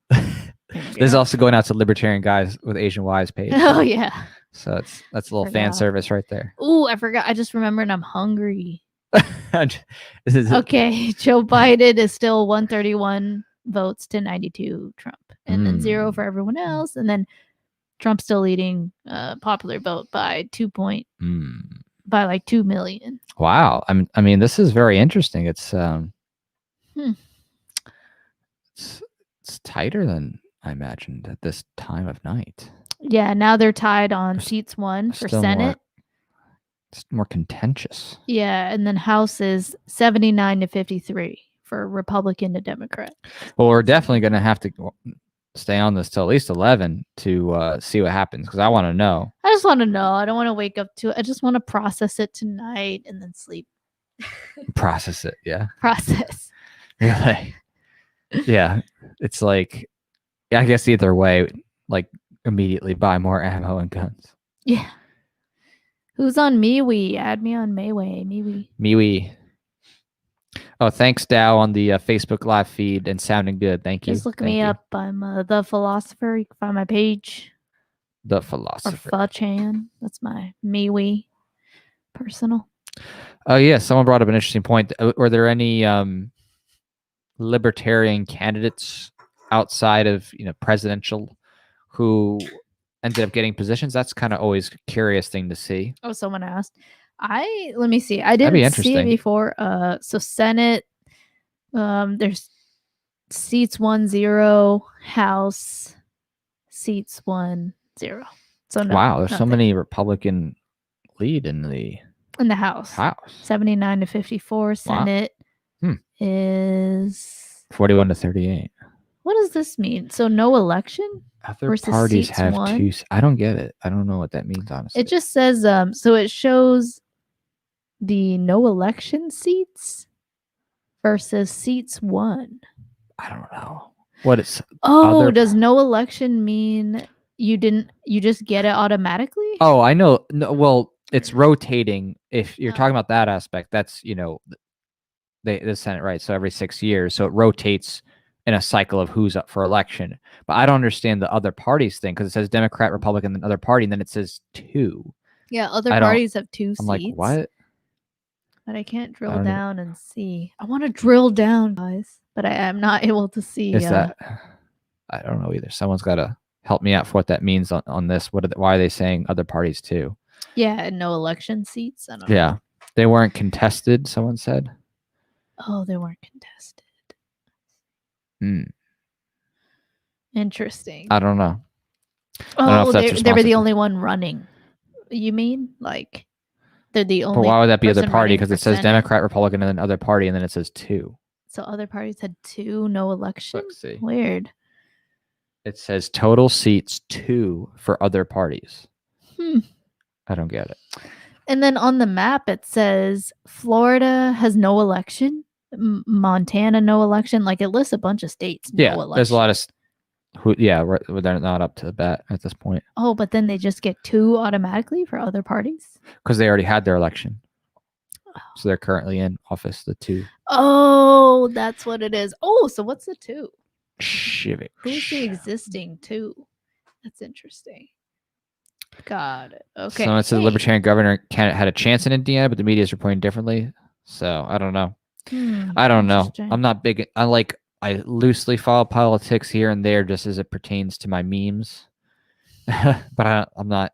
this is also going out to Libertarian guys with Asian Wise page. Oh yeah. So that's a little fan Forgot. service right there. Ooh, I forgot. I just remembered I'm hungry. This is Okay, Joe Biden is still 131 votes to 92 Trump, and then 0 for everyone else, and then Trump's still leading popular vote by 2 by like 2 million. Wow. I mean, this is very interesting. It's it's tighter than I imagined at this time of night. Yeah, now they're tied on There's seats 1 for still Senate. It's more contentious. Yeah, and then House is 79 to 53 for Republican to Democrat. Well, we're definitely going to have to stay on this till at least 11 to see what happens because I want to know. I just want to know. I don't want to wake up to it. I just want to process it tonight and then sleep. Process it, yeah. Process. Really? Yeah. It's like, I guess either way, like immediately buy more ammo and guns. Yeah. Who's on MeWe? Add me on MeWe. MeWe. Oh, thanks, Dow, on the Facebook live feed and sounding good. Thank you. Just look me up. I'm The Philosopher. You can find my page. The Or Philosopher. Fa-chan. That's my MeWe personal. Oh, yeah. Someone brought up an interesting point. Were there any libertarian candidates outside of presidential who ended up getting positions? That's kind of always a curious thing to see. Oh, someone asked. Let me see. I didn't see it before. So Senate, there's seats 1-0, House seats 1-0. So no, wow, there's nothing. so many Republican lead in the House. 79 to 54. Senate is 41 to 38. What does this mean? So no election? Other parties have 2. I don't get it. I don't know what that means, honestly. It just says so it shows the no election seats versus seats 1. I don't know. What is does no election mean you just get it automatically? Oh, I know. No, well, it's rotating. If you're talking about that aspect, that's the Senate, right? So every 6 years, so it rotates in a cycle of who's up for election. But I don't understand the other parties thing because it says Democrat, Republican, then other party, and then it says 2. Yeah, other parties have 2 seats. I'm like, what? But I can't drill down and see. I want to drill down, guys, but I am not able to see. Is that? I don't know either. Someone's got to help me out for what that means on this. Why are they saying other parties too? Yeah, and no election seats. I don't know. Yeah, they weren't contested. Someone said. Oh, they weren't contested. Interesting. I don't know. Oh, they were the only one running. You mean like they're the only? But why would that be other party? Because it says Senate? Democrat, Republican, and then other party, and then it says 2. So other parties had 2, no election. Let's see. Weird. It says total seats 2 for other parties. I don't get it. And then on the map it says Florida has no election, Montana no election. Like it lists a bunch of states. No election. There's a lot of they're not up to the bat at this point. Oh, but then they just get 2 automatically for other parties because they already had their election. So they're currently in office. The 2. Oh, that's what it is. Oh, so what's the 2? Civic. Who's the existing 2? That's interesting. Got it. Okay. So it says the Libertarian governor had a chance in Indiana, but the media is reporting differently. So I don't know. I don't know. I'm not big. I loosely follow politics here and there, just as it pertains to my memes. But I'm not.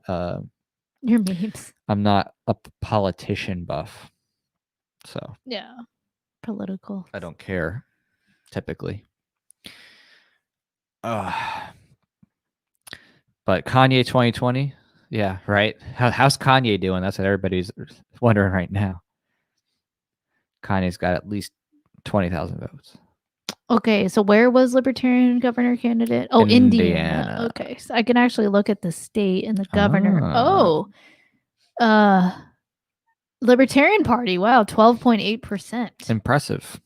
Your memes. I'm not a politician buff. So yeah, political. I don't care. Typically. But Kanye 2020. Yeah, right. How's Kanye doing? That's what everybody's wondering right now. Kanye's got at least 20,000 votes. Okay, so where was Libertarian governor candidate? Oh, Indiana. Okay, so I can actually look at the state and the governor. Libertarian Party. Wow, 12.8%. Impressive.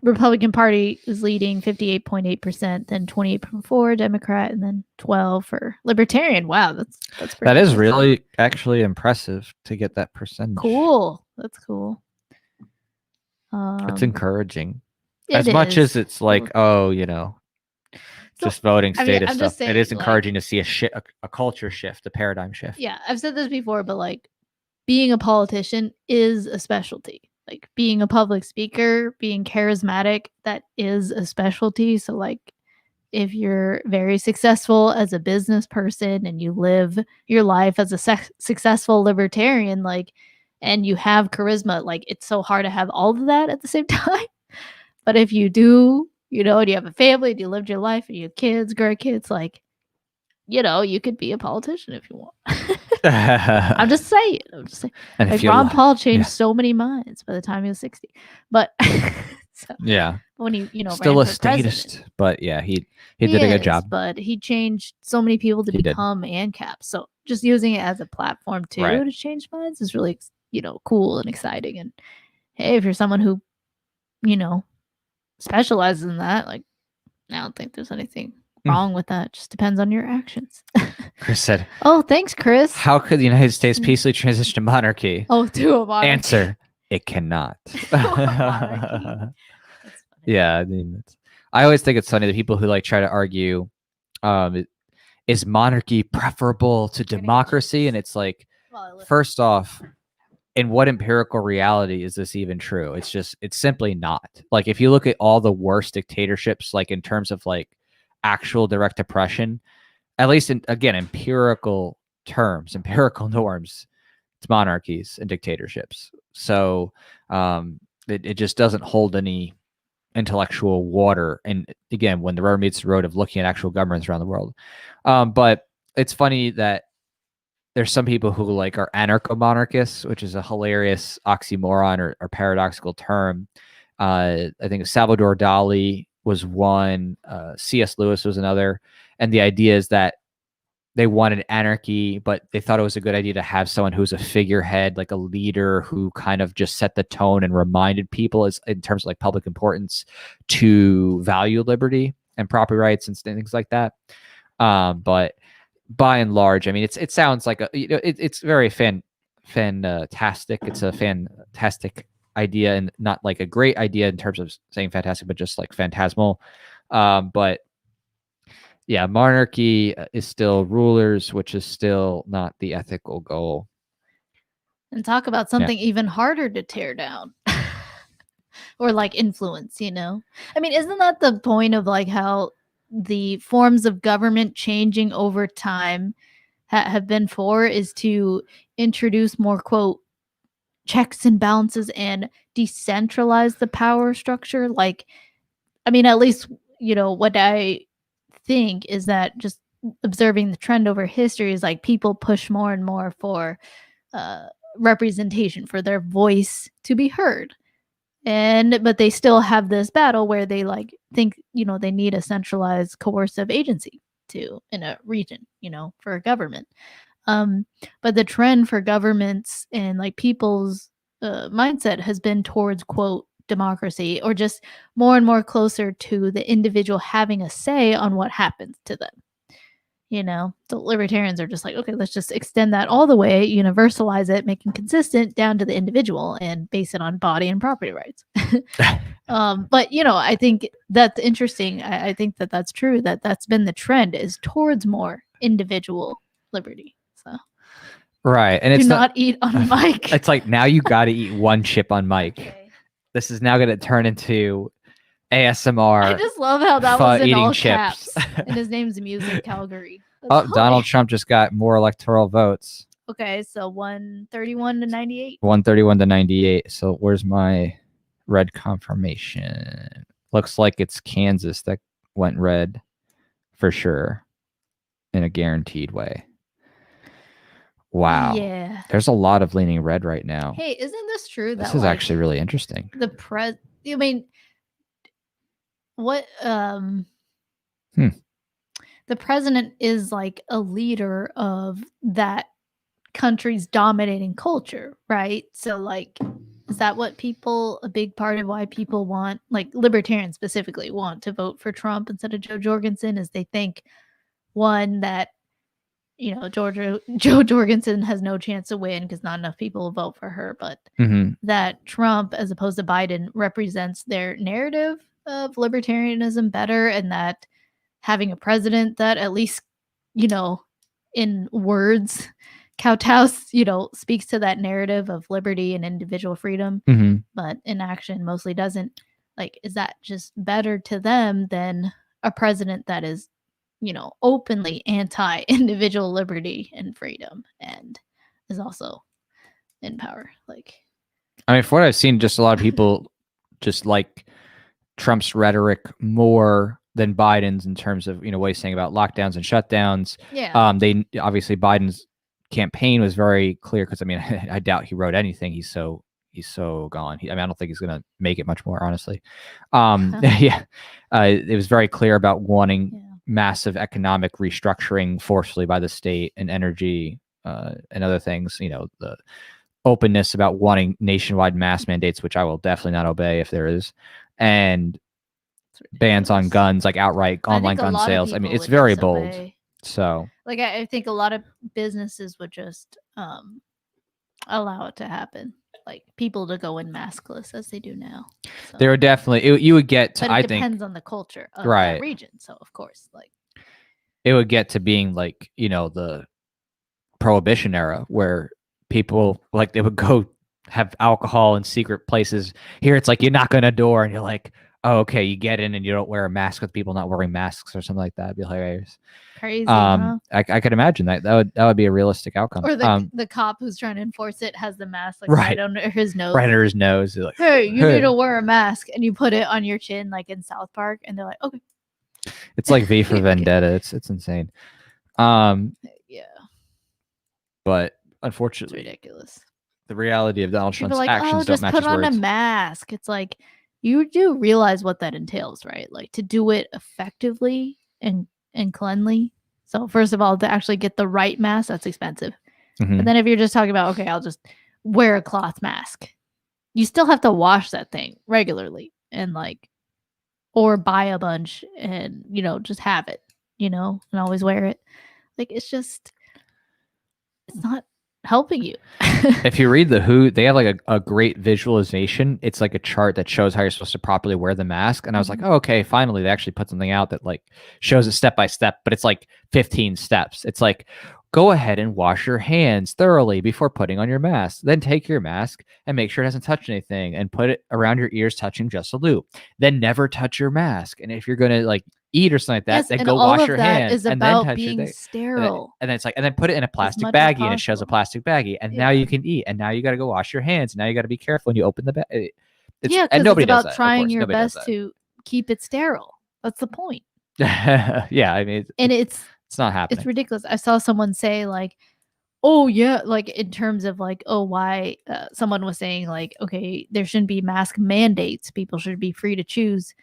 Republican Party is leading 58.8%, then 28.4% Democrat, and then 12 for Libertarian. Wow, that's pretty that is really actually impressive to get that percentage. Cool. That's cool. It's encouraging. as much as it's like, So, just voting I mean, status I'm stuff, just saying, it is like, encouraging to see a culture shift, a paradigm shift. yeah, I've said this before, but like being a politician is a specialty. Like being a public speaker, being charismatic, that is a specialty. So like if you're very successful as a business person and you live your life as a successful libertarian, like, and you have charisma, like it's so hard to have all of that at the same time. But if you do, and you have a family and you lived your life and you have kids, great kids, like, you could be a politician if you want. I'm just saying. And like Ron Paul changed so many minds by the time he was 60. But so, yeah, when he still ran a for statist, president, but yeah, he did a good job. But he changed so many people to become ANCAP. So just using it as a platform too to change minds is really cool and exciting. And hey, if you're someone who specializes in that, like, I don't think there's anything wrong with that. It just depends on your actions. Chris said, "Oh, thanks, Chris. How could the United States peacefully transition to monarchy?" Oh, to a monarchy. Answer: It cannot. Yeah, I mean, I always think it's funny the people who like try to argue, is monarchy preferable to democracy? And it's like, first off, in what empirical reality is this even true? It's simply not. Like if you look at all the worst dictatorships, like in terms of like actual direct oppression, at least in, again, empirical terms, empirical norms, it's monarchies and dictatorships. So it just doesn't hold any intellectual water. And again, when the rubber meets the road of looking at actual governments around the world. But it's funny that there's some people who like are anarcho-monarchists, which is a hilarious oxymoron or paradoxical term. I think Salvador Dali was one, C.S. Lewis was another. And the idea is that they wanted anarchy, but they thought it was a good idea to have someone who's a figurehead, like a leader who kind of just set the tone and reminded people as in terms of like public importance to value liberty and property rights and things like that. But by and large, I mean, it sounds like it's very fantastic. It's a fantastic idea and not like a great idea in terms of saying fantastic, but just like phantasmal. But yeah, monarchy is still rulers, which is still not the ethical goal. And talk about something even harder to tear down or like influence, I mean, isn't that the point of like how the forms of government changing over time have been for is to introduce more, quote, checks and balances and decentralize the power structure? Like, I mean, at least, what I think is that just observing the trend over history is like people push more and more for representation, for their voice to be heard. But they still have this battle where they like think, they need a centralized coercive agency in a region, for a government. But the trend for governments and like people's mindset has been towards, quote, democracy, or just more and more closer to the individual having a say on what happens to them. So libertarians are just like, okay, let's just extend that all the way, universalize it, make it consistent down to the individual and base it on body and property rights. But, I think that's interesting. I think that that's true, that's been the trend is towards more individual liberty. So. Right. And it's not eat on mic. It's like now you got to eat one chip on mic. Okay. This is now going to turn into ASMR. I just love how that was in all caps. And his name's Music Calgary. That's Donald Trump just got more electoral votes. Okay, so 131 to 98. 131 to 98. So where's my red confirmation? Looks like it's Kansas that went red for sure in a guaranteed way. Wow. Yeah. There's a lot of leaning red right now. Hey, isn't this true? This is actually really interesting. I mean, what the president is like a leader of that country's dominating culture, right? So like, is that what a big part of why people want, like libertarians specifically, want to vote for Trump instead of Joe Jorgensen, is they think, one, that Joe Jorgensen has no chance to win because not enough people will vote for her, but that Trump, as opposed to Biden, represents their narrative of libertarianism better, and that having a president that at least, you know, in words, kowtows, you know, speaks to that narrative of liberty and individual freedom, Mm-hmm. but in action mostly doesn't. Like, is that just better to them than a president that is, you know, openly anti individual liberty and freedom and is also in power? Like, I mean, from what I've seen, just a lot of people just like Trump's rhetoric more than Biden's in terms of, you know, what he's saying about lockdowns and shutdowns. yeah. They obviously Biden's campaign was very clear because I mean, I doubt he wrote anything. He's so gone. I mean, I don't think he's gonna make it much more, honestly. Yeah, it was very clear about wanting massive economic restructuring forcefully by the state and energy and other things. You know, the openness about wanting nationwide mask mandates, which I will definitely not obey if there is, and bans on guns, like outright online gun sales. I mean, it's very bold. Obey. So, like, I think a lot of businesses would just allow it to happen, like people to go in maskless as they do now. So. There would definitely you would get to. But it I depends think on the culture of right. that region. So of course, like it would get to being like, you know, the Prohibition era where people like they would go have alcohol in secret places. Here it's like you knock on a door and you're like, oh, okay, you get in and you don't wear a mask with people not wearing masks or something like that. It'd be hilarious. Crazy, huh? I could imagine that would be a realistic outcome. Or the cop who's trying to enforce it has the mask like right under his nose. Right under his nose. Like, hey, you need to wear a mask, and you put it on your chin like in South Park, and they're like, okay. It's like V for Vendetta. It's insane. Yeah. But unfortunately, it's ridiculous. The reality of Donald Trump's like, actions don't match his words. Just put on a mask. It's like, you do realize what that entails, right? Like to do it effectively and cleanly. So first of all, to actually get the right mask, that's expensive. Mm-hmm. But then if you're just talking about, okay, I'll just wear a cloth mask, you still have to wash that thing regularly and like, or buy a bunch and, you know, just have it, you know, and always wear it. Like, it's not helping you. If you read the WHO, they have like a great visualization. It's like a chart that shows how you're supposed to properly wear the mask. And I was like, oh, okay, finally they actually put something out that like shows it step by step, but it's like 15 steps. It's like, go ahead and wash your hands thoroughly before putting on your mask. Then take your mask and make sure it hasn't touched anything and put it around your ears, touching just a loop. Then never touch your mask. And if you're going to like eat or something like that, yes, then go wash your hands is and then touch being your sterile. And then it's like, and then put it in a plastic baggie and it shows a plastic baggie. And now you can eat. And now you got to go wash your hands. And now you got to be careful when you open the bag. And nobody does that. Trying your best to keep it sterile. That's the point. Yeah, I mean, and it's not happening. It's ridiculous. I saw someone say like, oh yeah, like in terms of like, oh, why someone was saying like, okay, there shouldn't be mask mandates. People should be free to choose.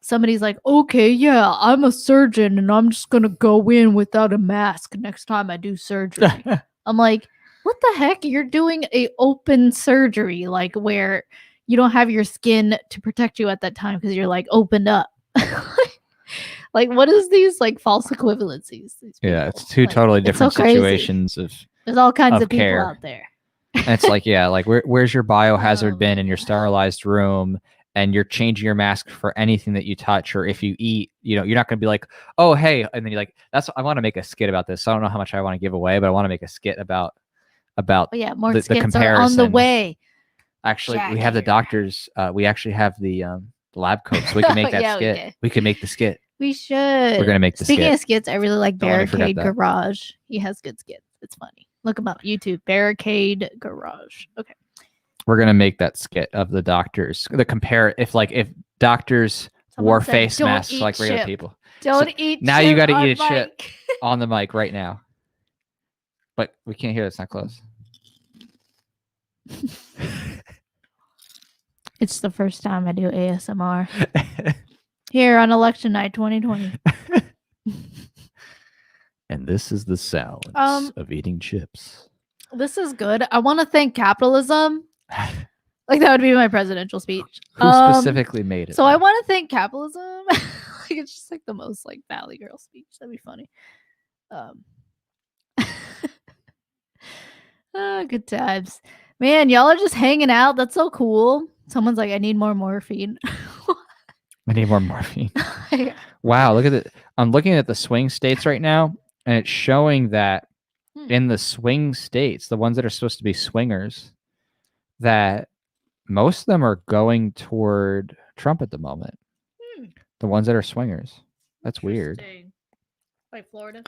Somebody's like, okay, yeah, I'm a surgeon and I'm just gonna go in without a mask next time I do surgery. I'm like, what the heck? You're doing a open surgery, like where you don't have your skin to protect you at that time because you're like opened up. Like, what is these like false equivalencies? Yeah, it's two totally different situations of. There's all kinds of people care. out there. And it's like, yeah, like where's your biohazard bin in your sterilized room? And you're changing your mask for anything that you touch, or if you eat, you know, you're not going to be like, oh, hey, and then you're like, I want to make a skit about this. So I don't know how much I want to give away, but I want to make a skit about more the skits comparison. Are on the way. Actually, we have the doctors. We actually have the lab coat, so we can make that skit. We can make the skit. We should. We're gonna make the skit. Speaking of skits, I really like Barricade Garage. He has good skits. It's funny. Look him up. YouTube. Barricade Garage. Okay. We're gonna make that skit of the doctors. If doctors wore face masks like regular people. Don't eat. Now you got to eat a chip on the mic right now. But we can't hear it. It's not close. It's the first time I do ASMR. Here on election night 2020. And this is the sound of eating chips. This is good. I want to thank capitalism. Like, that would be my presidential speech. Who specifically made it? So I want to thank capitalism. Like, it's just like the most like Valley Girl speech. That'd be funny. Good times. Man, y'all are just hanging out. That's so cool. Someone's like, I need more morphine. I need more morphine. Wow, look at it. I'm looking at the swing states right now, and it's showing that in the swing states, the ones that are supposed to be swingers, that most of them are going toward Trump at the moment. The ones that are swingers. That's weird. Like Florida?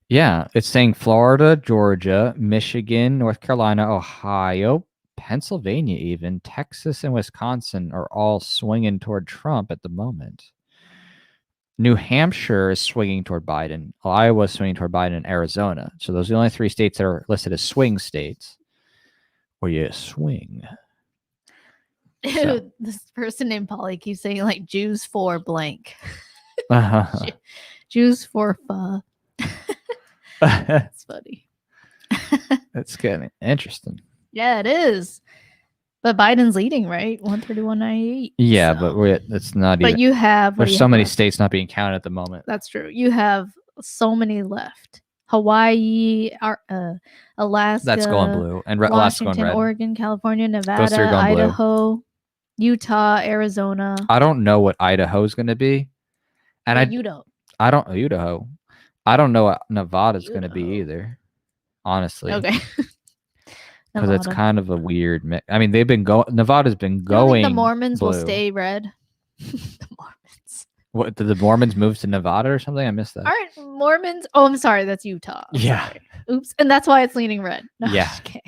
Yeah, it's saying Florida, Georgia, Michigan, North Carolina, Ohio, Pennsylvania, even Texas and Wisconsin are all swinging toward Trump at the moment. New Hampshire is swinging toward Biden. Iowa is swinging toward Biden, and Arizona. So those are the only 3 states that are listed as swing states. Where you swing. So. This person named Polly keeps saying like Jews for blank. Jews for pho. That's funny. That's getting interesting. Yeah, it is. But Biden's leading, right? 131.98. Yeah, so. but it's not even. But you have. There's so many states not being counted at the moment. That's true. You have so many left. Hawaii, Alaska. That's going blue. And Alaska going red. Oregon, California, Nevada, Idaho, blue. Utah, Arizona. I don't know what Idaho is going to be. And you don't. I don't Idaho. I don't know what Nevada's going to be either. Honestly. Okay. Because it's kind of a weird mix. I mean, Nevada's been going. The Mormons blue. will stay red. The Mormons. What, did the Mormons move to Nevada or something? I missed that. All right, Mormons. Oh, I'm sorry. That's Utah. Sorry. Oops. And that's why it's leaning red. No, yeah. Okay.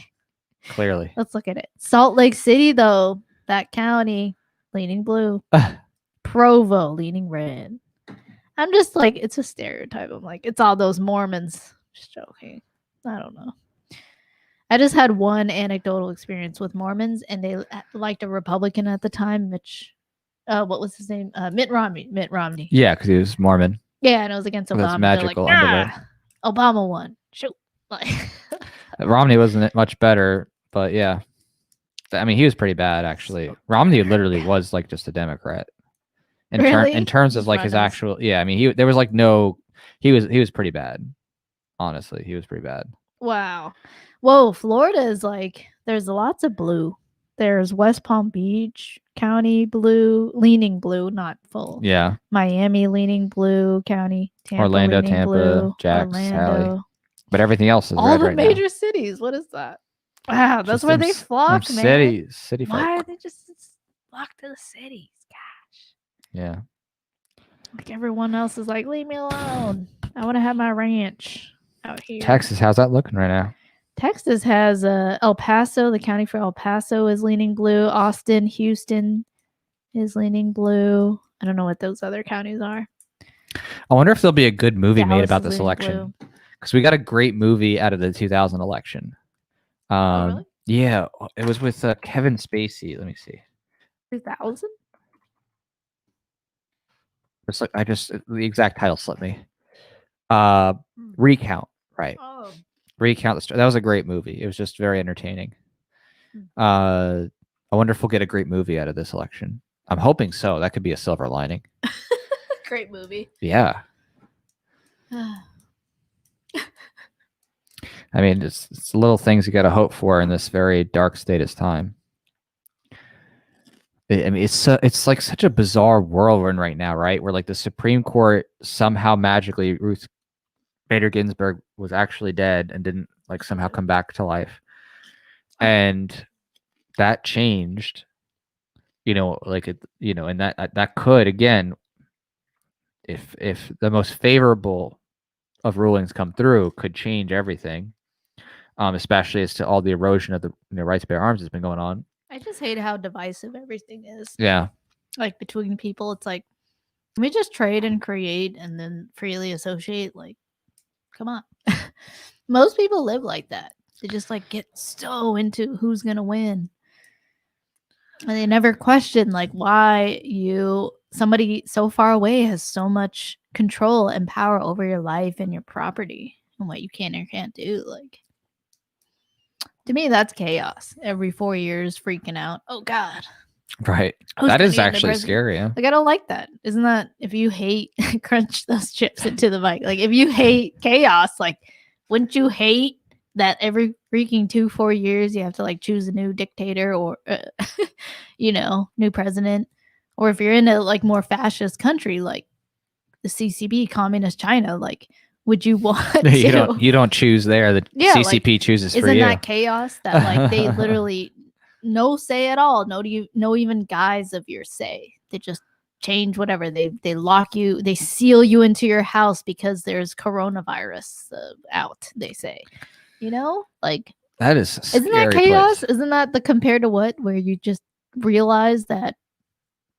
Clearly. Let's look at it. Salt Lake City, though, that county, leaning blue. Provo, leaning red. I'm just like, it's a stereotype. I'm like, it's all those Mormons. Just joking. I don't know. I just had one anecdotal experience with Mormons, and they liked a Republican at the time, what was his name? Mitt Romney. Yeah, because he was Mormon. Yeah, and it was against Obama. That's magical underwear. Obama won. Shoot. Romney wasn't much better, but yeah. I mean, he was pretty bad, actually. Romney literally was like just a Democrat. In terms of like his actual, yeah. I mean, there was like no, he was pretty bad. Honestly, he was pretty bad. Wow. Whoa, Florida is like, there's lots of blue. There's West Palm Beach County blue, leaning blue, not full. Yeah. Miami leaning blue County. Tampa, Orlando, Tampa, blue, Jax, Sally. But everything else is all red the right major now. cities. What is that? Wow, that's Just where they flock, man. City folk. Why are they just flock to the cities? Gosh. Yeah. Like everyone else is like, leave me alone. I want to have my ranch out here. Texas, how's that looking right now? Texas has El Paso. The county for El Paso is leaning blue. Austin, Houston is leaning blue. I don't know what those other counties are. I wonder if there'll be a good movie made about this election. Because we got a great movie out of the 2000 election. Oh, really? Yeah, it was with Kevin Spacey. Let me see. 2000? The exact title slipped me. Recount, right? Oh. Recount the story. That was a great movie. It was just very entertaining. I wonder if we'll get a great movie out of this election. I'm hoping so. That could be a silver lining. Great movie. Yeah. I mean, it's little things you got to hope for in this very dark status time. I mean, it's like such a bizarre world we're in right now, right? Where like the Supreme Court somehow magically, Ruth Bader Ginsburg was actually dead and didn't like somehow come back to life, and that changed. And that could again, if the most favorable of rulings come through, could change everything. Especially as to all the erosion of the right to bear arms has been going on. I just hate how divisive everything is. Yeah. Like between people, it's like, can we just trade and create and then freely associate? Like, come on. Most people live like that. They just like get so into who's going to win. And they never question like why somebody so far away has so much control and power over your life and your property and what you can or can't do. Like, to me, that's chaos. Every 4 years, freaking out. Oh, God. Right. That is actually scary. Yeah. Like, I don't like that. Isn't that, if you hate, crunch those chips into the mic. Like, if you hate chaos, like, wouldn't you hate that every freaking 4 years you have to, like, choose a new dictator or, new president Or if you're in a like more fascist country like the CCP, communist China, like would you want to? You don't choose there. The Yeah, CCP chooses for Isn't you. that chaos that like they literally no say at all, no even guise of your say. They just change whatever. They lock you, they seal you into your house because there's coronavirus out, they say. You know? Like that is a isn't that scary chaos? place. Isn't that the compared to what? Where you just realize that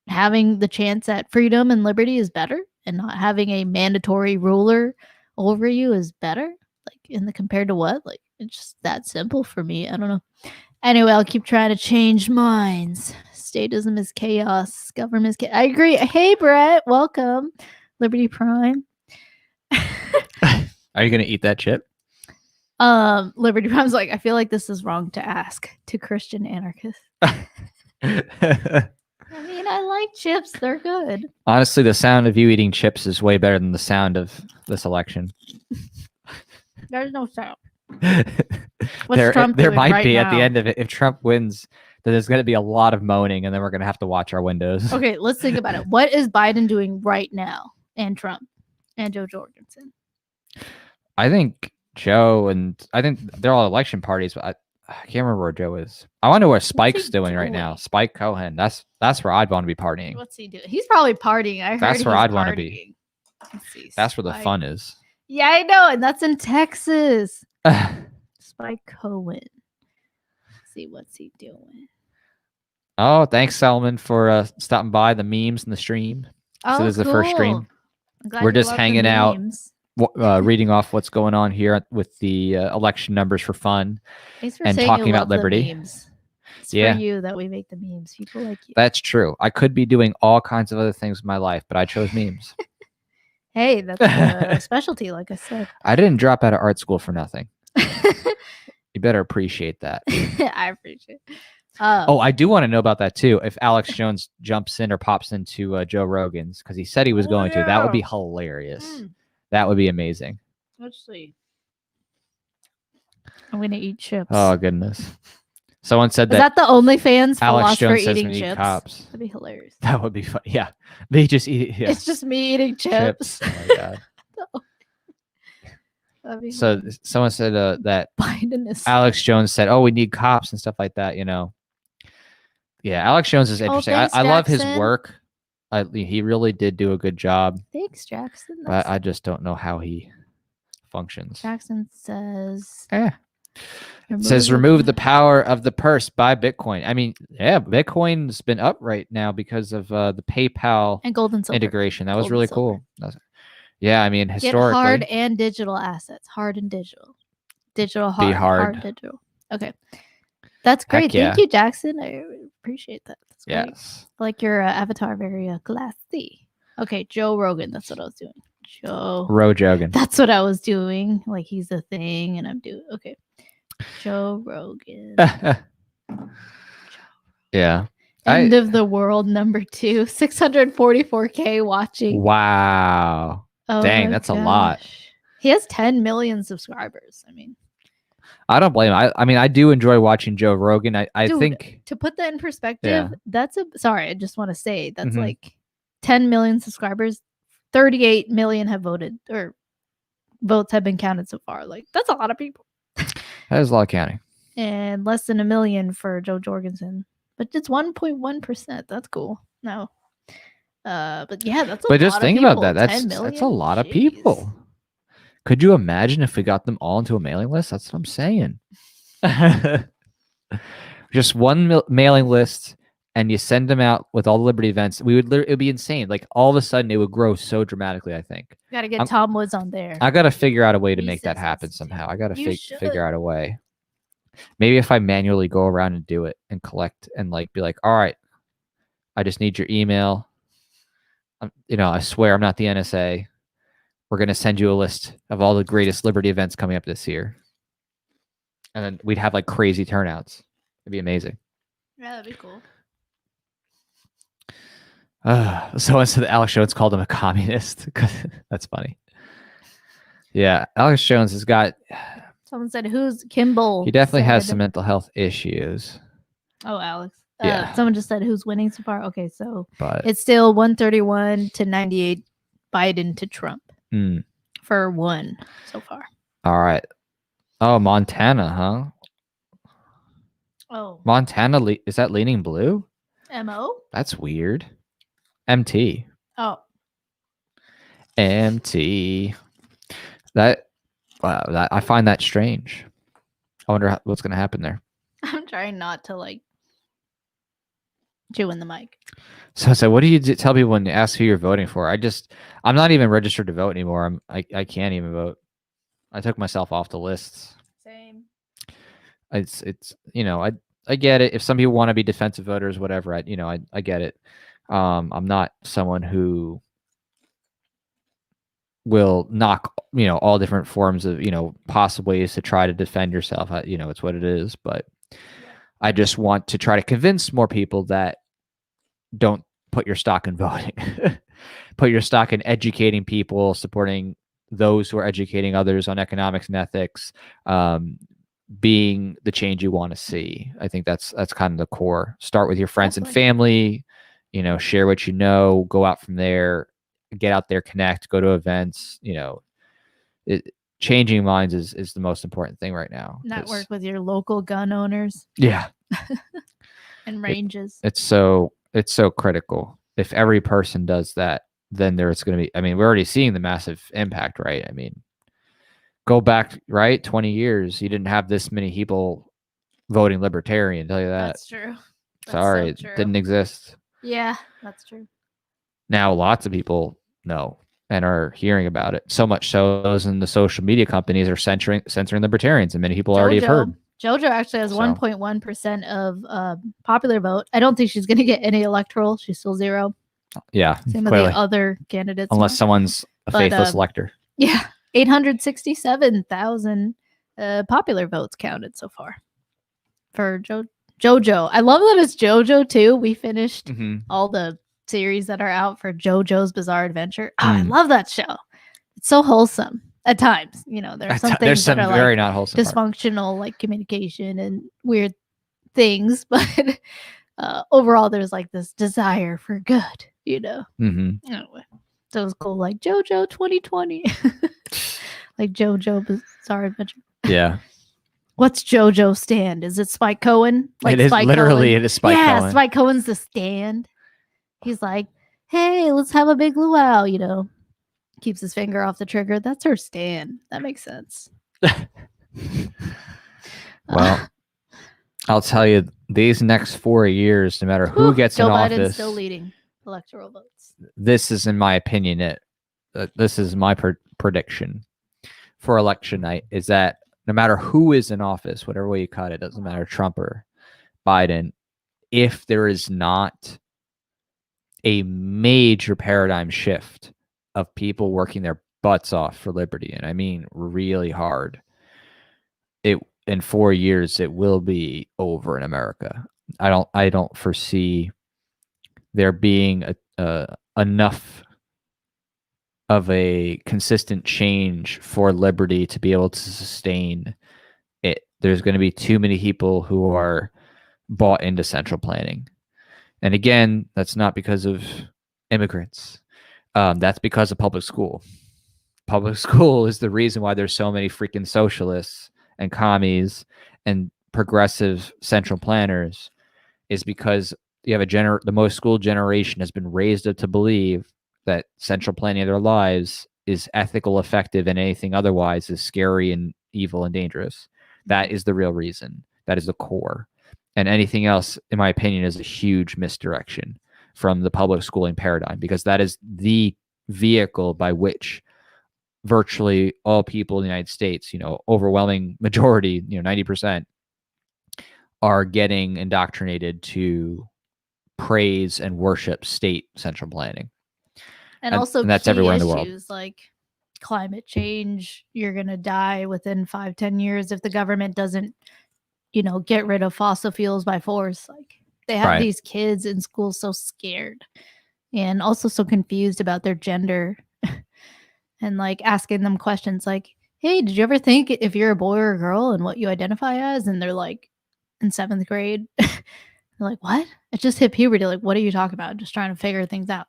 having the chance at freedom and liberty is better and not having a mandatory ruler over you is better? Like in the compared to what? Like it's just that simple for me. I don't know. Anyway, I'll keep trying to change minds. Statism is chaos. Government is chaos. I agree. Hey, Brett. Welcome. Liberty Prime. Are you going to eat that chip? Liberty Prime's like, I feel like this is wrong to ask to Christian anarchists. I mean, I like chips. They're good. Honestly, the sound of you eating chips is way better than the sound of this election. There's no sound. There might be at the end of it. If Trump wins, then there's going to be a lot of moaning, and then we're going to have to watch our windows. Okay, let's think about it. What is Biden doing right now, and Trump, and Joe Jorgensen? I think they're all election parties, but I can't remember where Joe is. I wonder what Spike's doing right now. Spike Cohen. That's where I'd want to be partying. What's he doing? He's probably partying. I heard that's where I'd want to be. Let's see. That's where the fun is. Yeah, I know, and that's in Texas. Spike Cohen. Let's see, what's he doing? Oh, thanks, Salman, for stopping by the memes in the stream. Oh, so this is the first stream. We're just hanging out, reading off what's going on here with the election numbers for fun, and talking about liberty. It's for you that we make the memes. People like you. That's true. I could be doing all kinds of other things in my life, but I chose memes. Hey, that's a specialty, like I said. I didn't drop out of art school for nothing. You better appreciate that. I appreciate it. I do want to know about that too. If Alex Jones jumps in or pops into Joe Rogan's, because he said he was going to, that would be hilarious. That would be amazing. Let's see. I'm gonna eat chips. Oh goodness! Someone said that. Is that the OnlyFans Alex Jones says eating chips? Cops. That'd be hilarious. That would be fun. Yeah, they just eat. Yeah. It's just me eating chips. Oh my god. So someone said that Biden is Alex Jones said, "Oh, we need cops and stuff like that." You know. Yeah, Alex Jones is interesting. Thanks, I love his work. He really did do a good job. Thanks, Jackson. But I just don't know how he functions. Jackson says, remove the power of the purse, buy Bitcoin. I mean, yeah, Bitcoin's been up right now because of the PayPal and gold and silver integration. That was really cool. Yeah, I mean, historically. Get hard and digital assets. Hard and digital. Digital hard. Be hard. Digital. Okay. That's great. Thank you, Jackson. I appreciate that. That's great. Yes. I like your avatar, very classy. Okay, Joe Rogan. That's what I was doing. Joe Rogan. That's what I was doing. Like he's a thing, and I'm doing okay. Joe Rogan. Yeah. End of the world #2. 644K watching. Wow. Oh, dang, that's a lot. He has 10 million subscribers. I mean, I don't blame him. I mean, I do enjoy watching Joe Rogan. I think to put that in perspective, sorry, I just want to say that's like 10 million subscribers, 38 million have voted or votes have been counted so far. Like that's a lot of people. That is a lot of counting. And less than 1 million for Joe Jorgensen. But it's 1.1%. That's cool. No. But yeah, that's a lot. But just think about that. That's a lot of people. Could you imagine if we got them all into a mailing list? That's what I'm saying. Just one mailing list, and you send them out with all the Liberty events. It would be insane. Like all of a sudden, it would grow so dramatically. I think. Got to get Tom Woods on there. I got to figure out a way to make that happen somehow. I got to figure out a way. Maybe if I manually go around and do it and collect and like be like, all right, I just need your email. I swear I'm not the NSA. We're going to send you a list of all the greatest Liberty events coming up this year. And then we'd have like crazy turnouts. It'd be amazing. Yeah, that'd be cool. Someone said that Alex Jones called him a communist. That's funny. Yeah, Alex Jones has got... Someone said, who's Kimball? He definitely has some mental health issues. Oh, Alex. Yeah. Someone just said who's winning so far. Okay, so But it's still 131 to 98 Biden to Trump mm, for one so far. all right. Oh, Montana, huh? Oh, Montana is that leaning blue? MO? That's weird. MT. Oh, MT. That wow, I find that strange. I wonder what's going to happen there. I'm trying not to like chew in the mic. So what do you tell people when they ask who you're voting for? I'm not even registered to vote anymore. I can't even vote. I took myself off the lists. Same. It's I get it. If some people want to be defensive voters, whatever, I get it. I'm not someone who will knock all different forms of possible ways to try to defend yourself. It's what it is. But I just want to try to convince more people that don't put your stock in voting. Put your stock in educating people, supporting those who are educating others on economics and ethics, being the change you want to see. I think that's kind of the core. Start with your friends and family, share what you know, go out from there, get out there, connect, go to events. Changing minds is the most important thing right now. Network with your local gun owners. Yeah. And ranges. It's so critical. If every person does that, then there's going to be, we're already seeing the massive impact, right? Go back, right? 20 years, you didn't have this many people voting Libertarian, tell you that. That's true. Sorry, so true. it didn't exist. Yeah, that's true. Now lots of people know and are hearing about it. So much so, those in the social media companies are censoring Libertarians, and many people already have heard. JoJo actually has 1.1% of popular vote. I don't think she's going to get any electoral. She's still 0. Yeah, same clearly. with the other candidates. Unless someone's a faithless elector. Yeah, 867,000 popular votes counted so far for JoJo. I love that it's JoJo too. We finished all the series that are out for JoJo's Bizarre Adventure. Oh, I love that show. It's so wholesome at times. There are some things that are very like not wholesome dysfunctional, like communication and weird things, but overall, there's like this desire for good. Anyway, so it was cool. Like JoJo 2020, like JoJo Bizarre Adventure. Yeah. What's JoJo stand? Is it Spike Cohen? Like it is Spike literally. Cohen? It is Spike Cohen. Yeah, Spike Cohen's the stand. He's like, hey, let's have a big luau, Keeps his finger off the trigger. That's her stand. That makes sense. Well, I'll tell you, these next 4 years, no matter who gets in office, Joe Biden's still leading electoral votes. This is, in my opinion, this is my prediction for election night, is that no matter who is in office, whatever way you cut it, doesn't matter, Trump or Biden, if there is not a major paradigm shift of people working their butts off for liberty, and I mean really hard, in 4 years it will be over in America. I don't foresee there being enough of a consistent change for liberty to be able to sustain it. There's going to be too many people who are bought into central planning. And again, that's not because of immigrants. That's because of public school. Public school is the reason why there's so many freaking socialists and commies and progressive central planners, is because you have the most school generation has been raised up to believe that central planning of their lives is ethical, effective, and anything otherwise is scary and evil and dangerous. That is the real reason. That is the core. And anything else, in my opinion, is a huge misdirection from the public schooling paradigm, because that is the vehicle by which virtually all people in the United States, overwhelming majority, 90%, are getting indoctrinated to praise and worship state central planning. And also and that's everywhere in the world. Like climate change, you're going to die within 5-10 years if the government doesn't, get rid of fossil fuels by force. Like they have these kids in school so scared and also so confused about their gender and like asking them questions like, hey, did you ever think if you're a boy or a girl and what you identify as? And they're like in 7th grade. You're like, what? It just hit puberty. Like, what are you talking about? Just trying to figure things out.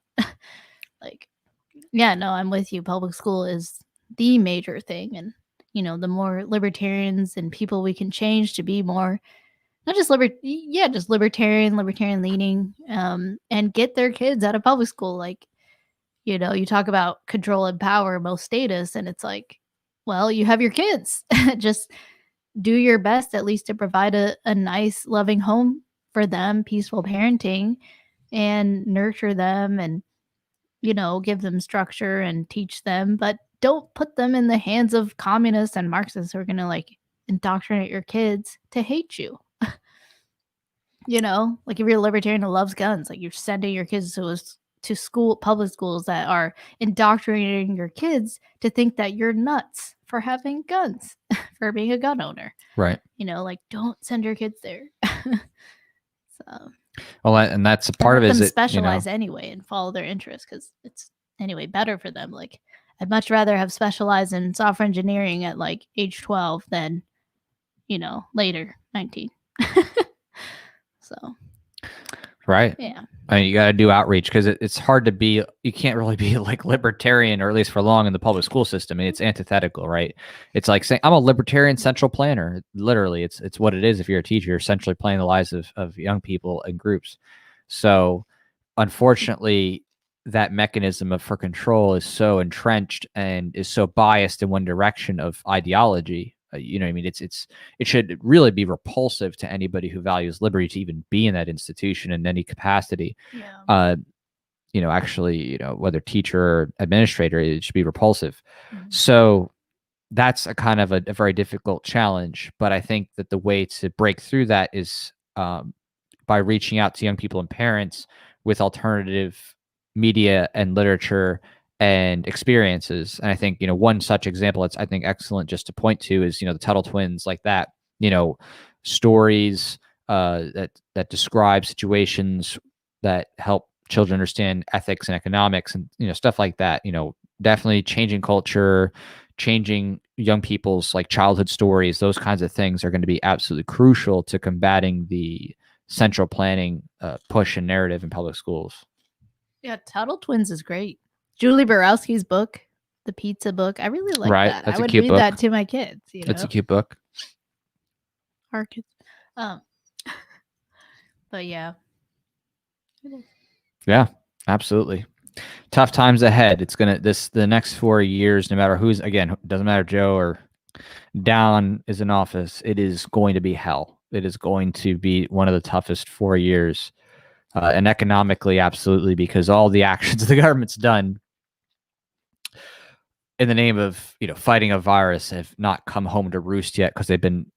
Like, yeah, no, I'm with you. Public school is the major thing. And, the more libertarians and people we can change to be more, not just just libertarian leaning, and get their kids out of public school. Like, you talk about control and power, most status, and it's like, well, you have your kids. Just do your best at least to provide a nice, loving home for them, peaceful parenting, and nurture them and, give them structure and teach them, but don't put them in the hands of communists and Marxists who are going to like indoctrinate your kids to hate you. Like if you're a libertarian who loves guns, like you're sending your kids to school, public schools that are indoctrinating your kids to think that you're nuts for having guns, for being a gun owner. Right. Like don't send your kids there. So, well, and that's a part of it. Let them is specialize anyway and follow their interests because it's anyway better for them. Like I'd much rather have specialized in software engineering at like age 12 than, later 19. So, right. Yeah. I mean, you got to do outreach because it's hard to be, you can't really be like libertarian, or at least for long, in the public school system. I mean, it's antithetical, right? It's like saying, I'm a libertarian central planner. Literally, it's what it is. If you're a teacher, you're essentially playing the lives of young people and groups. So unfortunately, that mechanism for control is so entrenched and is so biased in one direction of ideology. You know what I mean? It should really be repulsive to anybody who values liberty to even be in that institution in any capacity. Yeah. Actually, whether teacher or administrator, it should be repulsive. Mm-hmm. So that's a kind of a very difficult challenge. But I think that the way to break through that is by reaching out to young people and parents with alternative media and literature and experiences. And I think, one such example that's, I think, excellent just to point to is, the Tuttle twins, like that, stories that describe situations that help children understand ethics and economics and, stuff like that, definitely changing culture, changing young people's like childhood stories. Those kinds of things are going to be absolutely crucial to combating the central planning push and narrative in public schools. Yeah, Tuttle Twins is great. Julie Borowski's book, The Pizza Book, I really like that. That's I would read that to my kids. It's a cute book. Our kids. But yeah. Yeah, absolutely. Tough times ahead. It's the next 4 years, no matter who's, again, doesn't matter Joe or Don is in office, it is going to be hell. It is going to be one of the toughest 4 years. And economically, absolutely, because all the actions the government's done in the name of, fighting a virus have not come home to roost yet, because they've been,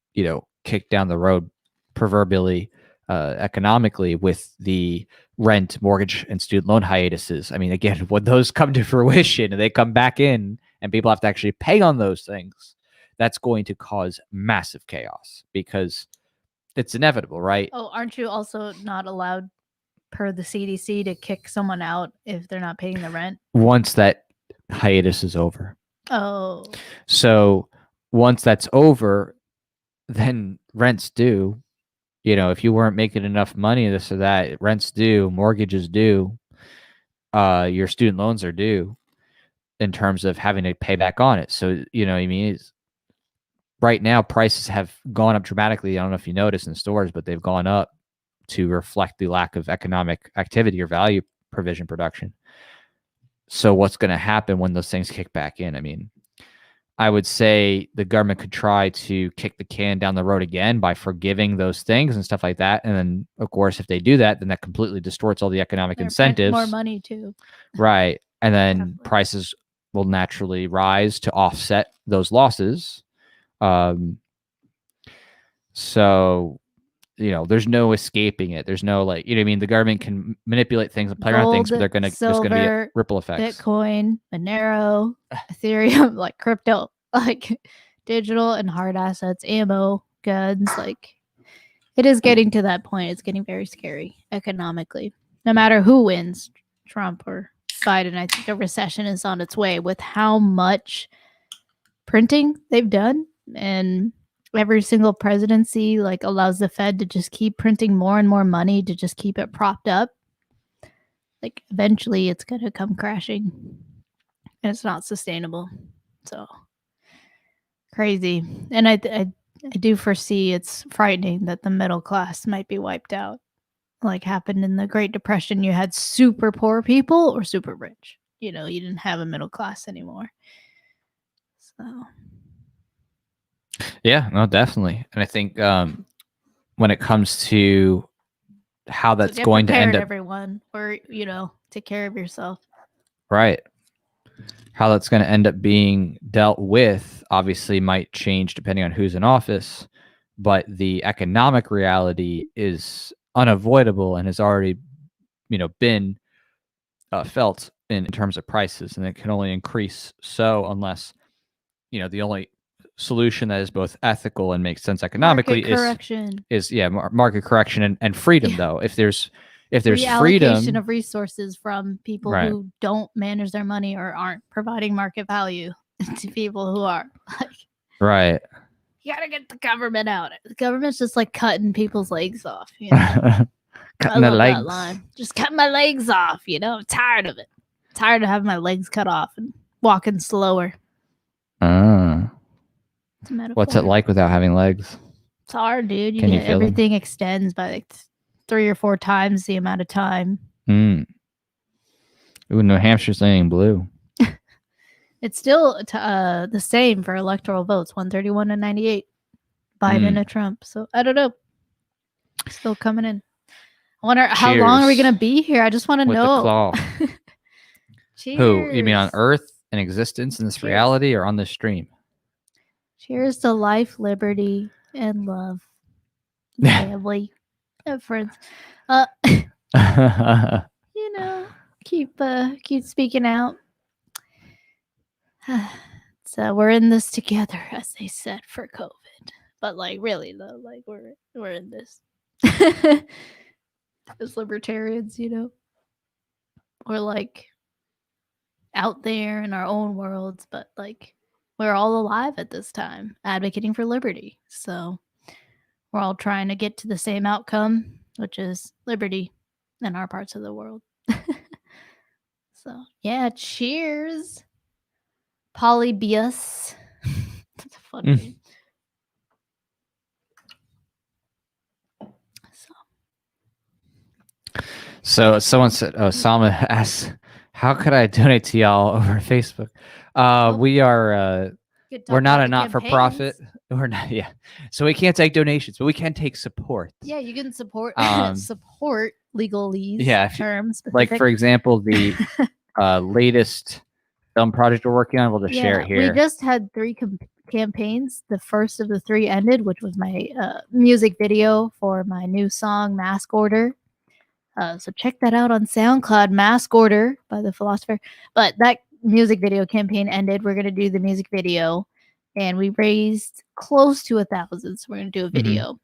kicked down the road proverbially, economically, with the rent, mortgage, and student loan hiatuses. I mean, again, when those come to fruition and they come back in and people have to actually pay on those things, that's going to cause massive chaos because it's inevitable, right? Oh, aren't you also not allowed, per the CDC, to kick someone out if they're not paying the rent? Once that hiatus is over. Oh. So once that's over, then rent's due. If you weren't making enough money, this or that, rent's due, mortgages due, your student loans are due in terms of having to pay back on it. So, right now prices have gone up dramatically. I don't know if you noticed in stores, but they've gone up to reflect the lack of economic activity or value provision production. So what's going to happen when those things kick back in? I mean, I would say the government could try to kick the can down the road again by forgiving those things and stuff like that. And then, of course, if they do that, then that completely distorts all the economic incentives. More money too. Right. And then prices will naturally rise to offset those losses. So, there's no escaping it. There's no the government can manipulate things and play around things, but there's going to be ripple effects. Bitcoin, Monero, Ethereum, like crypto, like digital and hard assets, ammo, guns, like it is getting to that point. It's getting very scary economically. No matter who wins, Trump or Biden, I think a recession is on its way with how much printing they've done and every single presidency like allows the Fed to just keep printing more and more money to just keep it propped up, like eventually it's going to come crashing and it's not sustainable. So crazy. And I do foresee it's frightening that the middle class might be wiped out, like happened in the Great Depression. You had super poor people or super rich. You know, you didn't have a middle class anymore. So Yeah, no, definitely. And I think when it comes to how that's going to end up, everyone, or take care of yourself. Right. How that's going to end up being dealt with obviously might change depending on who's in office, but the economic reality is unavoidable and has already, been felt in terms of prices, and it can only increase so unless, the only solution that is both ethical and makes sense economically is market correction and freedom. Though if there's freedom of resources from people who don't manage their money or aren't providing market value to people who are, like, right, you gotta get the government out. The government's just like cutting people's legs off, cutting the legs. That line. Just cut my legs off, I'm tired of it. Tired of having my legs cut off and walking slower. What's it like without having legs? It's hard, dude. Everything extends by like 3 or 4 times the amount of time. Ooh, New Hampshire's leaning blue. It's still the same for electoral votes, 131 to 98. Biden to Trump. So I don't know. Still coming in. I wonder how long are we gonna be here? I just want to know. The claw. Cheers. Who? You mean on Earth and existence in this reality, or on this stream? Cheers to life, liberty, and love. Family and friends. Keep speaking out. So we're in this together, as they said, for COVID. But like, really though, like we're in this as libertarians, we're like out there in our own worlds, but like we're all alive at this time, advocating for liberty. So we're all trying to get to the same outcome, which is liberty in our parts of the world. So yeah, cheers. Polybius. That's a fun name. So someone said, Salma asks, how could I donate to y'all over Facebook? We are, we're not a not-for-profit. We're not, yeah. So we can't take donations, but we can take support. Yeah, you can support support legalese terms. Like, for example, the latest film project we're working on, we'll just share it here. We just had 3 campaigns. The first of the 3 ended, which was my music video for my new song, Mask Order. So check that out on SoundCloud, Mask Order by The Philosopher. But that music video campaign ended. We're going to do the music video. And we raised close to 1,000. So we're going to do a video.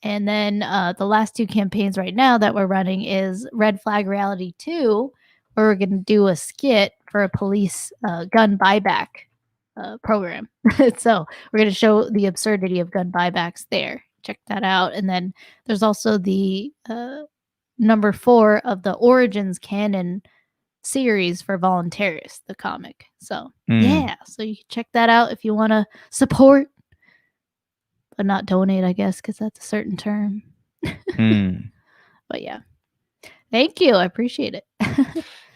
And then the last 2 campaigns right now that we're running is Red Flag Reality 2, where we're going to do a skit for a police gun buyback program. So we're going to show the absurdity of gun buybacks there. Check that out. And then there's also the number 4 of the Origins canon series for Voluntarist, the comic. So yeah, so you can check that out if you want to support, but not donate, I guess, because that's a certain term. But yeah, thank you. I appreciate it.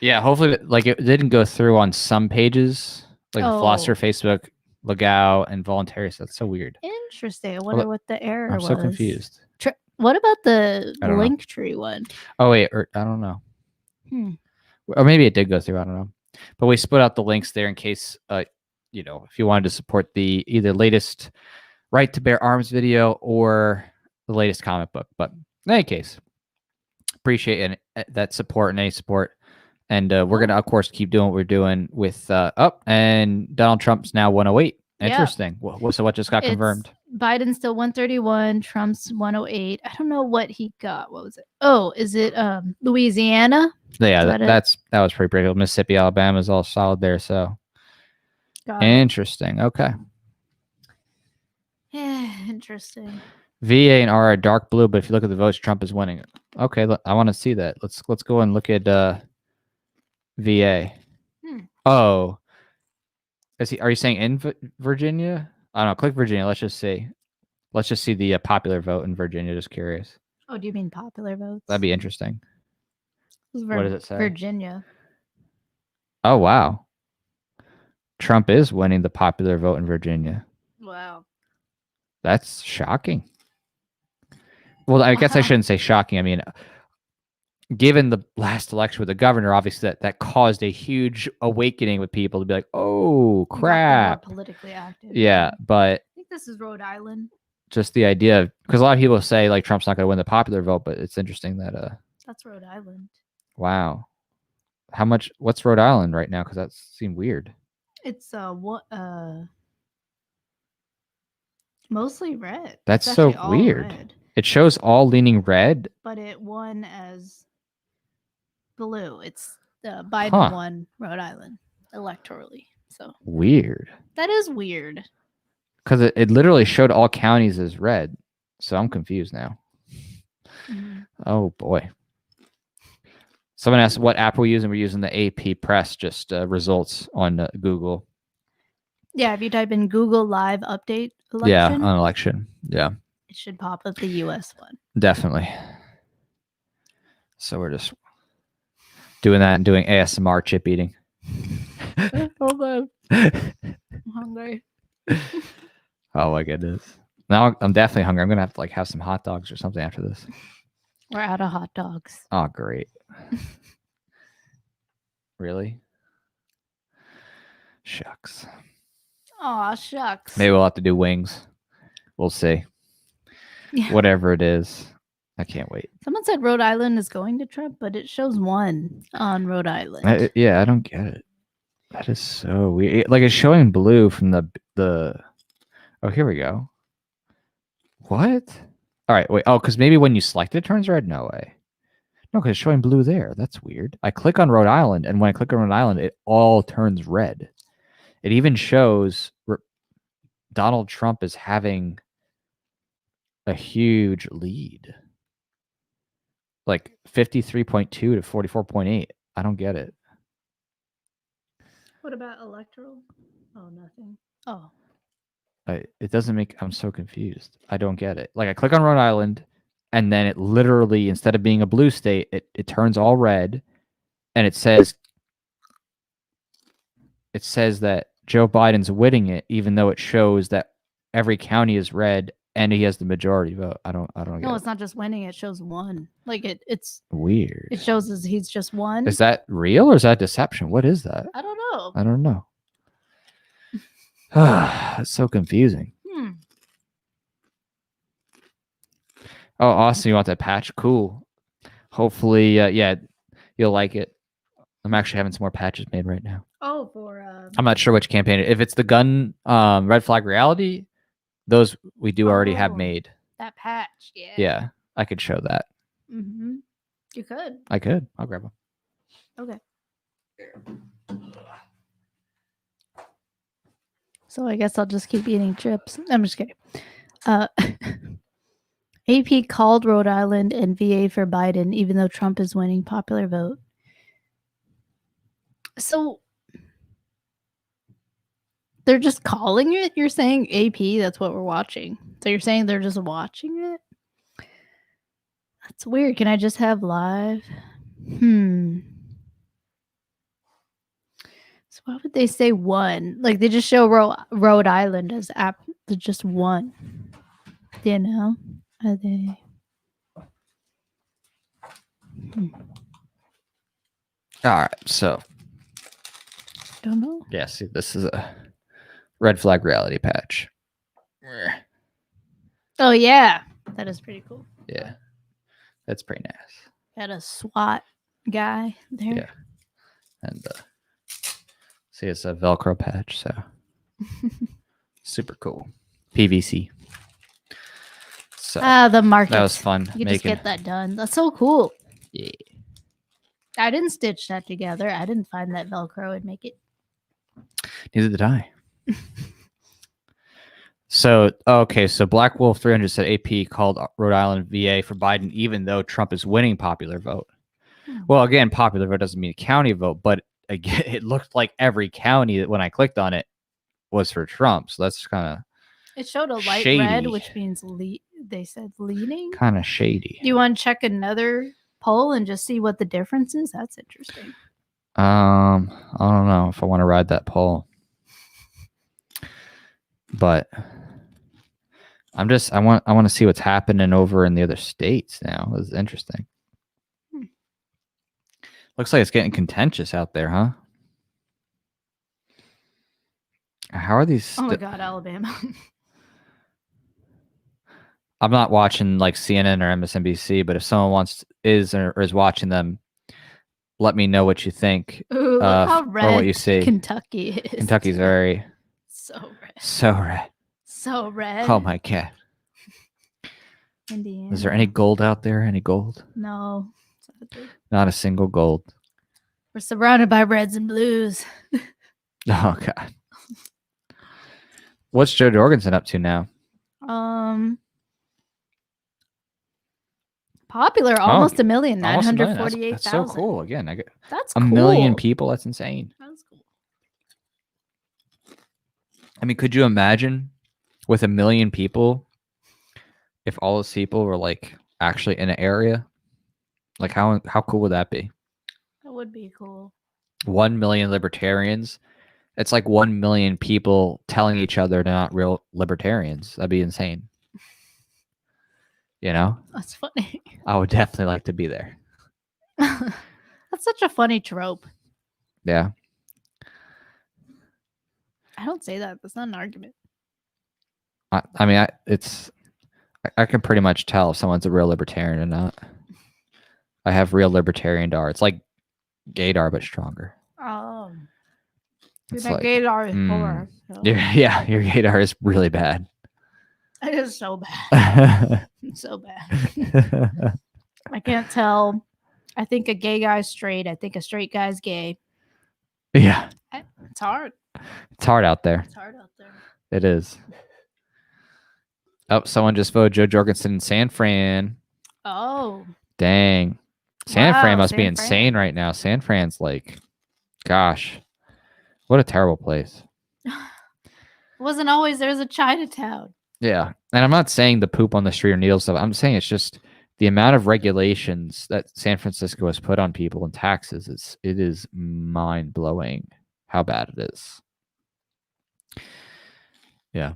Yeah, hopefully, like, it didn't go through on some pages, like the Philosopher, Facebook, Legao, and Voluntarist. That's so weird. Interesting. I wonder what the error was. I'm so confused. What about the Linktree one? Oh, wait. I don't know. Or maybe it did go through. I don't know. But we split out the links there in case, if you wanted to support the either latest Right to Bear Arms video or the latest comic book. But in any case, appreciate that support and any support. And we're going to, of course, keep doing what we're doing with and Donald Trump's now 108. Interesting. Yeah. So what just got confirmed? Biden's still 131, Trump's 108. I don't know what he got. What was it? Oh, is it Louisiana? Yeah, that was pretty brutal. Mississippi, Alabama is all solid there. So interesting. Okay. Yeah, Interesting. VA and R are dark blue, but if you look at the votes, Trump is winning. Okay, I want to see that. Let's go and look at VA. Oh, are you saying in Virginia? I don't know. Click Virginia. Let's just see. Let's just see the popular vote in Virginia. Just curious. Oh, do you mean popular votes? That'd be interesting. What does it say? Virginia. Oh, wow. Trump is winning the popular vote in Virginia. Wow. That's shocking. Well, I guess I shouldn't say shocking. I mean, given the last election with the governor, obviously that caused a huge awakening with people to be like, oh, crap. More politically active. Yeah, but I think this is Rhode Island. Just the idea of, because a lot of people say like Trump's not going to win the popular vote, but it's interesting that that's Rhode Island. Wow. What's Rhode Island right now? Because that seemed weird. It's mostly red. That's so weird. Red. It shows all leaning red, but it won as blue. It's Biden won Rhode Island electorally. So weird. That is weird. Because it literally showed all counties as red. So I'm confused now. Mm-hmm. Oh boy. Someone asked what app we're using. We're using the AP Press just results on Google. Yeah, if you type in Google Live Update election. Yeah, on election. Yeah. It should pop up the US one. Definitely. So we're just doing that and doing ASMR chip eating. Hold on. I'm hungry. Oh my goodness. Now I'm definitely hungry. I'm going to have to have some hot dogs or something after this. We're out of hot dogs. Oh, great. Really? Shucks. Aw, shucks. Maybe we'll have to do wings. We'll see. Yeah. Whatever it is. I can't wait. Someone said Rhode Island is going to Trump, but it shows 1 on Rhode Island. I don't get it. That is so weird. Like it's showing blue from the. Oh, here we go. What? All right, wait. Oh, because maybe when you select it, it turns red? No way. No, because it's showing blue there. That's weird. I click on Rhode Island, and when I click on Rhode Island, it all turns red. It even shows Donald Trump is having a huge lead. Like 53.2 to 44.8. I don't get it. What about electoral? Oh, nothing. Oh. It doesn't make... I'm so confused. I don't get it. Like I click on Rhode Island, and then it literally, instead of being a blue state, it turns all red, and it says that Joe Biden's winning it, even though it shows that every county is red and he has the majority vote. I don't get it. No, it's not just winning, it shows 1. Like it's weird. It shows as he's just 1. Is that real or is that deception? What is that? I don't know. I don't know. It's so confusing. Oh, Austin, you want that patch? Cool. Hopefully, yeah, you'll like it. I'm actually having some more patches made right now. Oh, for I'm not sure which campaign. If it's the gun red flag reality, those we do already have made. That patch, yeah. Yeah, I could show that. Mm-hmm. You could. I could. I'll grab them. Okay. So I guess I'll just keep eating chips. I'm just kidding. AP called Rhode Island and VA for Biden, even though Trump is winning popular vote. So they're just calling it? You're saying AP, that's what we're watching. So you're saying they're just watching it? That's weird. Can I just have live? So why would they say 1? Like they just show Rhode Island as just 1. You know? Are they? All right, so. Don't know. Yeah, see, this is a red flag reality patch. Oh, yeah. That is pretty cool. Yeah, that's pretty nice. Got a SWAT guy there. Yeah. And see, it's a Velcro patch, so super cool. PVC. So the market. That was fun. You just get that done. That's so cool. Yeah. I didn't stitch that together. I didn't find that Velcro would make it. Neither did I. So okay, so Black Wolf 300 said AP called Rhode Island VA for Biden, even though Trump is winning popular vote. Well, again, popular vote doesn't mean county vote, but again, it looked like every county that when I clicked on it was for Trump. So that's kind of It showed a light shady. red, which means they said leaning. Kind of shady. Do you want to check another poll and just see what the difference is? That's interesting. I don't know if I want to ride that poll, but I want to see what's happening over in the other states now. This is interesting. Looks like it's getting contentious out there, huh? How are these? Oh my God, Alabama. I'm not watching like CNN or MSNBC, but if someone is watching them, let me know what you think. Ooh, look how red or what you see. Kentucky is. Kentucky's very so red. So red. So red. Oh my God. Indiana. Is there any gold out there? Any gold? No. Not a single gold. We're surrounded by reds and blues. Oh God. What's Joe Jorgensen up to now? Popular, almost 1,948,000. That's so cool. Again, I get that's a cool. million people. That's insane. That's cool. I mean, could you imagine with 1 million people if all those people were like actually in an area? Like how cool would that be? That would be cool. 1 million libertarians. It's like 1 million people telling each other they're not real libertarians. That'd be insane. You know? That's funny. I would definitely like to be there. That's such a funny trope. Yeah. I don't say that. That's not an argument. I mean, I can pretty much tell if someone's a real libertarian or not. I have real libertarian dar. It's like gaydar, but stronger. Oh. It's That like, gaydar is poor. So. Your gaydar is really bad. It is so bad. So bad. I can't tell. I think a gay guy's straight. I think a straight guy's gay. Yeah. It's hard. It's hard out there. It's hard out there. It is. Oh, someone just voted Joe Jorgensen in San Fran. Oh. Dang. San Fran must be San insane right now. San Fran's like, gosh, what a terrible place. It wasn't always there's a Chinatown. Yeah. And I'm not saying the poop on the street or needle stuff. I'm saying it's just the amount of regulations that San Francisco has put on people and taxes. It is mind blowing how bad it is. Yeah.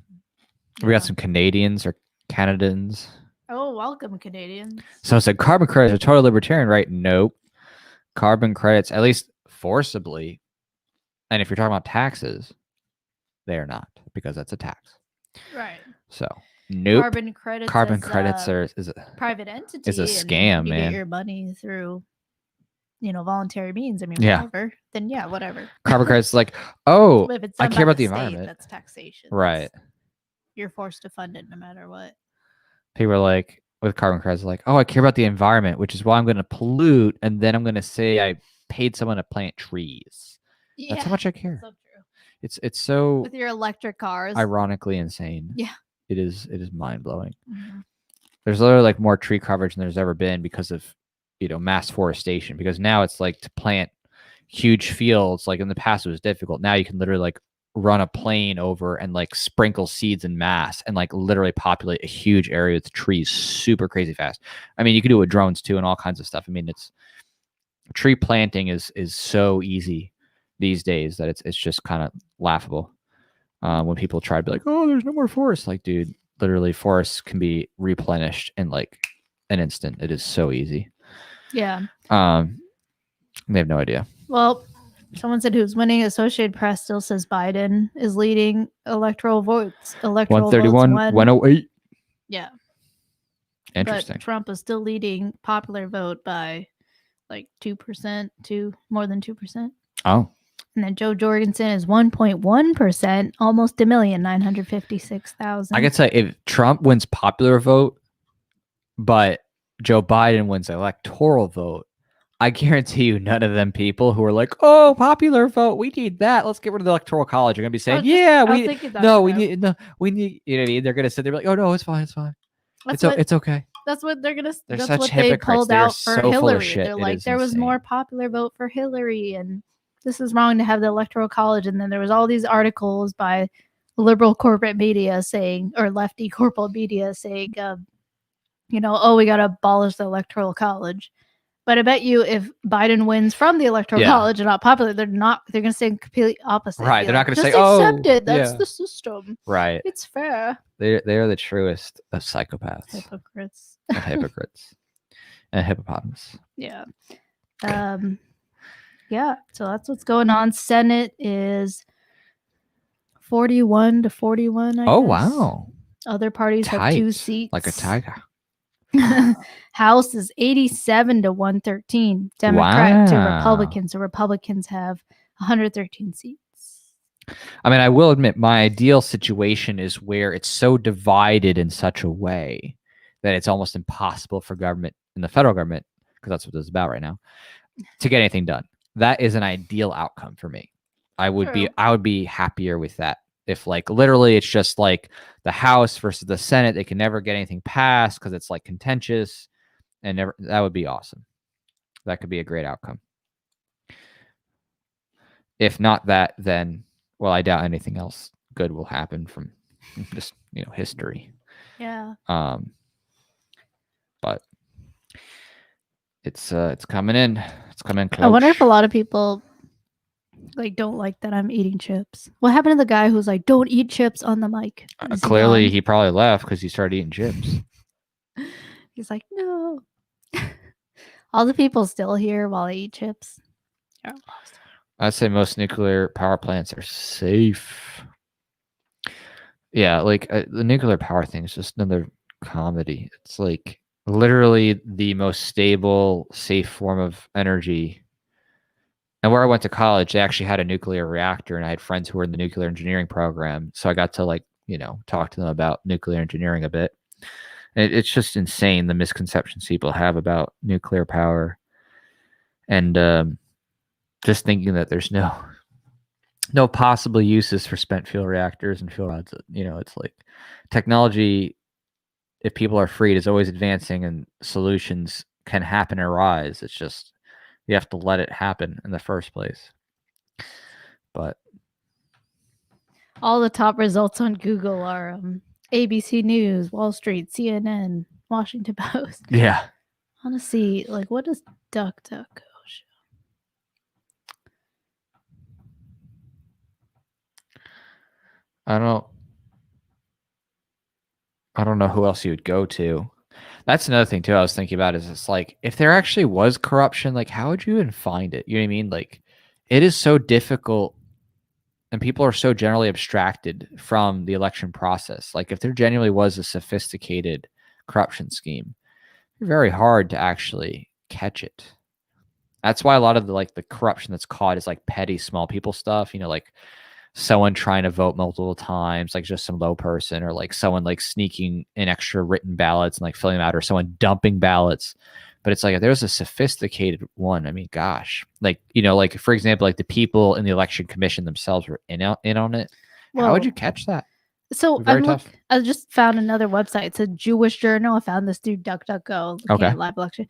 We got some Canadians or Canadians. Oh, welcome, Canadians. So I said carbon credits are totally libertarian, right? Nope. Carbon credits, at least forcibly. And if you're talking about taxes, they are not, because that's a tax. Right. So nope. Carbon credits is a private entity. Is a scam, you man. Get your money through, voluntary means. I mean, Yeah. whatever. Then yeah, whatever. Carbon credits like, oh, if it's I done care by about the state, environment. That's taxation. Right. You're forced to fund it no matter what. People are like, with carbon credits, like, oh, I care about the environment, which is why I'm going to pollute, and then I'm going to say I paid someone to plant trees. Yeah, that's how much I care. So true. It's so with your electric cars, ironically insane. Yeah, it is mind blowing. Mm-hmm. There's literally like more tree coverage than there's ever been because of mass forestation. Because now it's like to plant huge fields. Like in the past, it was difficult. Now you can literally like run a plane over and like sprinkle seeds in mass and like literally populate a huge area with trees super crazy fast. I mean, you can do it with drones too and all kinds of stuff. I mean, it's tree planting is so easy these days that it's just kind of laughable. When people try to be like, oh, there's no more forests. Like, dude, literally forests can be replenished in like an instant. It is so easy. Yeah. They have no idea. Well, someone said who's winning. Associated Press still says Biden is leading electoral votes. 131, 108. Yeah. Interesting. But Trump is still leading popular vote by like 2% to more than 2%. Oh. And then Joe Jorgensen is 1.1%, almost 1,956,000. I could say if Trump wins popular vote, but Joe Biden wins electoral vote, I guarantee you, none of them people who are like, "Oh, popular vote, we need that. Let's get rid of the electoral college." Are gonna be saying, "Yeah, I was we thinking that no, for we them. need no, we need." You know what I mean? They're gonna sit there like, "Oh no, it's fine, it's fine, That's what it's okay." that's what they're gonna. They're That's such what they hypocrites. pulled They are out for so full of Hillary. shit. They're It like, is there was insane. more popular vote for Hillary, and this is wrong to have the electoral college. And then there was all these articles by liberal corporate media saying, or lefty corporate media saying, oh, we got to abolish the electoral college. But I bet you if Biden wins from the electoral college and not popular, they're going to say completely opposite. Right. They're not going to say, just "Oh, accept it. That's yeah." the system. Right. It's fair. They are the truest of psychopaths Hypocrites. and hypocrites and hippopotamus. Yeah. Yeah. So that's what's going on. Senate is 41 to 41, I guess. Oh wow. Other parties have 2 seats. Like a tiger. House is 87 to 113. Democrat to Republican. So Republicans have 113 seats. I mean, I will admit my ideal situation is where it's so divided in such a way that it's almost impossible for government and the federal government, because that's what this is about right now, to get anything done. That is an ideal outcome for me. I would be happier with that. If like literally it's just like the House versus the Senate, they can never get anything passed because it's like contentious, and that would be awesome. That could be a great outcome. If not that, then well, I doubt anything else good will happen from just history. Yeah. But it's coming in. It's coming close. I wonder if a lot of people don't like that I'm eating chips. What happened to the guy who's like, "Don't eat chips on the mic"? Clearly, he probably left because he started eating chips. He's like, "No." All the people still here while I eat chips. I'd say most nuclear power plants are safe. Yeah, like the nuclear power thing is just another comedy. It's like literally the most stable, safe form of energy. And where I went to college, they actually had a nuclear reactor, and I had friends who were in the nuclear engineering program. So I got to talk to them about nuclear engineering a bit. And it's just insane the misconceptions people have about nuclear power, and just thinking that there's no possible uses for spent fuel reactors and fuel rods. It's like technology, if people are freed, is always advancing, and solutions can happen and arise. It's just you have to let it happen in the first place. But all the top results on Google are ABC News, Wall Street, CNN, Washington Post. Yeah. I want to see, what does DuckDuckGo show? I don't know who else you would go to. That's another thing too I was thinking about, is it's like if there actually was corruption, like how would you even find it? You know what I mean? Like it is so difficult, and people are so generally abstracted from the election process. Like if there genuinely was a sophisticated corruption scheme, it's very hard to actually catch it. That's why a lot of the corruption that's caught is like petty small people stuff, like someone trying to vote multiple times, like just some low person, or like someone like sneaking in extra written ballots and like filling them out, or someone dumping ballots. But it's like if there's a sophisticated one, I mean, gosh, like for example, like the people in the election commission themselves were in on it. Well, how would you catch that? So I just found another website. It's a Jewish journal. I found this through DuckDuckGo, looking at live election.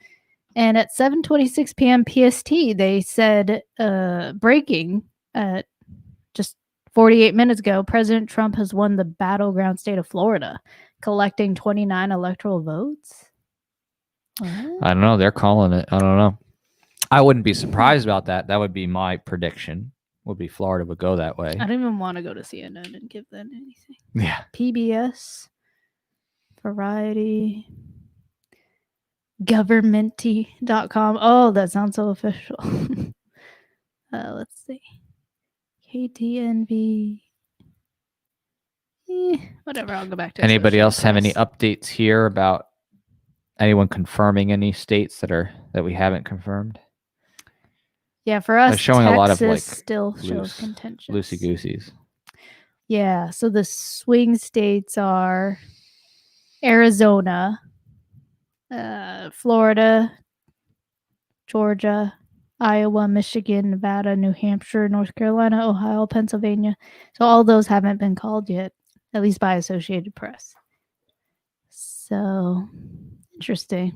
And at 7:26 p.m. PST, they said, breaking at just 48 minutes ago, President Trump has won the battleground state of Florida, collecting 29 electoral votes. What? I don't know. They're calling it. I don't know. I wouldn't be surprised about that. That would be my prediction. Would be Florida would go that way. I don't even want to go to CNN and give them anything. Yeah. PBS, Variety, governmenty.com. Oh, that sounds so official. Let's see. KTNV. Whatever, I'll go back to anybody else have any updates here about anyone confirming any states that we haven't confirmed? Yeah, for us, showing Texas a lot of still shows contentious. Loosey gooseys. Yeah, so the swing states are Arizona, Florida, Georgia, Iowa, Michigan, Nevada, New Hampshire, North Carolina, Ohio, Pennsylvania. So all those haven't been called yet, at least by Associated Press. So interesting.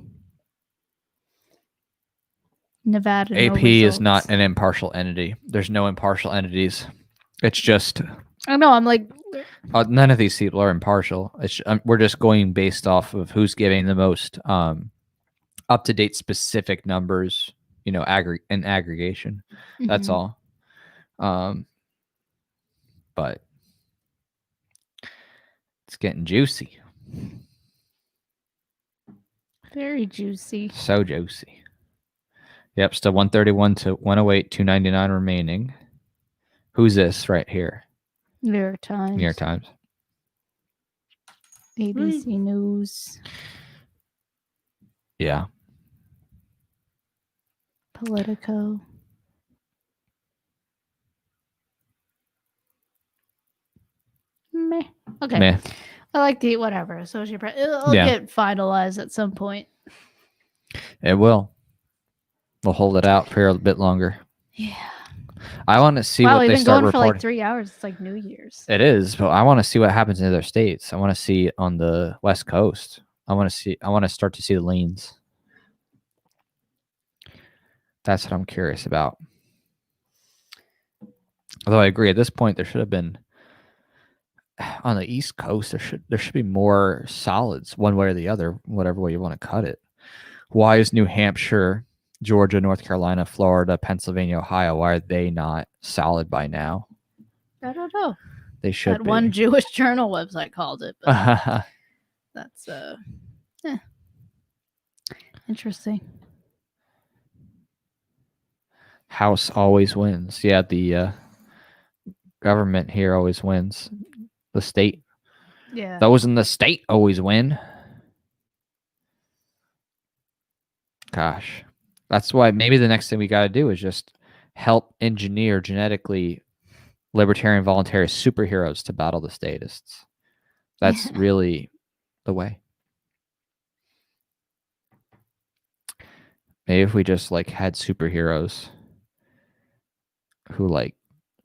Nevada. AP no is not results. an impartial entity. There's no impartial entities. It's just I know. I'm like, none of these people are impartial. We're just going based off of who's giving the most up to date specific numbers. In aggregation. That's all. But it's getting juicy. very juicy. So juicy. Yep, still 131 to 108, 299 remaining. Who's this right here? New York Times. New York Times. ABC News. Yeah. Politico. Meh. Okay. Meh. I like to eat whatever. Associate Press. It'll get finalized at some point. It will. We'll hold it out for a bit longer. Yeah. I want to see what they start reporting. Wow, we've been going for like 3 hours. It's like New Year's. It is, but I want to see what happens in other states. I want to see on the West Coast. I want to start to see the leans. That's what I'm curious about. Although I agree, at this point there should have been on the East Coast. There should be more solids, one way or the other, whatever way you want to cut it. Why is New Hampshire, Georgia, North Carolina, Florida, Pennsylvania, Ohio, why are they not solid by now? I don't know. They should that be. One Jewish journal website called it. But that's interesting. House always wins. Yeah, the government here always wins. The state. Yeah. Those in the state always win. Gosh. That's why maybe the next thing we got to do is just help engineer genetically libertarian voluntary superheroes to battle the statists. That's really the way. Maybe if we just had superheroes who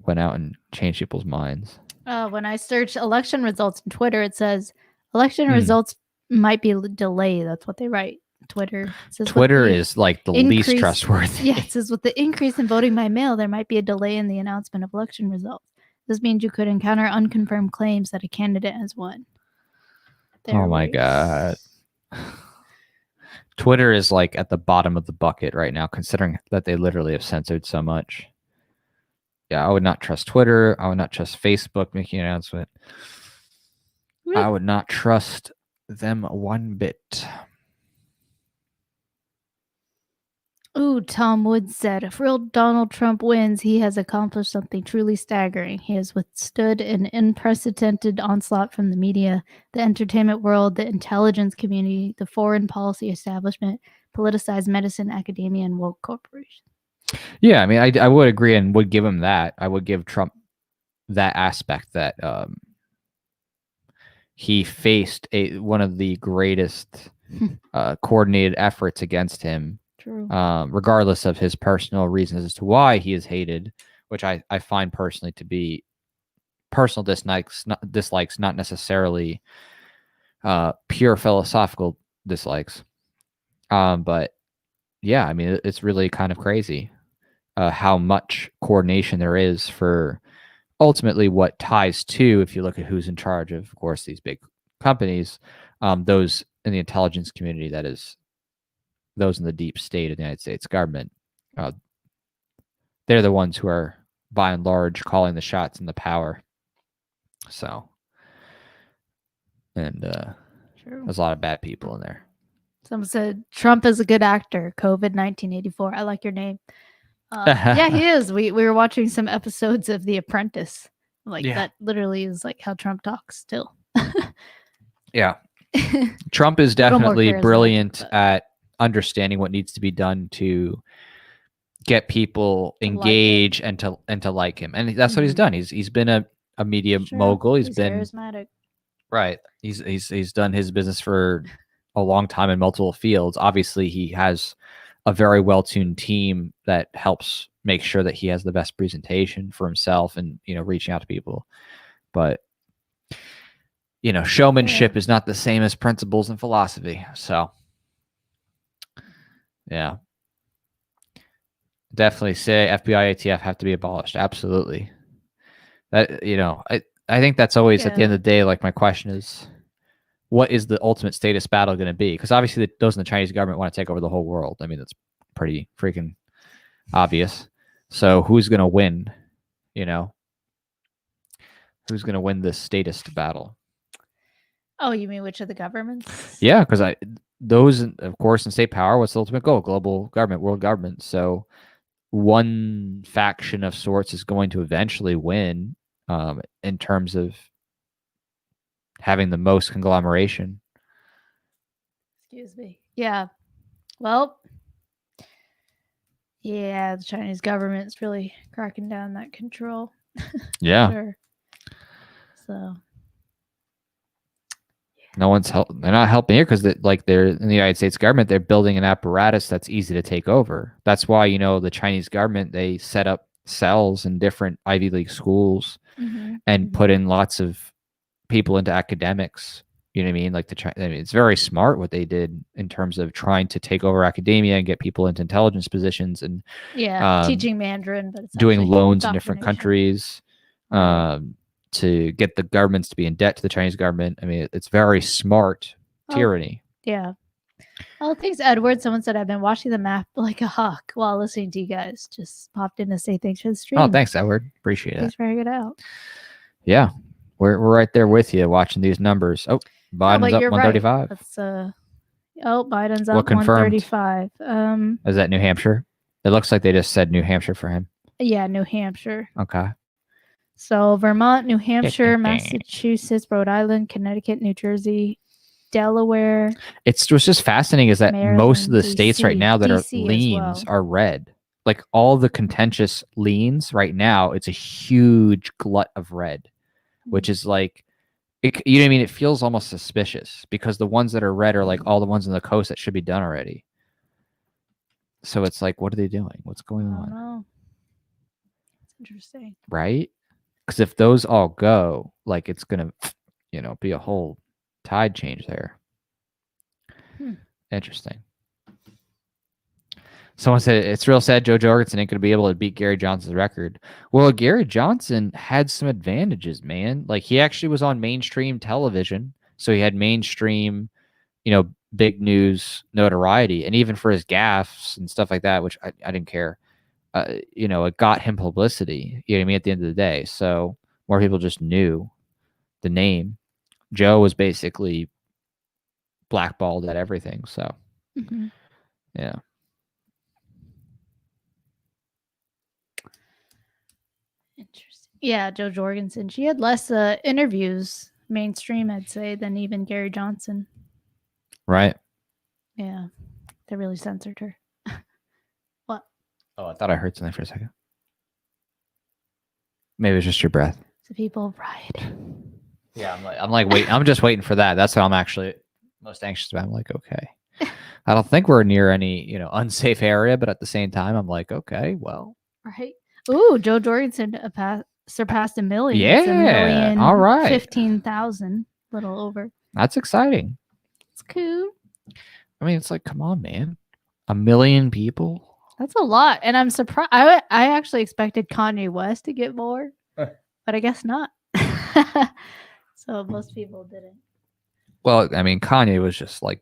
went out and changed people's minds. When I search election results on Twitter, it says election results might be delayed. That's what they write. Twitter says Twitter is the least trustworthy. Yeah, it says with the increase in voting by mail, there might be a delay in the announcement of election results. This means you could encounter unconfirmed claims that a candidate has won. Oh my God. Twitter is at the bottom of the bucket right now, considering that they literally have censored so much. Yeah, I would not trust Twitter. I would not trust Facebook making an announcement. Really? I would not trust them one bit. Ooh, Tom Woods said, if real Donald Trump wins, he has accomplished something truly staggering. He has withstood an unprecedented onslaught from the media, the entertainment world, the intelligence community, the foreign policy establishment, politicized medicine, academia, and woke corporations. Yeah, I mean, I would agree and would give him that. I would give Trump that aspect that he faced one of the greatest coordinated efforts against him. True. Regardless of his personal reasons as to why he is hated, which I find personally to be personal dislikes, not necessarily pure philosophical dislikes. But yeah, I mean, it's really kind of crazy how much coordination there is for ultimately what ties to, if you look at who's in charge of course, these big companies, those in the intelligence community, that is, those in the deep state of the United States government. They're the ones who are, by and large, calling the shots in the power. So, and there's a lot of bad people in there. Someone said Trump is a good actor. COVID 1984. I like your name. Yeah, he is. We were watching some episodes of The Apprentice. That literally is how Trump talks still. Yeah. Trump is definitely brilliant at understanding what needs to be done to get people engaged and to like him. And that's what he's done. He's been a media mogul. He's been charismatic. Right. He's done his business for a long time in multiple fields. Obviously, he has a very well-tuned team that helps make sure that he has the best presentation for himself and, reaching out to people. But, showmanship is not the same as principles and philosophy. So, yeah. Definitely say FBI, ATF have to be abolished. Absolutely. That, I think that's always at the end of the day, like my question is, what is the ultimate status battle going to be? Because obviously those in the Chinese government want to take over the whole world. I mean, that's pretty freaking obvious. So who's going to win? Who's going to win this status battle? Oh, you mean which of the governments? Yeah, because those, of course, in state power, what's the ultimate goal? Global government, world government. So one faction of sorts is going to eventually win in terms of having the most conglomeration. Excuse me. Yeah. Well, yeah, the Chinese government's really cracking down that control. Yeah. Sure. So no one's they're not helping here because they're in the United States government, they're building an apparatus that's easy to take over. That's why, the Chinese government, they set up cells in different Ivy League schools and put in lots of people into academics. You know what I mean? Like it's very smart what they did in terms of trying to take over academia and get people into intelligence positions and teaching Mandarin, but it's doing loans in different countries. To get the governments to be in debt to the Chinese government. I mean, it's very smart tyranny. Yeah. Oh, thanks, Edward. Someone said I've been watching the map like a hawk while listening to you guys. Just popped in to say thanks for the stream. Oh, thanks, Edward. Appreciate it. Thanks for hanging out. Yeah, we're right there with you watching these numbers. Oh, Biden's up 135. Right. Biden's up 135. Is that New Hampshire? It looks like they just said New Hampshire for him. Yeah, New Hampshire. Okay. So Vermont, New Hampshire, Massachusetts, Rhode Island, Connecticut, New Jersey, Delaware. What's just fascinating is that Maryland, most of the states right now that DC are leans are red. Like all the contentious leans right now, it's a huge glut of red, which is like, you know what I mean? It feels almost suspicious because the ones that are red are like all the ones on the coast that should be done already. So it's like, what are they doing? What's going on? I don't know. It's interesting. Right? Because if those all go, like it's going to, be a whole tide change there. Interesting. Someone said, it's real sad Joe Jorgensen ain't going to be able to beat Gary Johnson's record. Well, Gary Johnson had some advantages, man. Like he actually was on mainstream television. So he had mainstream, big news notoriety. And even for his gaffes and stuff like that, which I didn't care. It got him publicity, you know what I mean, at the end of the day. So more people just knew the name. Joe was basically blackballed at everything. So, yeah. Interesting. Yeah, Joe Jorgensen. She had less interviews, mainstream, I'd say, than even Gary Johnson. Right. Yeah. They really censored her. What? Oh, I thought I heard something for a second. Maybe it was just your breath. So people ride. Yeah, I'm like waiting. I'm just waiting for that. That's what I'm actually most anxious about. I'm like, okay. I don't think we're near any, unsafe area, but at the same time, I'm like, okay, well. Right. Ooh, Joe Jorgensen surpassed 1 million. Yeah. It's 1,000,000, all right. 15,000, little over. That's exciting. It's cool. I mean, it's like, come on, man. 1 million people. That's a lot. And I'm surprised. I actually expected Kanye West to get more, but I guess not. So most people didn't. Well, I mean, Kanye was just like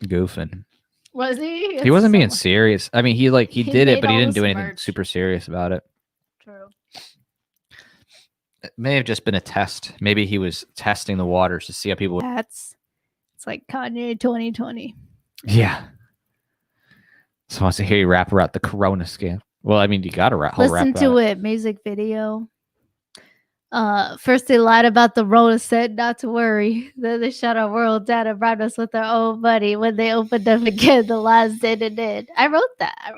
goofing. Was he? He wasn't being serious. I mean, he did it, but he didn't do anything merch. super serious about it. True. It may have just been a test. Maybe he was testing the waters to see how people. It's like Kanye 2020. Yeah. So wants to hear you rap about the Corona scam. Well, I mean, you got to rap. Listen to it. Music video. First they lied about the Rona, said not to worry. Then they shut our world down and bribed us with their own money. When they opened up again, the lies did and did. I wrote that.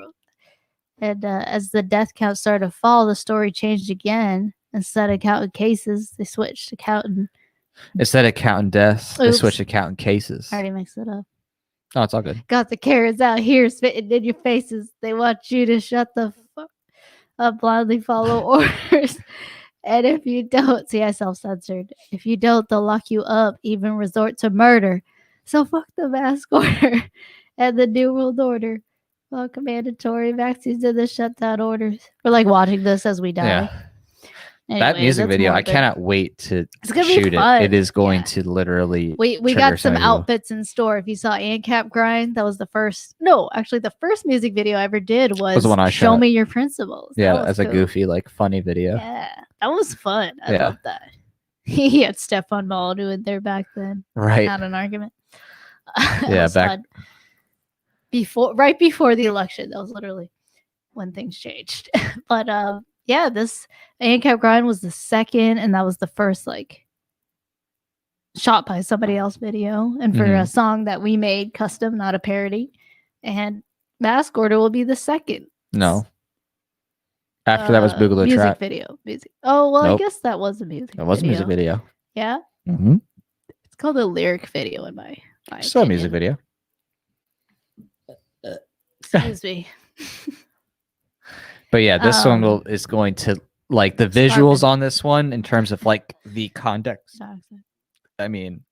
And as the death count started to fall, the story changed again. Instead of counting cases, they switched to counting. Instead of counting deaths, they switched to counting cases. I already mixed it up. Oh, it's all good. Got the Karens out here spitting in your faces. They want you to shut the fuck up, blindly follow orders. And if you don't, see, I self-censored. If you don't, they'll lock you up, even resort to murder. So fuck the mask order and the New World Order. Fuck mandatory vaccines and the shutdown orders. We're like watching this as we die. Yeah. Anyways, That music that's video, I morbid. cannot wait to It's gonna be shoot it. fun. It is going Yeah. to literally. We trigger got some many people. outfits in store. If you saw ANCAP grind, that was the first. No, actually, the first music video I ever did was the one I Show shot. Me Your Principles. Yeah, That was as a cool. goofy, like funny video. Yeah, that was fun. I Yeah. love that. He had Stefan Ball doing there back then. Right. Not an argument. That Yeah, was fun. Right before the election. That was literally when things changed. But yeah, this ANCAP grind was the second, and that was the first like shot by somebody else video, and for a song that we made custom, not a parody. And Mask Order will be the second. No. After that was Boogaloo music Trap. video. Music. Oh well, Nope. I guess that was a music. That was a music video. Yeah. Mm-hmm. It's called a lyric video in my Still a opinion. music video. Excuse me. But yeah, this one is going to like the visuals on this one in terms of like the context. I mean,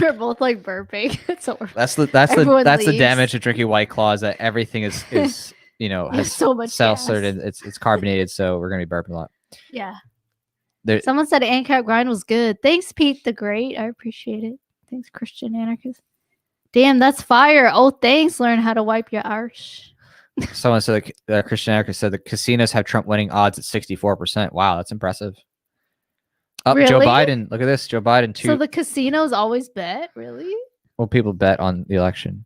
we're both like burping. So that's the leaves. damage of drinking White Claws, that everything is has so much seltzered and it's carbonated, so we're gonna be burping a lot. Yeah. There, someone said ANCAP grind was good. Thanks, Pete the Great. I appreciate it. Thanks, Christian Anarchist. Damn, that's fire. Oh, thanks. Learn how to wipe your arse. Someone said Christian Anarchist said the casinos have Trump winning odds at 64%. Wow, that's impressive. Oh, really? Joe Biden. Look at this. Joe Biden too. So the casinos always bet? Really? Well, people bet on the election.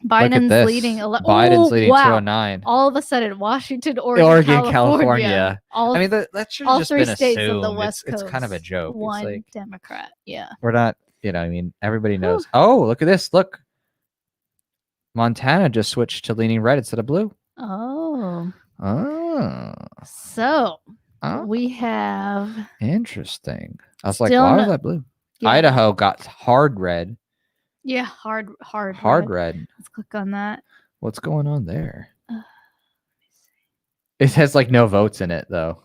Biden's leading. Biden's leading 209. All of a sudden, Washington, Oregon, California. I mean, that should have just three been states assumed. of the West Coast. It's kind of a joke. One it's like, Democrat. Yeah. We're not, I mean, everybody knows. Oh, look at this. Look. Montana just switched to leaning red instead of blue. Oh. Oh. So we have. Interesting. I was like, why is that blue? Yeah. Idaho got hard red. Yeah, hard red. Let's click on that. What's going on there? It has like no votes in it though.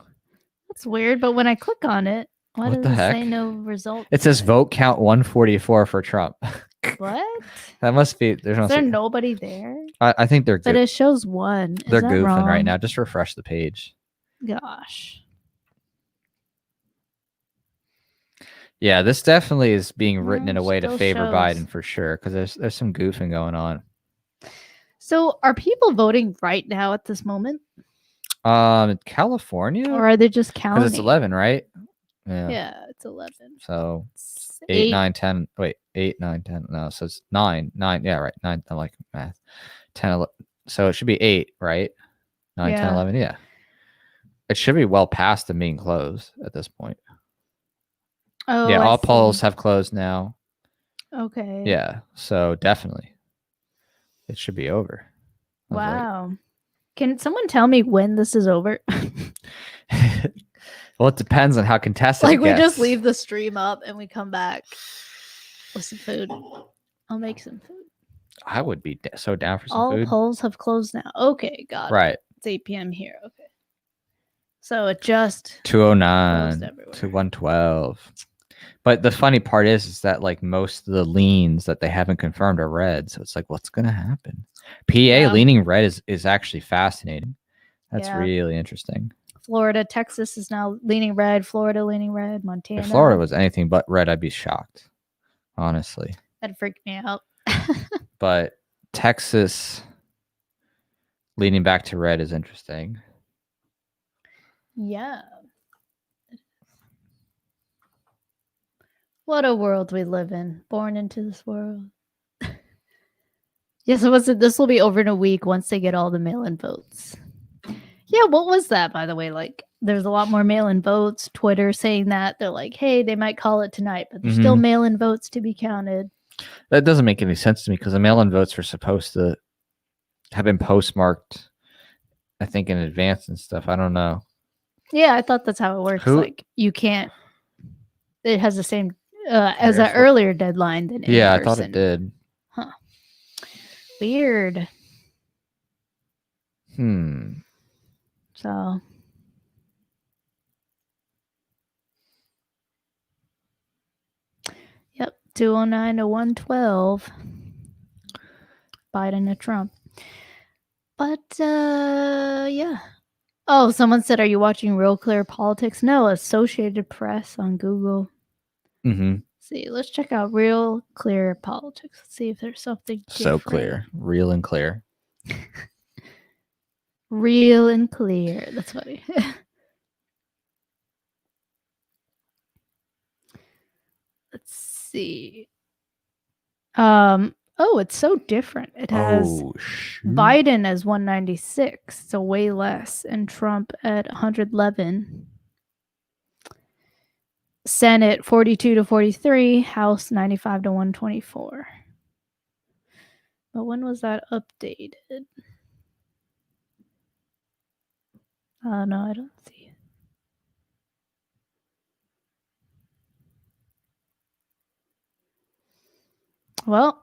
That's weird, but when I click on it, why does it say no result? It says vote count 144 for Trump. What? That must be. Is there nobody there? I think they're. But it shows one. They're goofing right now. Just refresh the page. Gosh. Yeah, this definitely is being written in a way to favor Biden for sure, because there's some goofing going on. So, are people voting right now at this moment? California, or are they just counting? Because it's 11, right? Yeah, it's 11. So 8, 9, 10. Wait, 8, 9, 10. No, so it's 9. Yeah, right. 9. I like math. 10, 11. So it should be 8, right? 9, 10, 11. Yeah. It should be well past the meeting close at this point. Oh, yeah. All polls have closed now. Okay. Yeah. So definitely, it should be over. Wow. Right. Can someone tell me when this is over? Well, it depends on how contested it gets. We just leave the stream up and we come back with some food. I'll make some food. I would be so down for some food. All polls have closed now. Okay, got it. Right. It's 8 p.m. here. Okay. So it just 209 to 112. But the funny part is that like most of the leans that they haven't confirmed are red. So it's like, what's going to happen? PA leaning red is actually fascinating. That's really interesting. Florida, Texas is now leaning red. Florida leaning red. Montana. If Florida was anything but red, I'd be shocked. Honestly. That'd freak me out. But Texas leaning back to red is interesting. Yeah. What a world we live in. Born into this world. Yes, this will be over in a week once they get all the mail-in votes. Yeah, what was that, by the way? Like, there's a lot more mail-in votes. Twitter saying that. They're like, hey, they might call it tonight, but there's still mail-in votes to be counted. That doesn't make any sense to me because the mail-in votes are supposed to have been postmarked, I think, in advance and stuff. I don't know. Yeah, I thought that's how it works. Like, you can't. It has the same as an earlier deadline than in I person. thought it did. Huh. Weird. So. Yep, 209 to 112. Biden to Trump. But, yeah. Oh, someone said, are you watching Real Clear Politics? No, Associated Press on Google. Mm-hmm. See, let's check out Real Clear Politics. Let's see if there's something So different. clear. Real and clear. Real and clear. That's funny. Let's see. Oh, it's so different. It has Biden as 196, so way less, and Trump at 111. Senate 42 to 43, House 95 to 124. But when was that updated? No, I don't see it. Well,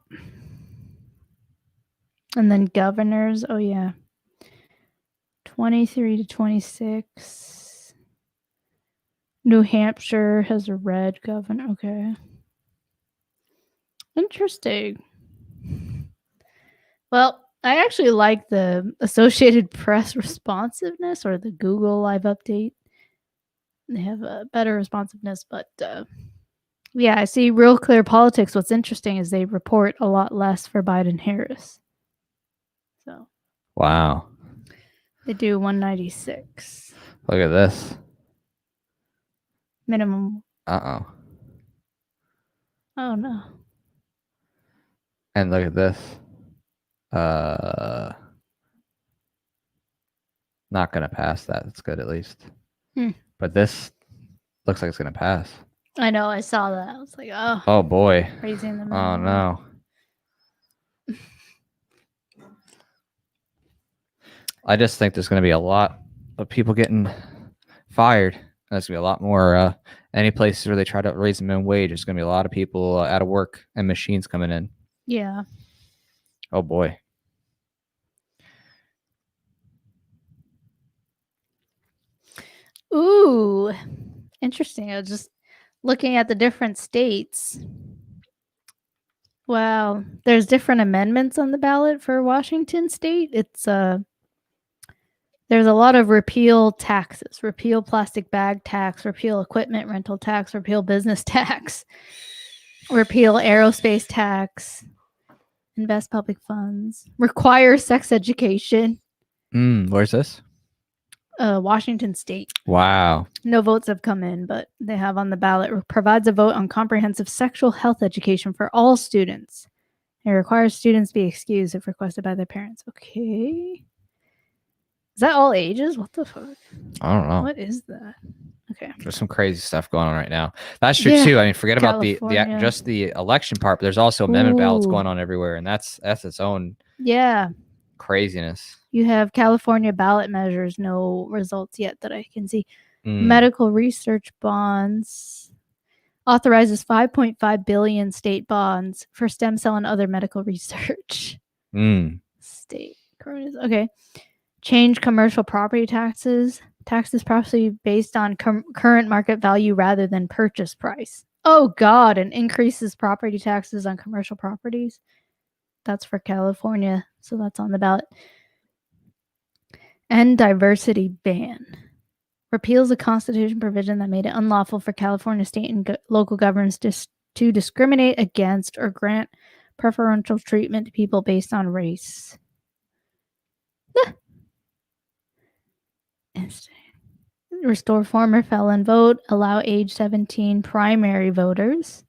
and then governors. Oh, yeah. 23 to 26. New Hampshire has a red governor. Okay. Interesting. Well, I actually like the Associated Press responsiveness or the Google Live Update. They have a better responsiveness, but yeah, I see Real Clear Politics. What's interesting is they report a lot less for Biden Harris. So wow. They do 196. Look at this. Minimum. Uh-oh. Oh, no. And look at this. Not going to pass that. That's good at least. But this looks like it's going to pass. I know. I saw that. I was like, oh. Oh, boy. Raising the Oh, no. I just think there's going to be a lot of people getting fired. There's going to be a lot more. Any places where they try to raise the minimum wage, there's going to be a lot of people out of work and machines coming in. Yeah. Oh, boy. Ooh. Interesting. I was just looking at the different states. Wow. There's different amendments on the ballot for Washington state. It's there's a lot of repeal taxes, repeal plastic bag tax, repeal equipment rental tax, repeal business tax, repeal aerospace tax, invest public funds, require sex education. Where's this? Washington state. Wow. No votes have come in, but they have on the ballot provides a vote on comprehensive sexual health education for all students. It requires students be excused if requested by their parents. Okay. Is that all ages? What the fuck? I don't know. What is that? Okay. There's some crazy stuff going on right now. That's true too. I mean, forget about the just the election part, but there's also amendment ballots going on everywhere, and that's its own craziness. You have California ballot measures, no results yet that I can see. Medical research bonds authorizes 5.5 billion state bonds for stem cell and other medical research. State. Okay. Change commercial property taxes. Taxes probably based on current market value rather than purchase price. Oh, God. And increases property taxes on commercial properties. That's for California. So that's on the ballot. And diversity ban. Repeals a constitution provision that made it unlawful for California state and local governments to discriminate against or grant preferential treatment to people based on race. Restore former felon vote. Allow age 17 primary voters.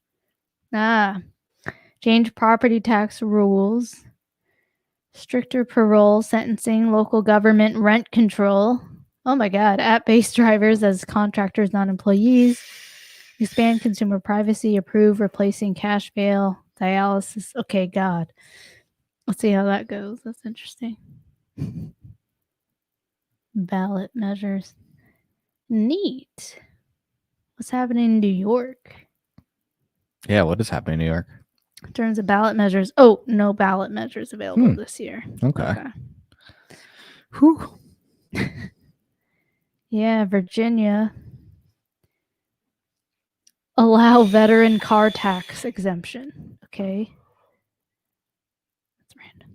Change property tax rules. Stricter parole, sentencing, local government rent control. Oh my God. App-based drivers as contractors, not employees. Expand consumer privacy. Approve replacing cash bail. Dialysis. Okay, God. Let's see how that goes. That's interesting. Ballot measures. Neat. What's happening in New York? Yeah, what is happening in New York? In terms of ballot measures, no ballot measures available this year. Okay. Whew. Yeah, Virginia. Allow veteran car tax exemption. Okay. That's random.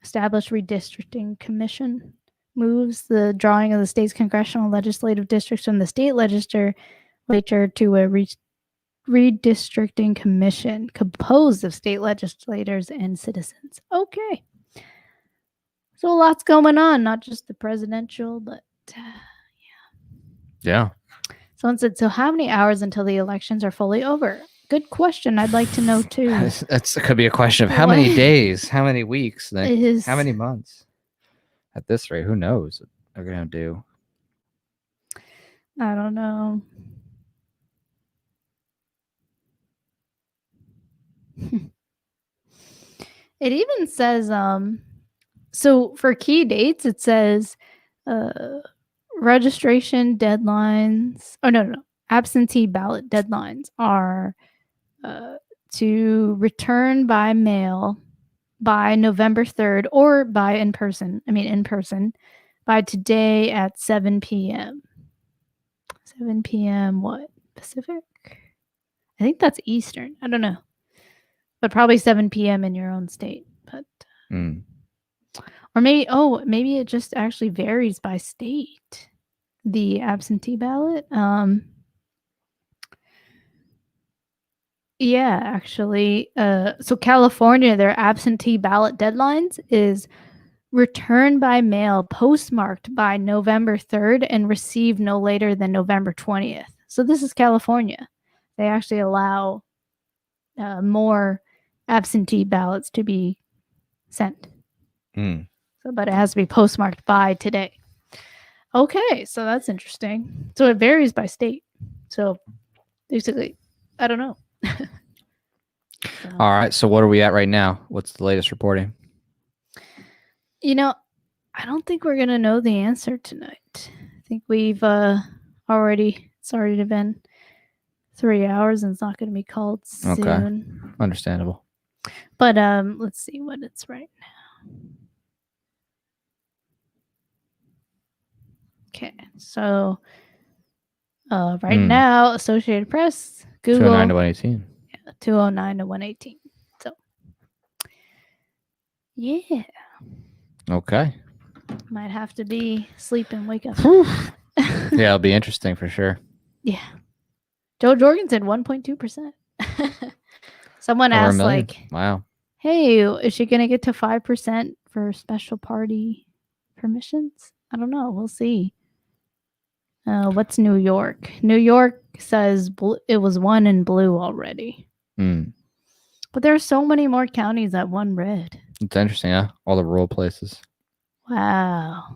Establish redistricting commission. Moves the drawing of the state's congressional legislative districts from the state legislature to a redistricting commission composed of state legislators and citizens. Okay. So lots going on, not just the presidential, but Yeah. someone said, so how many hours until the elections are fully over? Good question. I'd like to know too. It could be a question of how many days, how many weeks, how many months. At this rate, who knows what they're going to do? I don't know. It even says, so for key dates, it says registration deadlines. Oh, no. Absentee ballot deadlines are to return by mail by November 3rd or by in person by today at 7 p.m. 7 p.m. what? Pacific? I think that's Eastern. I don't know. But probably 7 p.m. in your own state. But or maybe it just actually varies by state. The absentee ballot. Yeah, actually. So California, their absentee ballot deadlines is return by mail postmarked by November 3rd and received no later than November 20th. So this is California. They actually allow more absentee ballots to be sent. So, but it has to be postmarked by today. Okay, so that's interesting. So it varies by state. So basically, I don't know. All right. So what are we at right now? What's the latest reporting? I don't think we're going to know the answer tonight. I think we've it's already been 3 hours and it's not going to be called soon. Okay. Understandable. But let's see what it's right now. Okay. So right now, Associated Press, Google 209 to 118. Yeah, 209 to 118. So yeah. Okay. Might have to be sleep and wake up. Yeah, it'll be interesting for sure. Yeah. Joe Jorgensen, 1.2%. Someone Over asked, 1 million. like, wow. Hey, is she going to get to 5% for special party permissions? I don't know. We'll see. What's New York? New York says it was one in blue already. But there are so many more counties that won red. It's interesting, huh? All the rural places. Wow.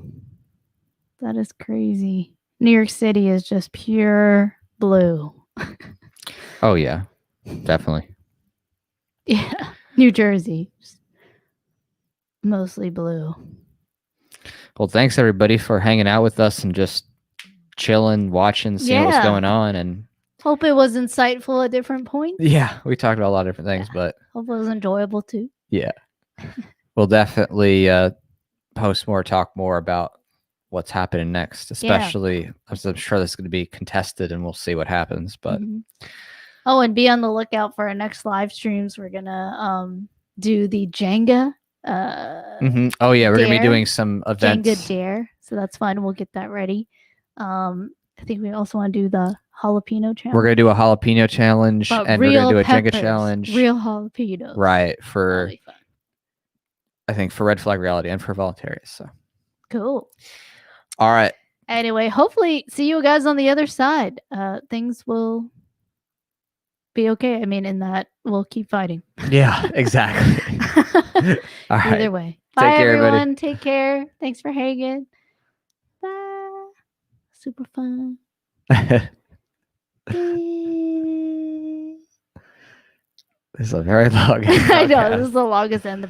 That is crazy. New York City is just pure blue. Oh, yeah. Definitely. Yeah. New Jersey. Mostly blue. Well, thanks everybody for hanging out with us and just chilling, watching, seeing what's going on. And hope it was insightful at different points. Yeah, we talked about a lot of different things, but hope it was enjoyable too. Yeah. We'll definitely talk more about what's happening next, especially as I'm sure this is going to be contested and we'll see what happens. But Oh, and be on the lookout for our next live streams. We're gonna do the Jenga. Oh yeah, we're gonna be doing some events. Jenga Dare. So that's fun. We'll get that ready. I think we also want to do the jalapeno challenge. We're gonna do a jalapeno challenge, but and we're gonna do a Jenga challenge. Real jalapenos. Right, for I think for Red Flag Reality and for Voluntarians. So cool. All right. Anyway, hopefully see you guys on the other side. Things will be okay. I mean, in that we'll keep fighting. Yeah, exactly. All right. Either way. Bye, everyone. Take care. Thanks for hanging. Bye. Super fun. This is a very long. I know. This is the longest end.